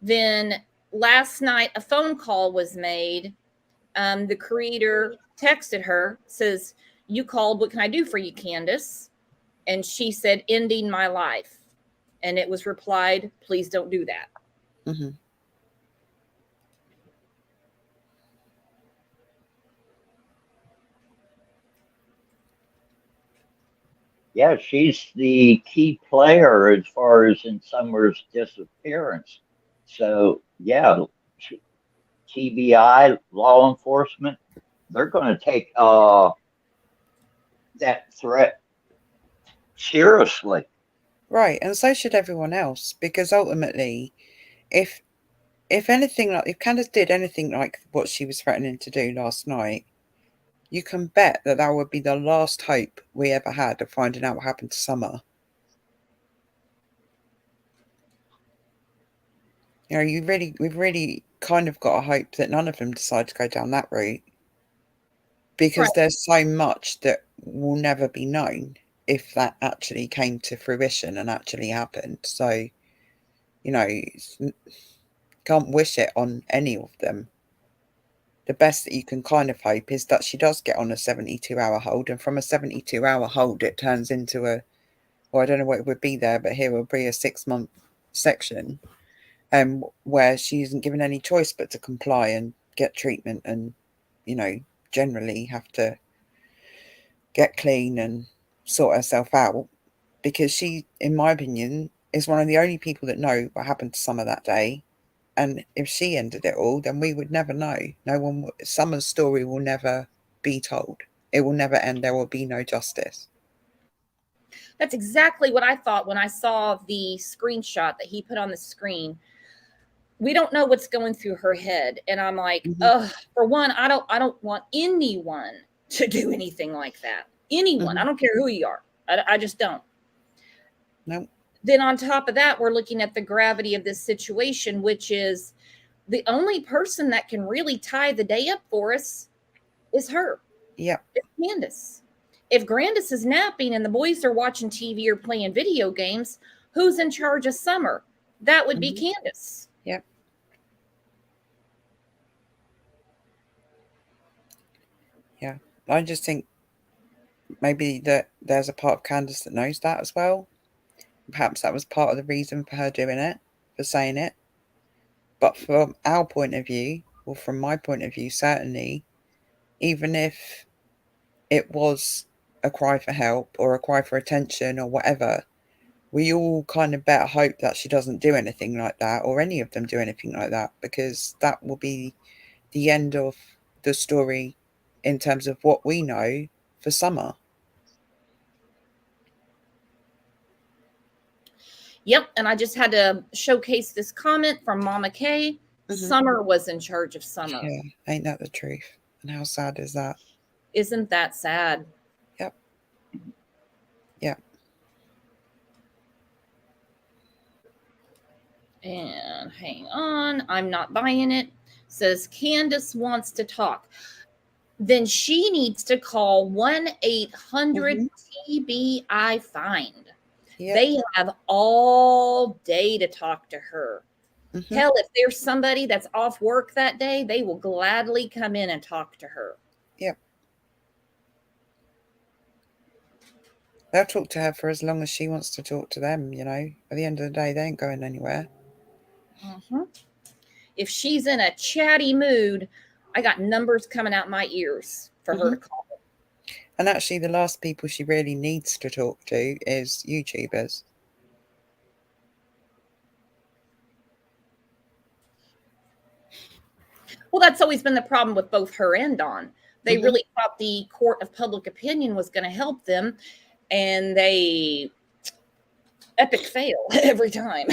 Then last night, a phone call was made. The creator texted her, says, "You called. What can I do for you, Candace?" And she said, "Ending my life." And it was replied, "Please don't do that."
Mm-hmm.
Yeah, she's the key player as far as in Summer's disappearance. So, yeah, TBI, law enforcement, they're going to take that threat seriously.
Right, and so should everyone else, because ultimately, if Candace did anything like what she was threatening to do last night, you can bet that would be the last hope we ever had of finding out what happened to Summer. We've really kind of got a hope that none of them decide to go down that route, because there's so much that will never be known if that actually came to fruition and actually happened. So, can't wish it on any of them. The best that you can kind of hope is that she does get on a 72-hour hold, and from a 72-hour hold it turns into I don't know what it would be there, but here will be a 6-month section where she isn't given any choice but to comply and get treatment and, generally have to get clean and sort herself out, because she, in my opinion, is one of the only people that know what happened to Summer that day. And if she ended it all, then we would never know. Summer's story will never be told. It will never end. There will be no justice.
That's exactly what I thought when I saw the screenshot that he put on the screen. We don't know what's going through her head. And I'm like, for one, I don't want anyone to do anything like that. Anyone. I don't care who you are. I just don't.
Nope.
Then on top of that, we're looking at the gravity of this situation, which is the only person that can really tie the day up for us is her.
Yeah.
It's Candace. If Grandis is napping and the boys are watching TV or playing video games, who's in charge of Summer? That would be Candace.
Yep. Yeah. I just think maybe that there's a part of Candace that knows that as well. Perhaps that was part of the reason for her doing it, for saying it. But from our point of view, or from my point of view, certainly, even if it was a cry for help or a cry for attention or whatever, we all kind of better hope that she doesn't do anything like that, or any of them do anything like that, because that will be the end of the story in terms of what we know for Summer.
Yep, and I just had to showcase this comment from Mama Kay. Summer was in charge of Summer.
Yeah, ain't that the truth? And how sad is that?
Isn't that sad?
Yep. Yep.
And hang on, I'm not buying it. Says Candace wants to talk. Then she needs to call 1-800-TBI-FIND. Yep. They have all day to talk to her. Hell, if there's somebody that's off work that day, they will gladly come in and talk to her.
Yep. They'll talk to her for as long as she wants to talk to them, At the end of the day, they ain't going anywhere.
If she's in a chatty mood, I got numbers coming out my ears for her to call.
And actually, the last people she really needs to talk to is YouTubers.
Well, that's always been the problem with both her and Dawn. They really thought the court of public opinion was going to help them, and they epic fail every time.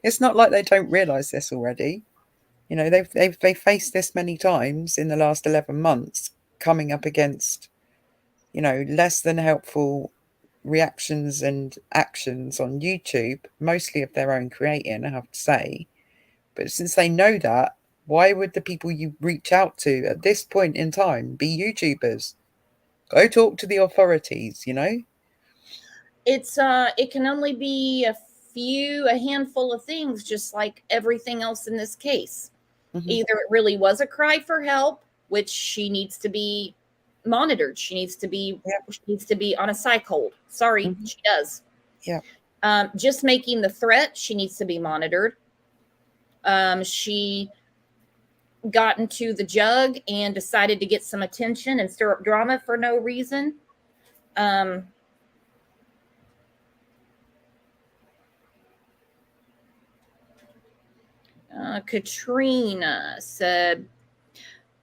It's not like they don't realize this already. You know, they've faced this many times in the last 11 months, coming up against, you know, less than helpful reactions and actions on YouTube, mostly of their own creating, I have to say. But since they know that, why would the people you reach out to at this point in time be YouTubers? Go talk to the authorities, you know?
It can only be a handful of things, just like everything else in this case. Either it really was a cry for help, which she needs to be monitored. She needs to be on a psych hold. Sorry, she does.
Yeah.
Just making the threat, she needs to be monitored. She got into the jug and decided to get some attention and stir up drama for no reason. Katrina said,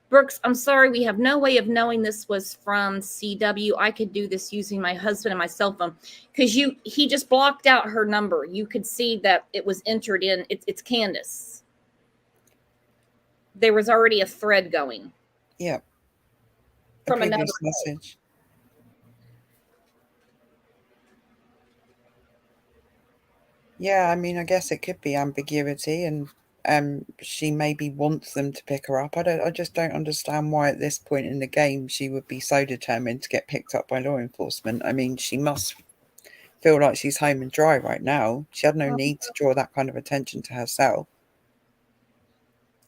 Brooks, I'm sorry, we have no way of knowing this was from CW. I could do this using my husband and my cell phone. Because he just blocked out her number. You could see that it was entered in. It's Candace. There was already a thread going.
Yeah.
From another
message. Yeah, I mean, I guess it could be ambiguity, and she maybe wants them to pick her up. I just don't understand why at this point in the game she would be so determined to get picked up by law enforcement. I mean, she must feel like she's home and dry right now. She had no need to draw that kind of attention to herself.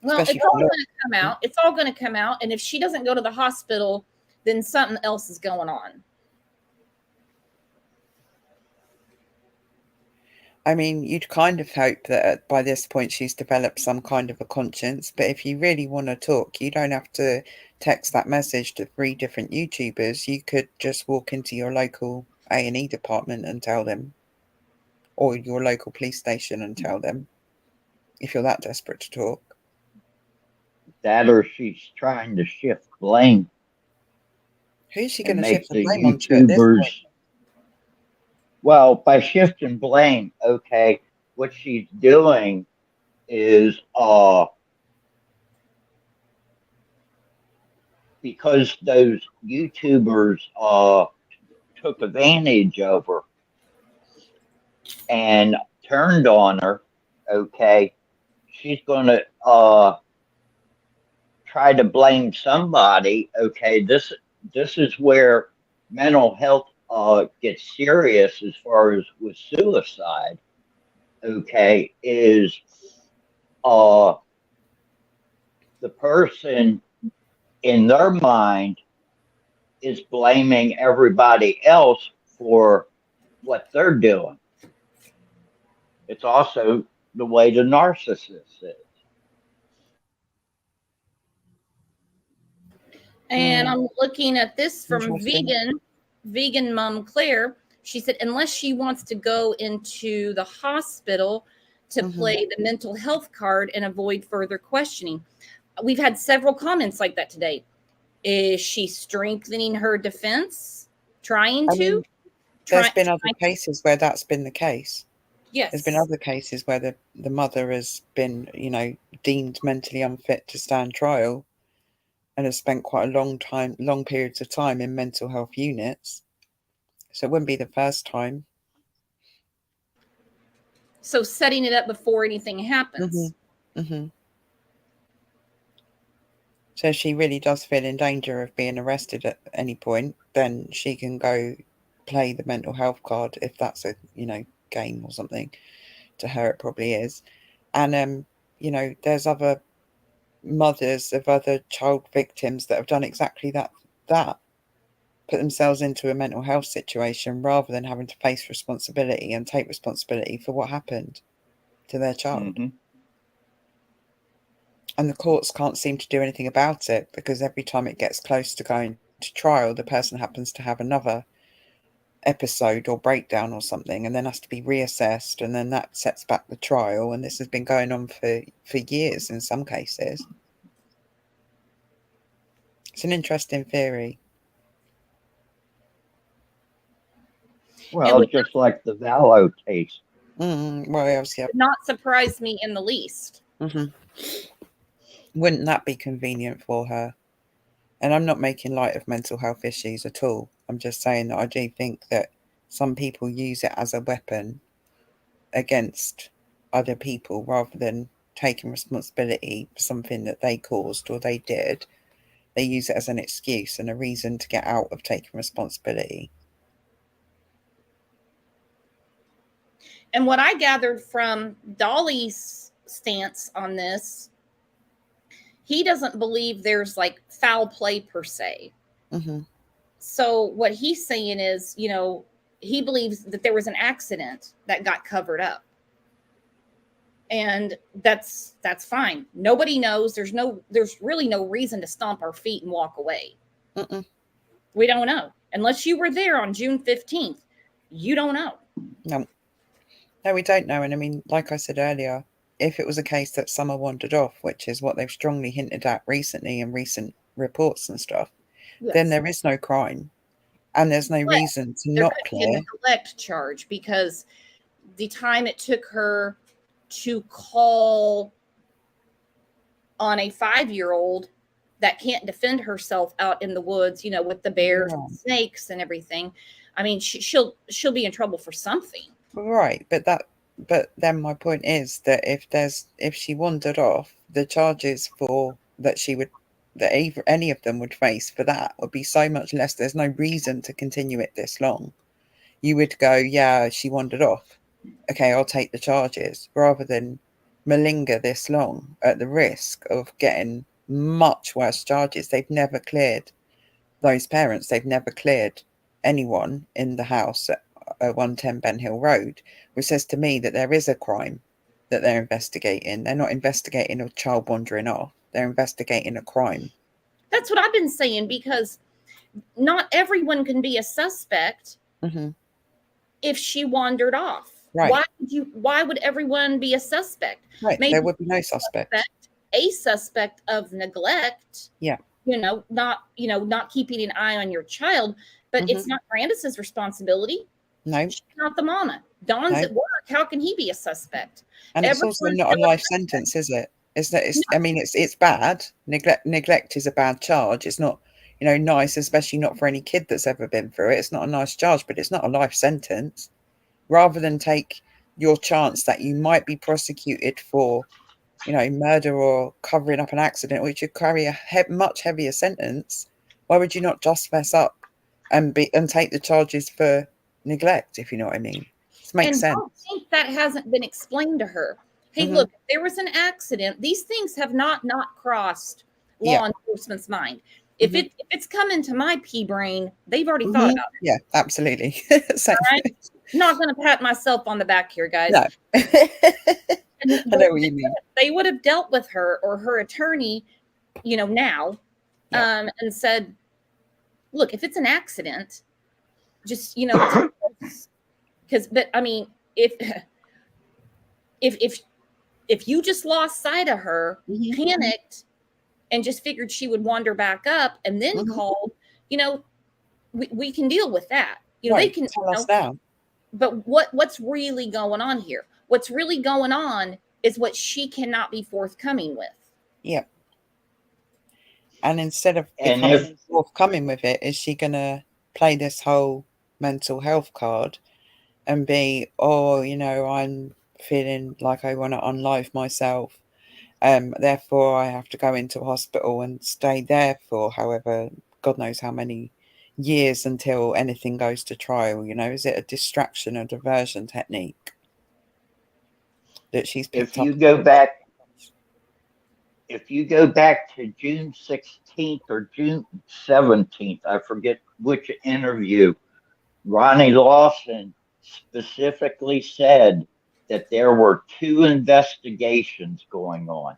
Well, it's all going to come out. It's all going to come out. And if she doesn't go to the hospital, then something else is going on.
I mean, you'd kind of hope that by this point she's developed some kind of a conscience. But if you really want to talk, you don't have to text that message to 3 different YouTubers. You could just walk into your local A&E department and tell them, or your local police station and tell them, if you're that desperate to talk.
That, or she's trying to shift blame.
Who's she going to shift
the
blame onto at this point?
Well, by shifting blame, okay, what she's doing is because those YouTubers took advantage of her and turned on her, okay, she's going to try to blame somebody. Okay, this is where mental health gets serious as far as with suicide. Okay, is the person in their mind is blaming everybody else for what they're doing. It's also the way the narcissist is.
And I'm looking at this from vegan mom Claire. She said, unless she wants to go into the hospital to play the mental health card and avoid further questioning. We've had several comments like that today. Is she strengthening her defense? Trying to?
There's been other cases where that's been the case.
Yes.
There's been other cases where the mother has been, you know, deemed mentally unfit to stand trial and has spent quite a long periods of time in mental health units. So it wouldn't be the first time.
So setting it up before anything happens.
So if she really does feel in danger of being arrested at any point, then she can go play the mental health card, if that's a, you know, game or something. To her it probably is. And you know, there's other mothers of other child victims that have done exactly that put themselves into a mental health situation rather than having to face responsibility and take responsibility for what happened to their child. And the courts can't seem to do anything about it, because every time it gets close to going to trial, the person happens to have another episode or breakdown or something, and then has to be reassessed, and then that sets back the trial. And this has been going on for years in some cases. It's an interesting theory.
Well, just like the Vallow case.
Well, obviously,
Did not surprise me in the least.
Wouldn't that be convenient for her? And I'm not making light of mental health issues at all. I'm just saying that I do think that some people use it as a weapon against other people rather than taking responsibility for something that they caused or they did. They use it as an excuse and a reason to get out of taking responsibility.
And what I gathered from Dolly's stance on this, he doesn't believe there's like foul play per se. So what he's saying is, you know, he believes that there was an accident that got covered up. And that's fine. Nobody knows. There's really no reason to stomp our feet and walk away. We don't know. Unless you were there on June 15th, you don't know.
No, we don't know. And I mean, like I said earlier, if it was a case that Summer wandered off, which is what they've strongly hinted at recently in recent reports and stuff, then there is no crime. And there's no reason to not clear.
There could be a neglect charge because the time it took her to call on a 5-year-old that can't defend herself out in the woods, you know, with the bears and snakes and everything. I mean, she'll be in trouble for something.
Right. But then my point is that if she wandered off, the charges that any of them would face for that would be so much less. There's no reason to continue it this long. You would go, yeah, she wandered off. Okay, I'll take the charges, rather than malinger this long at the risk of getting much worse charges. They've never cleared those parents. They've never cleared anyone in the house at 110 Ben Hill Road, which says to me that there is a crime that they're investigating. They're not investigating a child wandering off. They're investigating a crime.
That's what I've been saying, because not everyone can be a suspect if she wandered off.
Right.
Why would everyone be a suspect?
Right.
Maybe
there would be no suspect.
A suspect of neglect.
Yeah.
Not keeping an eye on your child, but it's not Candace's responsibility.
No.
She's not the mama. Don's at work. How can he be a suspect?
And it's also not a life sentence, is it? It's bad. Neglect is a bad charge. It's not, nice, especially not for any kid that's ever been through it. It's not a nice charge, but it's not a life sentence. Rather than take your chance that you might be prosecuted for, murder or covering up an accident, which would carry a much heavier sentence, why would you not just mess up and take the charges for neglect, if you know what I mean? This makes sense.
I think that hasn't been explained to her. Hey, look, if there was an accident, these things have not crossed law enforcement's mind. If it's come into my pea brain, they've already thought about it.
Yeah, absolutely.
All right? I'm not going to pat myself on the back here, guys.
No. I know what you mean.
They would have dealt with her or her attorney, now, and said, look, if it's an accident, just, because, but I mean, if you just lost sight of her, panicked, and just figured she would wander back up and then called, we can deal with that. They can
tell us now.
But what's really going on here? What's really going on is what she cannot be forthcoming with.
Yeah. And instead of becoming forthcoming with it, is she going to play this whole mental health card and be, I'm feeling like I want to unlive myself. Therefore, I have to go into a hospital and stay there for however, God knows how many years until anything goes to trial. Is it a distraction or diversion technique that she's picked up?
If you go back to June 16th or June 17th, I forget which interview, Ronnie Lawson specifically said that there were 2 investigations going on.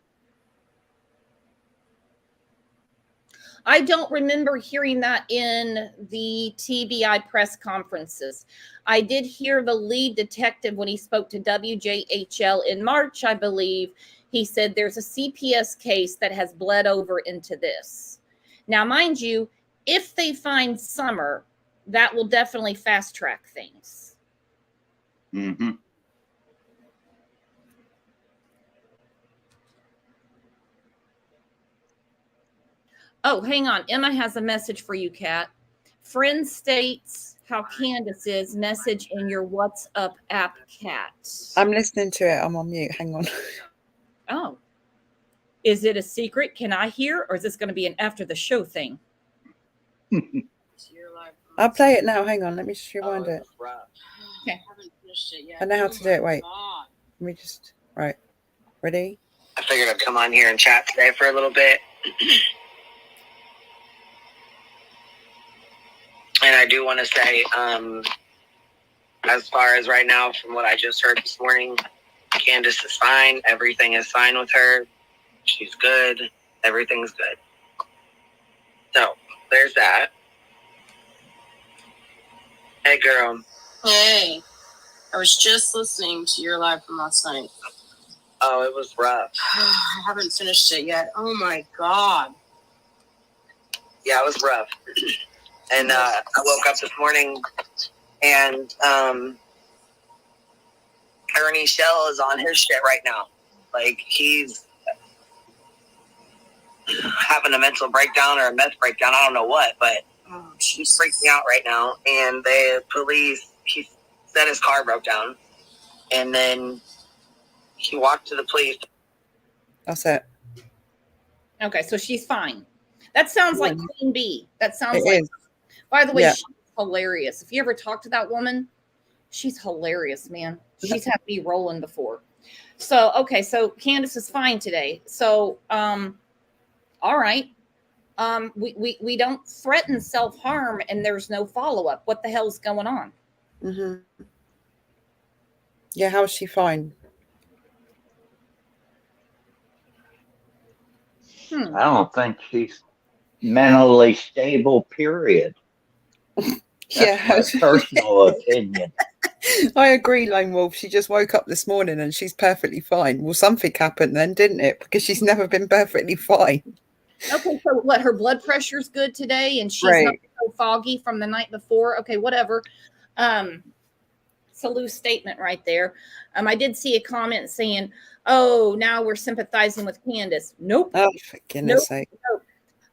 I don't remember hearing that in the TBI press conferences. I did hear the lead detective when he spoke to WJHL in March, I believe. He said there's a CPS case that has bled over into this. Now, mind you, if they find Summer, that will definitely fast track things.
Mm-hmm.
Oh, hang on. Emma has a message for you, Kat. Friend states how Candace is. Message in your WhatsApp app, Kat.
I'm listening to it. I'm on mute. Hang on.
Oh. Is it a secret? Can I hear? Or is this going to be an after the show thing?
I'll play it now. Hang on. Let me just rewind it.
Okay.
I know how to do it. Wait. Let me just. Right. Ready?
I figured I'd come on here and chat today for a little bit. And I do want to say, as far as right now, from what I just heard this morning, Candace is fine. Everything is fine with her. She's good. Everything's good. So, there's that. Hey, girl.
Hey, I was just listening to your live from last night.
Oh, it was rough.
I haven't finished it yet. Oh my God.
Yeah, it was rough. And I woke up this morning and Ernie Shell is on his shit right now. Like, he's having a mental breakdown or a meth breakdown. I don't know what, but she's freaking out right now. And the police, he said his car broke down. And then he walked to the police.
That's it.
Okay, so she's fine. That sounds like Queen Bee. That sounds
It
like.
is.
By the way,
Yeah.
she's hilarious. If you ever talk to that woman, she's hilarious, man. She's had me rolling before. So, okay, so Candace is fine today. So, all right. We don't threaten self-harm and there's no follow-up. What the hell's going on?
Mm-hmm. Yeah, how's she fine?
I don't think she's mentally stable, period.
Yeah.
That's my personal opinion.
I agree, Lone Wolf. She just woke up this morning and she's perfectly fine. Well, something happened then, didn't it? Because she's never been perfectly fine.
Okay, so what, her blood pressure's good today and she's
Right.
not so foggy from the night before. Okay, whatever. It's a loose statement right there. I did see a comment saying, oh, now we're sympathizing with Candace. Nope.
Oh, for goodness sake.
Nope.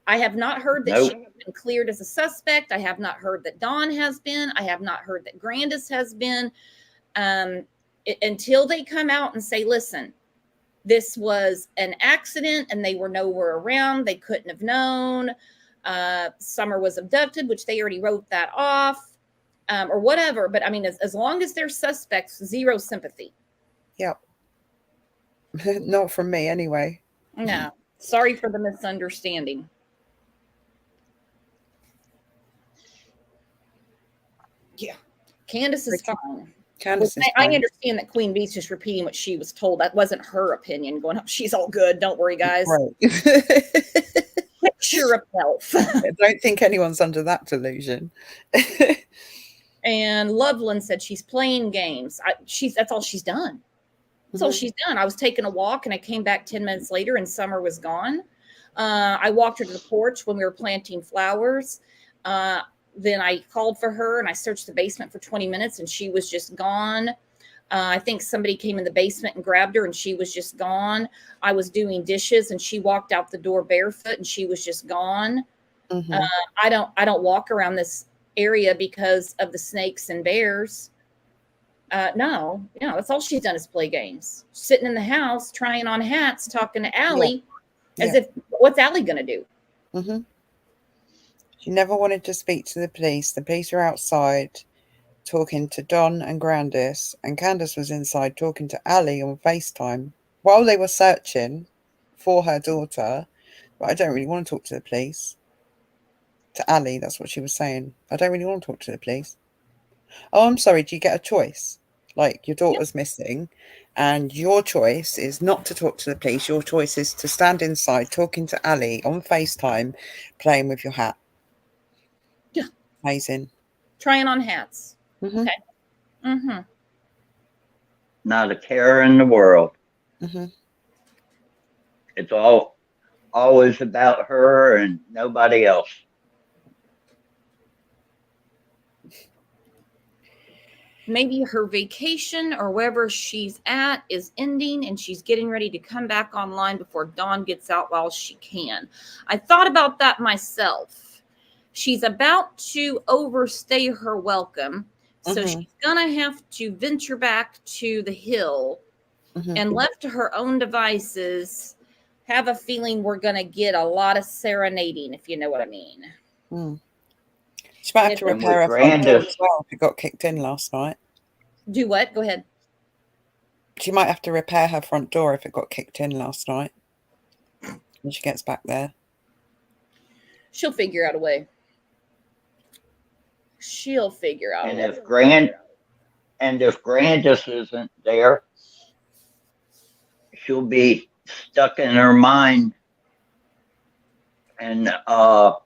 I have not heard that she has been cleared as a suspect. I have not heard that Dawn has been. I have not heard that Grandis has been. Until they come out and say, listen, this was an accident and they were nowhere around. They couldn't have known. Summer was abducted, which they already wrote that off, or whatever. But I mean, as long as they're suspects, zero sympathy.
Yep. Not from me anyway.
No. Sorry for the misunderstanding. Yeah. Candace is fine.
Candace is
I
fine.
understand that Queen Bee's just repeating what she was told. That wasn't her opinion. Going, oh, she's all good. Don't worry, guys.
Right.
Picture of health.
I don't think anyone's under that delusion.
And Loveland said she's playing games. That's all she's done. That's all she's done. I was taking a walk and I came back 10 minutes later and Summer was gone. I walked her to the porch when we were planting flowers. Then I called for her and I searched the basement for 20 minutes and she was just gone. I think somebody came in the basement and grabbed her and she was just gone. I was doing dishes and she walked out the door barefoot and she was just gone.
Mm-hmm.
I don't walk around this area because of the snakes and bears. No, that's all she's done is play games. Sitting in the house, trying on hats, talking to Allie as if, what's Allie going to do?
Mm-hmm. She never wanted to speak to the police. The police were outside talking to Don and Grandis, and Candace was inside talking to Allie on FaceTime while they were searching for her daughter. But I don't really want to talk to the police. To Allie, that's what she was saying. I don't really want to talk to the police. Oh, I'm sorry. Do you get a choice? Like, your daughter's missing, and your choice is not to talk to the police. Your choice is to stand inside talking to Ali on FaceTime, playing with your hat.
Yeah.
Amazing.
Trying on hats.
Mm-hmm.
Okay. Mm-hmm.
Not a care in the world.
Mm-hmm.
It's always about her and nobody else.
Maybe her vacation or wherever she's at is ending and she's getting ready to come back online before Dawn gets out while she can. I thought about that myself. She's about to overstay her welcome, so she's gonna have to venture back to the hill, and left to her own devices, have a feeling we're gonna get a lot of serenading, if you know what I mean.
She might have to repair her front door as well if it got kicked in last night.
Do what? Go ahead.
She might have to repair her front door if it got kicked in last night when she gets back there.
She'll figure out a way. She'll figure out a way.
If Candace isn't there, she'll be stuck in her mind. And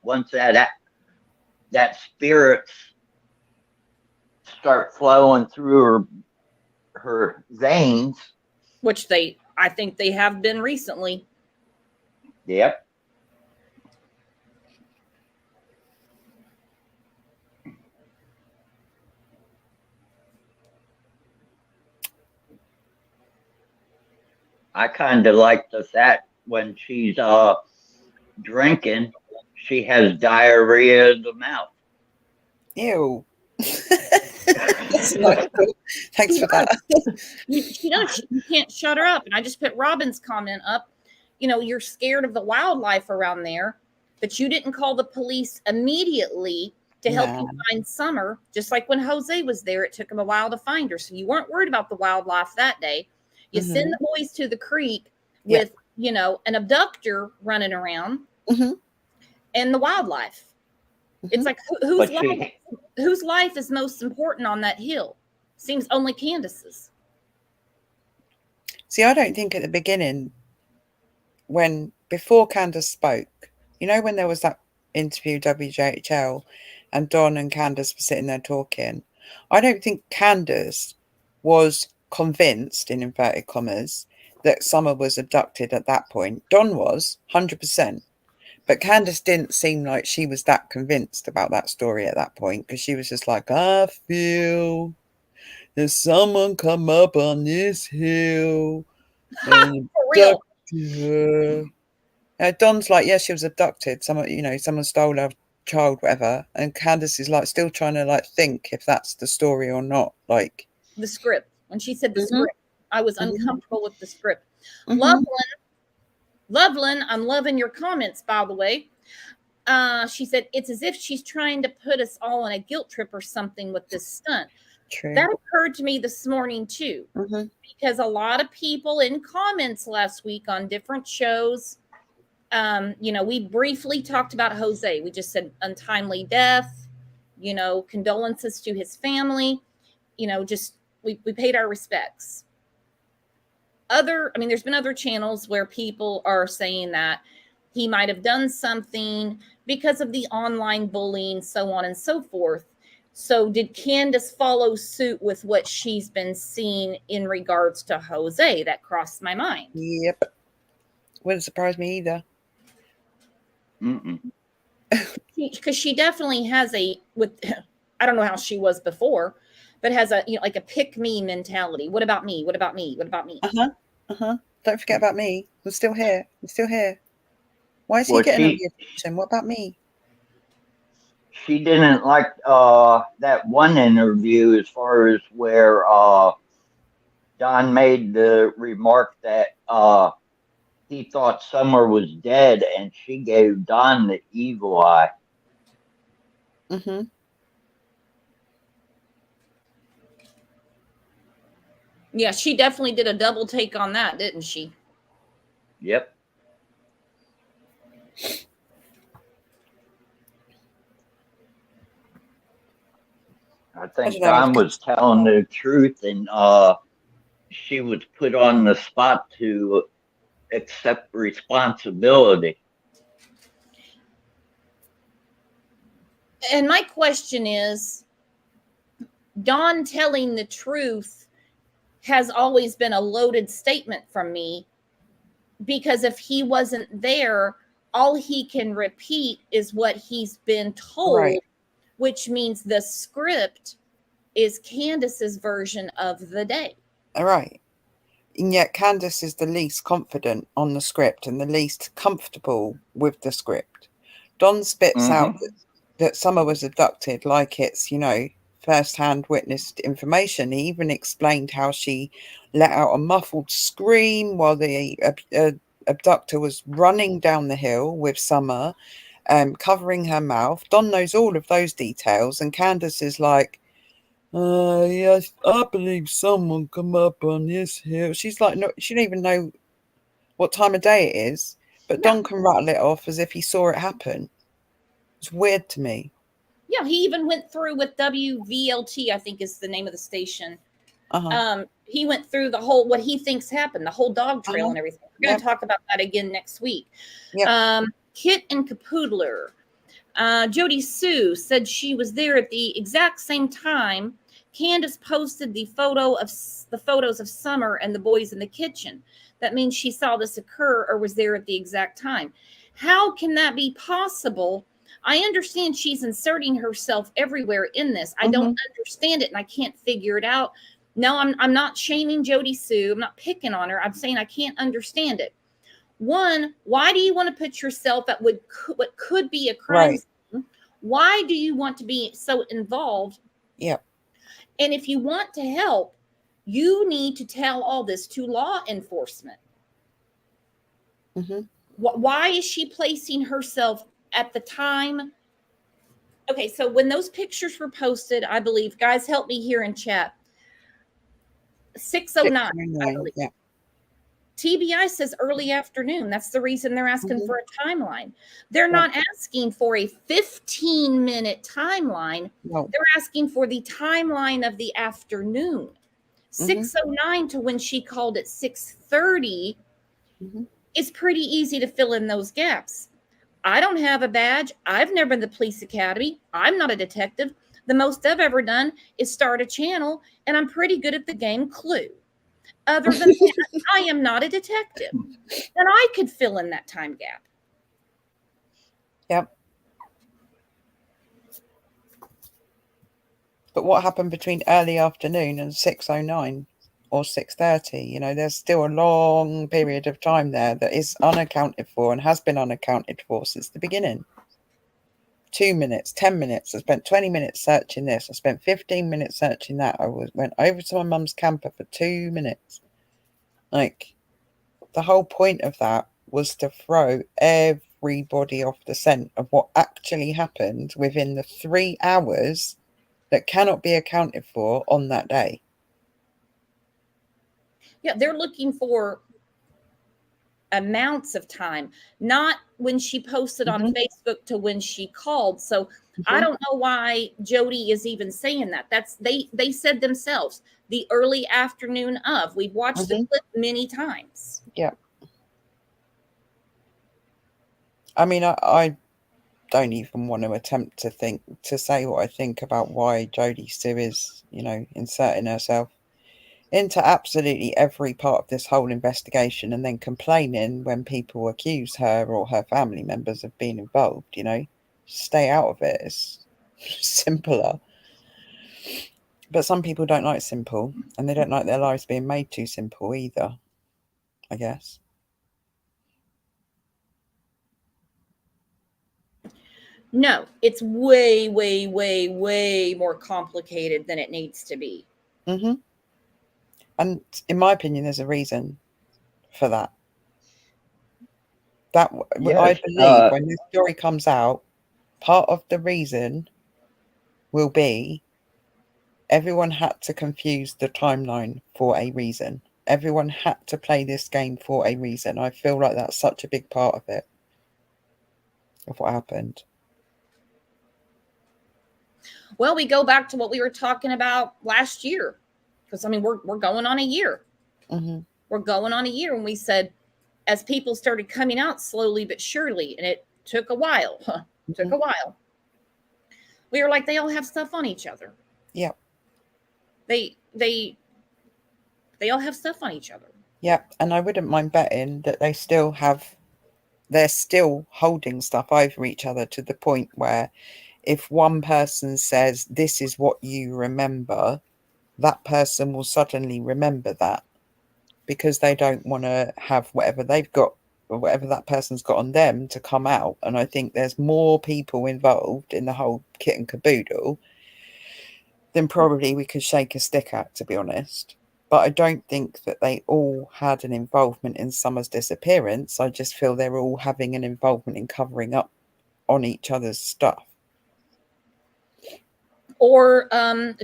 once that spirits start flowing through her veins,
which I think they have been recently.
Yep. I kind of like the fact when she's drinking, she has diarrhea in the mouth.
Ew. That's not cool. Thanks for that.
She does. You can't shut her up. And I just put Robin's comment up. You know, you're scared of the wildlife around there, but you didn't call the police immediately to help you find Summer. Just like when Jose was there, it took him a while to find her. So you weren't worried about the wildlife that day. You send the boys to the creek with, you know, an abductor running around and the wildlife. It's like, whose life is most important on that hill? Seems only Candace's.
See, I don't think at the beginning, before Candace spoke, you know, when there was that interview, WJHL, and Don and Candace were sitting there talking, I don't think Candace was convinced, in inverted commas, that Summer was abducted at that point. Don was 100%, but Candace didn't seem like she was that convinced about that story at that point, because she was just like, I feel there's someone come up on this hill and abducted her. Don's like, yeah, she was abducted. Someone stole her child, whatever. And Candace is like still trying to like think if that's the story or not. Like
the script. When she said the script, I was uncomfortable with the script. Loveland, I'm loving your comments, by the way. She said, it's as if she's trying to put us all on a guilt trip or something with this stunt.
True.
That occurred to me this morning, too, because a lot of people in comments last week on different shows, you know, we briefly talked about Jose. We just said untimely death, you know, condolences to his family, you know, just we paid our respects. There's been other channels where people are saying that he might have done something because of the online bullying, so on and so forth. So did Candace follow suit with what she's been seeing in regards to Jose? That crossed my mind.
Yep. Wouldn't surprise me either.
Because she definitely has I don't know how she was before, but has like a pick me mentality. What about me? What about me? What about me?
Don't forget about me. I'm still here. Why is he getting all the attention? What about me?
She didn't like that one interview as far as where Don made the remark that he thought Summer was dead, and she gave Don the evil eye.
Yeah, she definitely did a double take on that, didn't she?
Yep. think
know.
Don was telling the truth, and she was put on the spot to accept responsibility.
And my question is, Don telling the truth has always been a loaded statement from me, because if he wasn't there, all he can repeat is what he's been told,
Right.
which means the script is Candace's version of the day.
All right. And yet Candace is the least confident on the script and the least comfortable with the script. Don spits out that Summer was abducted like it's, first-hand witnessed information. He even explained how she let out a muffled scream while the abductor was running down the hill with Summer, covering her mouth. Don knows all of those details, and Candace is like, yes, I believe someone come up on this hill. She's like, no, she don't even know what time of day it is, but
Yeah.
Don can rattle it off as if he saw it happen. It's weird to me.
Yeah, he even went through with WVLT, I think is the name of the station. He went through the whole, what he thinks happened, the whole dog trail and everything. We're going to talk about that again next week. Kit and Capoodler. Jody Sue said she was there at the exact same time Candace posted the photos of Summer and the boys in the kitchen. That means she saw this occur or was there at the exact time. How can that be possible? I understand she's inserting herself everywhere in this. I don't understand it, and I can't figure it out. No, I'm not shaming Jody Sue. I'm not picking on her. I'm saying I can't understand it. One, why do you want to put yourself at what could be a crime scene? Why do you want to be so involved?
Yeah.
And if you want to help, you need to tell all this to law enforcement. Why is she placing herself at the time? Okay, so when those pictures were posted, I believe, guys, help me here in chat. 6:09, I believe.
Yeah.
TBI says early afternoon. That's the reason they're asking for a timeline. They're not asking for a 15-minute timeline.
No.
They're asking for the timeline of the afternoon. 6:09 to when she called at 6:30 is pretty easy to fill in those gaps. I don't have a badge. I've never been to the police academy. I'm not a detective. The most I've ever done is start a channel, and I'm pretty good at the game Clue. Other than that, I am not a detective. And I could fill in that time gap.
Yep. But what happened between early afternoon and 6:09 or 6:30? There's still a long period of time there that is unaccounted for and has been unaccounted for since the beginning. 2 minutes, 10 minutes. I spent 20 minutes searching this. I spent 15 minutes searching that. I went over to my mum's camper for 2 minutes. Like, the whole point of that was to throw everybody off the scent of what actually happened within the 3 hours that cannot be accounted for on that day.
Yeah, they're looking for amounts of time, not when she posted on Facebook to when she called. So I don't know why Jody is even saying that. That's they said themselves, the early afternoon of. We've watched the clip many times.
Yeah. I mean, I don't even want to attempt to say what I think about why Jody Sue is, inserting herself into absolutely every part of this whole investigation and then complaining when people accuse her or her family members of being involved. Stay out of it. It's simpler. But some people don't like simple, and they don't like their lives being made too simple either, I guess.
No, it's way, way, way, way more complicated than it needs to be.
And in my opinion, there's a reason for that. I believe when this story comes out, part of the reason will be everyone had to confuse the timeline for a reason. Everyone had to play this game for a reason. I feel like that's such a big part of it, of what happened.
Well, we go back to what we were talking about last year, because I mean, we're going on a year.
Mm-hmm.
We're going on a year, and we said, as people started coming out slowly but surely, and it took a while. Took a while. We were like, they all have stuff on each other.
Yeah.
They all have stuff on each other.
Yeah, and I wouldn't mind betting that they're still holding stuff over each other to the point where if one person says, this is what you remember, that person will suddenly remember that, because they don't want to have whatever they've got or whatever that person's got on them to come out. And I think there's more people involved in the whole kit and caboodle than probably we could shake a stick at, to be honest. But I don't think that they all had an involvement in Summer's disappearance. I just feel they're all having an involvement in covering up on each other's stuff.
Or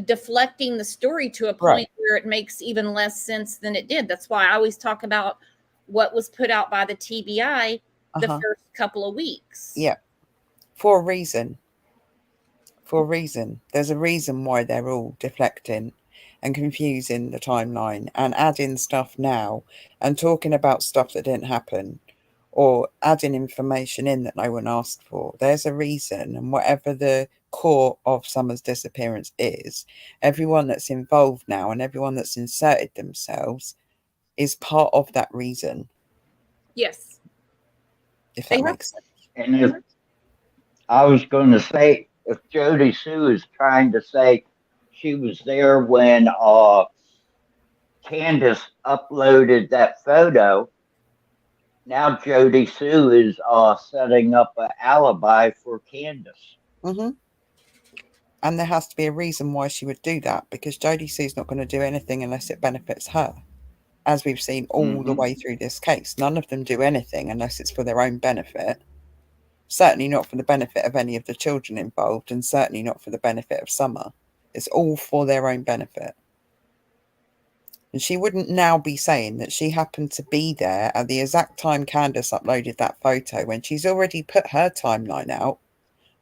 deflecting the story to a point
Right.
where it makes even less sense than it did. That's why I always talk about what was put out by the TBI the first couple of weeks.
Yeah. For a reason. For a reason. There's a reason why they're all deflecting and confusing the timeline and adding stuff now and talking about stuff that didn't happen, or adding information in that no one asked for. There's a reason, and whatever the core of Summer's disappearance is, everyone that's involved now and everyone that's inserted themselves is part of that reason.
Yes.
If that makes sense.
And if I was going to say, if Jody Sue is trying to say she was there when Candace uploaded that photo, now Jody Sue is setting up an alibi for Candace.
Mm-hmm. And there has to be a reason why she would do that, because Jody Sue's not going to do anything unless it benefits her, as we've seen all the way through this case. None of them do anything unless it's for their own benefit. Certainly not for the benefit of any of the children involved, and certainly not for the benefit of Summer. It's all for their own benefit. And she wouldn't now be saying that she happened to be there at the exact time Candace uploaded that photo, when she's already put her timeline out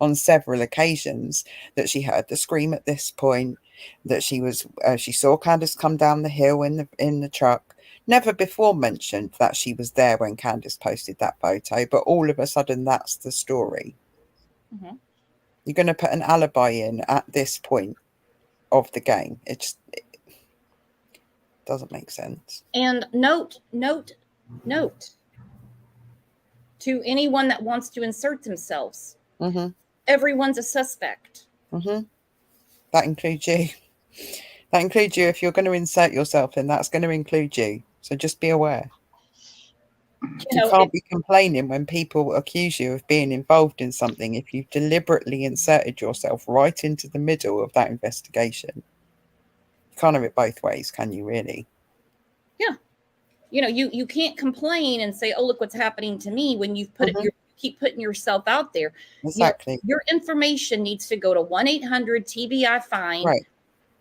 on several occasions, that she heard the scream at this point, that she saw Candace come down the hill in the truck. Never before mentioned that she was there when Candace posted that photo, but all of a sudden that's the story.
Mm-hmm.
You're going to put an alibi in at this point of the game. It doesn't make sense.
And note to anyone that wants to insert themselves.
Mm-hmm.
Everyone's a suspect.
Mm-hmm. That includes you. That includes you. If you're going to insert yourself, then that's going to include you. So just be aware. You can't be complaining when people accuse you of being involved in something if you've deliberately inserted yourself right into the middle of that investigation. You can't have it both ways, can you, really?
Yeah. You can't complain and say, oh, look what's happening to me, when you've put you keep putting yourself out there.
Exactly.
Your information needs to go to 1-800-TBI-FIND,
right,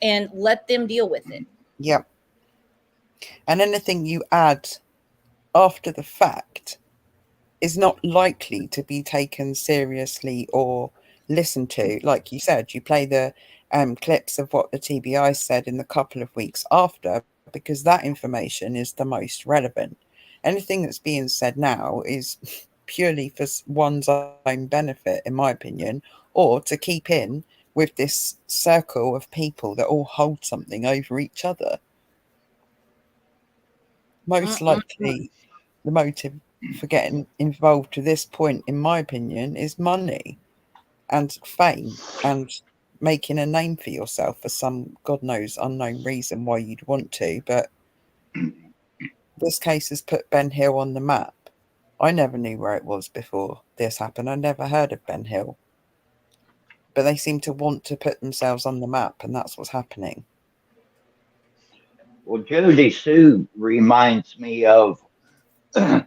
and let them deal with it.
Yep. And anything you add after the fact is not likely to be taken seriously or listened to. Like you said, you play the clips of what the TBI said in the couple of weeks after, because that information is the most relevant. Anything that's being said now is purely for one's own benefit, in my opinion, or to keep in with this circle of people that all hold something over each other. Most likely the motive for getting involved to this point, in my opinion, is money and fame and making a name for yourself for some God knows unknown reason why you'd want to. But this case has put Ben Hill on the map. I never knew where it was before this happened. I never heard of Ben Hill. But they seem to want to put themselves on the map, and that's what's happening.
Well, Jody Sue reminds me of an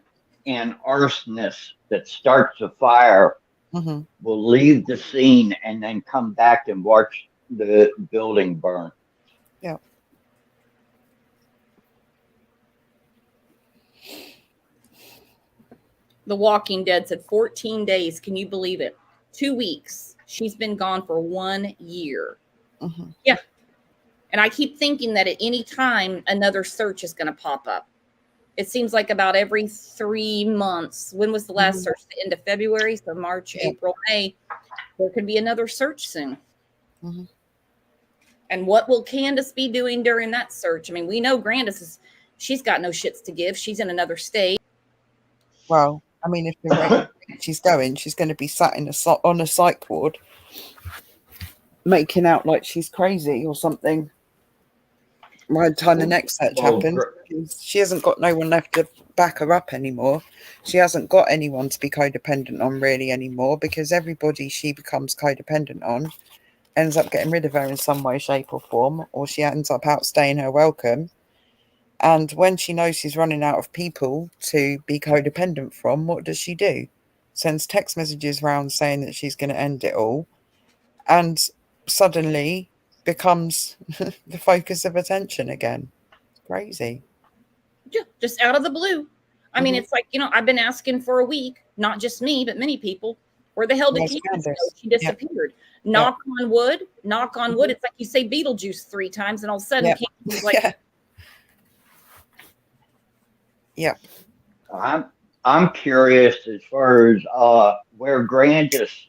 arsonist that starts a fire, will leave the scene, and then come back and watch the building burn.
Yeah.
The Walking Dead said 14 days. Can you believe it? 2 weeks. She's been gone for 1 year.
Mhm.
Yeah. And I keep thinking that at any time, another search is going to pop up. It seems like about every 3 months. When was the last search? The end of February? So March, April, May. There could be another search soon.
Mhm.
And what will Candace be doing during that search? I mean, we know she's got no shits to give. She's in another state.
Well, I mean, if the rate she's going to be sat on a psych ward, making out like she's crazy or something. By the time the next search happens, she hasn't got no one left to back her up anymore. She hasn't got anyone to be codependent on really anymore, because everybody she becomes codependent on ends up getting rid of her in some way, shape or form, or she ends up outstaying her welcome. And when she knows she's running out of people to be codependent from, what does she do? Sends text messages around saying that she's going to end it all, and suddenly becomes the focus of attention again. It's crazy.
Yeah, just out of the blue. I mean, it's like, I've been asking for a week, not just me, but many people, where the hell did Candace go? She disappeared. Knock on wood, knock on wood. It's like you say Beetlejuice 3 times, and all of a sudden, Candace is like,
I'm curious as far as where Grandis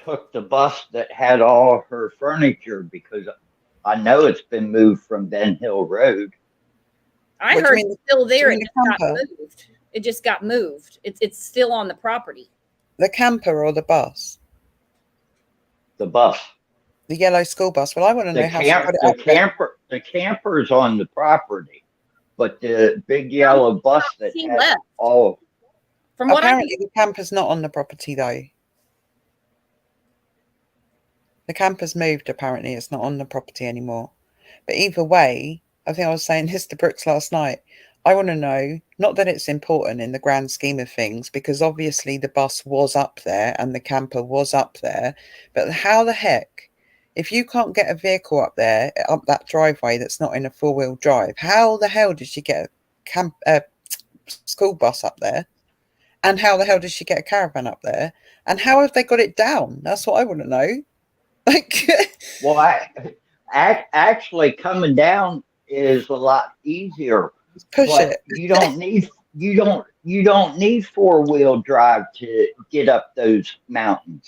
took the bus that had all her furniture, because I know it's been moved from Ben Hill Road.
I heard it's still there. It just got moved. It just got moved. It's still on the property.
The camper or the bus?
The bus.
The yellow school bus. Well, I want to know how she got it up there.
The camper's on the property, but the big yellow bus that had all.
From what
apparently, the camper's not on the property though. The camper's moved. Apparently, it's not on the property anymore. But either way, I think I was saying this to Brooks last night. I want to know, not that it's important in the grand scheme of things, because obviously the bus was up there and the camper was up there, but how the heck, if you can't get a vehicle up there, up that driveway that's not in a 4-wheel drive, how the hell did she get a school bus up there? And how the hell did she get a caravan up there? And how have they got it down? That's what I want to know. Like,
well, actually coming down is a lot easier.
Push it.
You don't need 4-wheel drive to get up those mountains.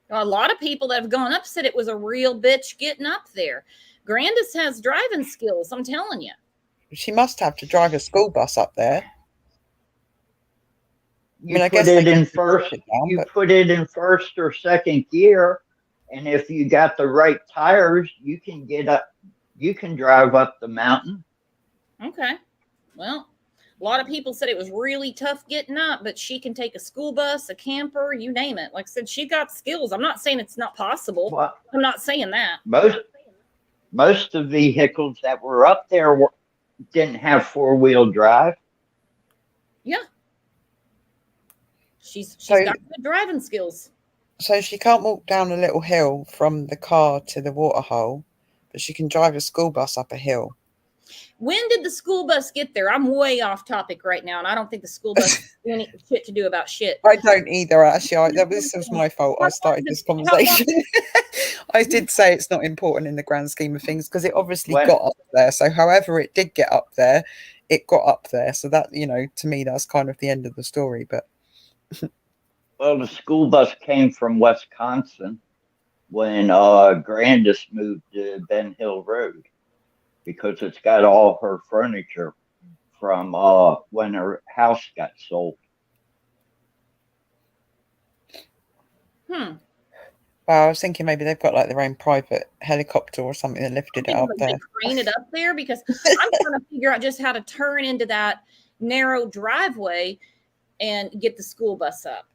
A lot of people that have gone up said it was a real bitch getting up there. Grandis has driving skills, I'm telling you.
She must have to drive a school bus up there.
You put it in first or second gear, and if you got the right tires, you can get up. You can drive up the mountain.
Okay. Well, a lot of people said it was really tough getting up, but she can take a school bus, a camper, you name it. Like I said, she got skills. I'm not saying it's not possible.
Well,
I'm not saying that.
Most of the vehicles that were up there didn't have 4-wheel drive.
Yeah. She's got good driving skills.
So she can't walk down a little hill from the car to the waterhole, but she can drive a school bus up a hill.
When did the school bus get there? I'm way off topic right now, and I don't think the school bus has any shit to do about shit.
I don't either, actually. This was my fault. I started this conversation. I did say it's not important in the grand scheme of things, because it obviously got up there. So however it did get up there, it got up there. So that, to me, that's kind of the end of the story. But
well, the school bus came from Wisconsin when Grandis moved to Ben Hill Road, because it's got all her furniture from when her house got sold.
Well,
I was thinking maybe they've got like their own private helicopter or something that lifted it up there.
Crane it up there, because I'm trying to figure out just how to turn into that narrow driveway and get the school bus up.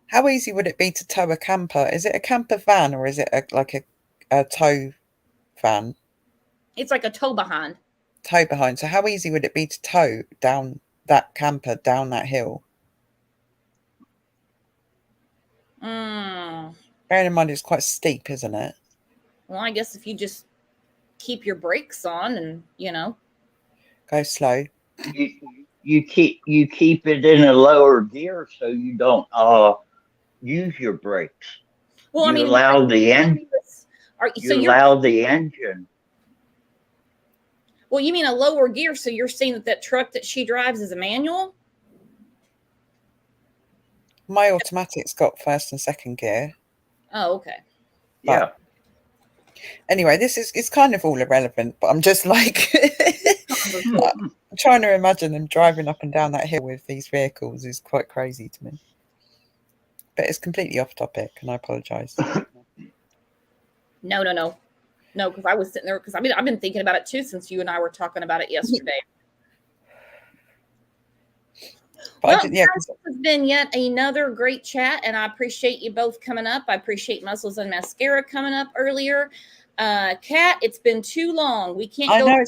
How easy would it be to tow a camper? Is it a camper van or is it like a tow van?
It's like a tow behind.
Tow behind. So how easy would it be to tow down that camper down that hill? Bearing in mind it's quite steep, isn't it?
Well, I guess if you just keep your brakes on and
go slow.
You keep it in a lower gear so you don't use your brakes.
Well,
You
I mean,
allow the
so
you allow the engine.
well, you mean a lower gear? So you're saying that truck that she drives is a manual?
My automatic's got first and second gear.
Oh, okay.
Yeah.
Anyway, it's kind of all irrelevant, but I'm just like I'm trying to imagine them driving up and down that hill with these vehicles is quite crazy to me. But it's completely off topic, and I apologize.
No, because I was sitting there because I've been thinking about it too since you and I were talking about it yesterday. Well, guys, this has been yet another great chat, and I appreciate you both coming up. I appreciate Muscles and Mascara coming up earlier. Kat, it's been too long. We can't go long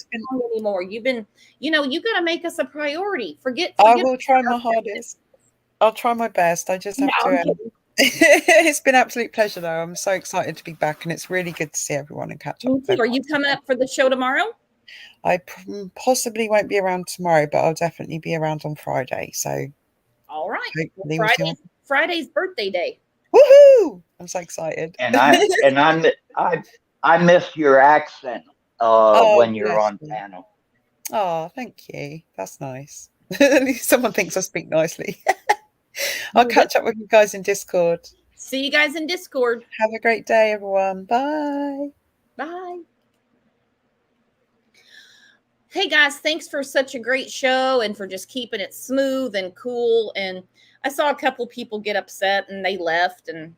anymore. You've been, you got to make us a priority. Forget.
I will try my hardest. I'll try my best. I just have to. It's been an absolute pleasure, though. I'm so excited to be back, and it's really good to see everyone and catch up.
Are you coming up for the show tomorrow?
I possibly won't be around tomorrow, but I'll definitely be around on Friday. So,
all right, Friday's birthday day.
Woohoo! I'm so excited.
And I miss your accent when you're on panel.
Oh, thank you. That's nice. At least someone thinks I speak nicely. I'll catch up with you guys in Discord.
See you guys in Discord.
Have a great day, everyone. Bye.
Bye. Hey guys, thanks for such a great show and for just keeping it smooth and cool. And I saw a couple people get upset and they left, and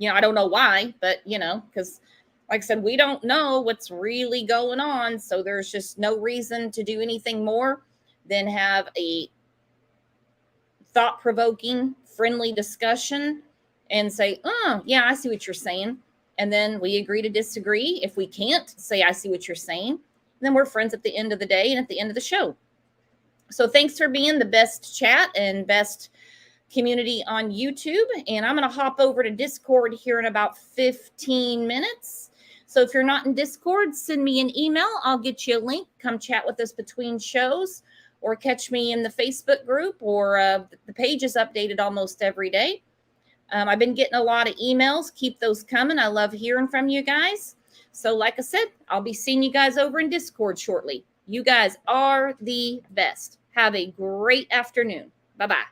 I don't know why, but because like I said, we don't know what's really going on. So there's just no reason to do anything more than have a thought-provoking, friendly discussion and say, oh, yeah, I see what you're saying. And then we agree to disagree. If we can't say, I see what you're saying, then we're friends at the end of the day and at the end of the show. So thanks for being the best chat and best community on YouTube. And I'm going to hop over to Discord here in about 15 minutes. So if you're not in Discord, send me an email. I'll get you a link. Come chat with us between shows, or catch me in the Facebook group, or the page is updated almost every day. I've been getting a lot of emails. Keep those coming. I love hearing from you guys. So like I said, I'll be seeing you guys over in Discord shortly. You guys are the best. Have a great afternoon. Bye-bye.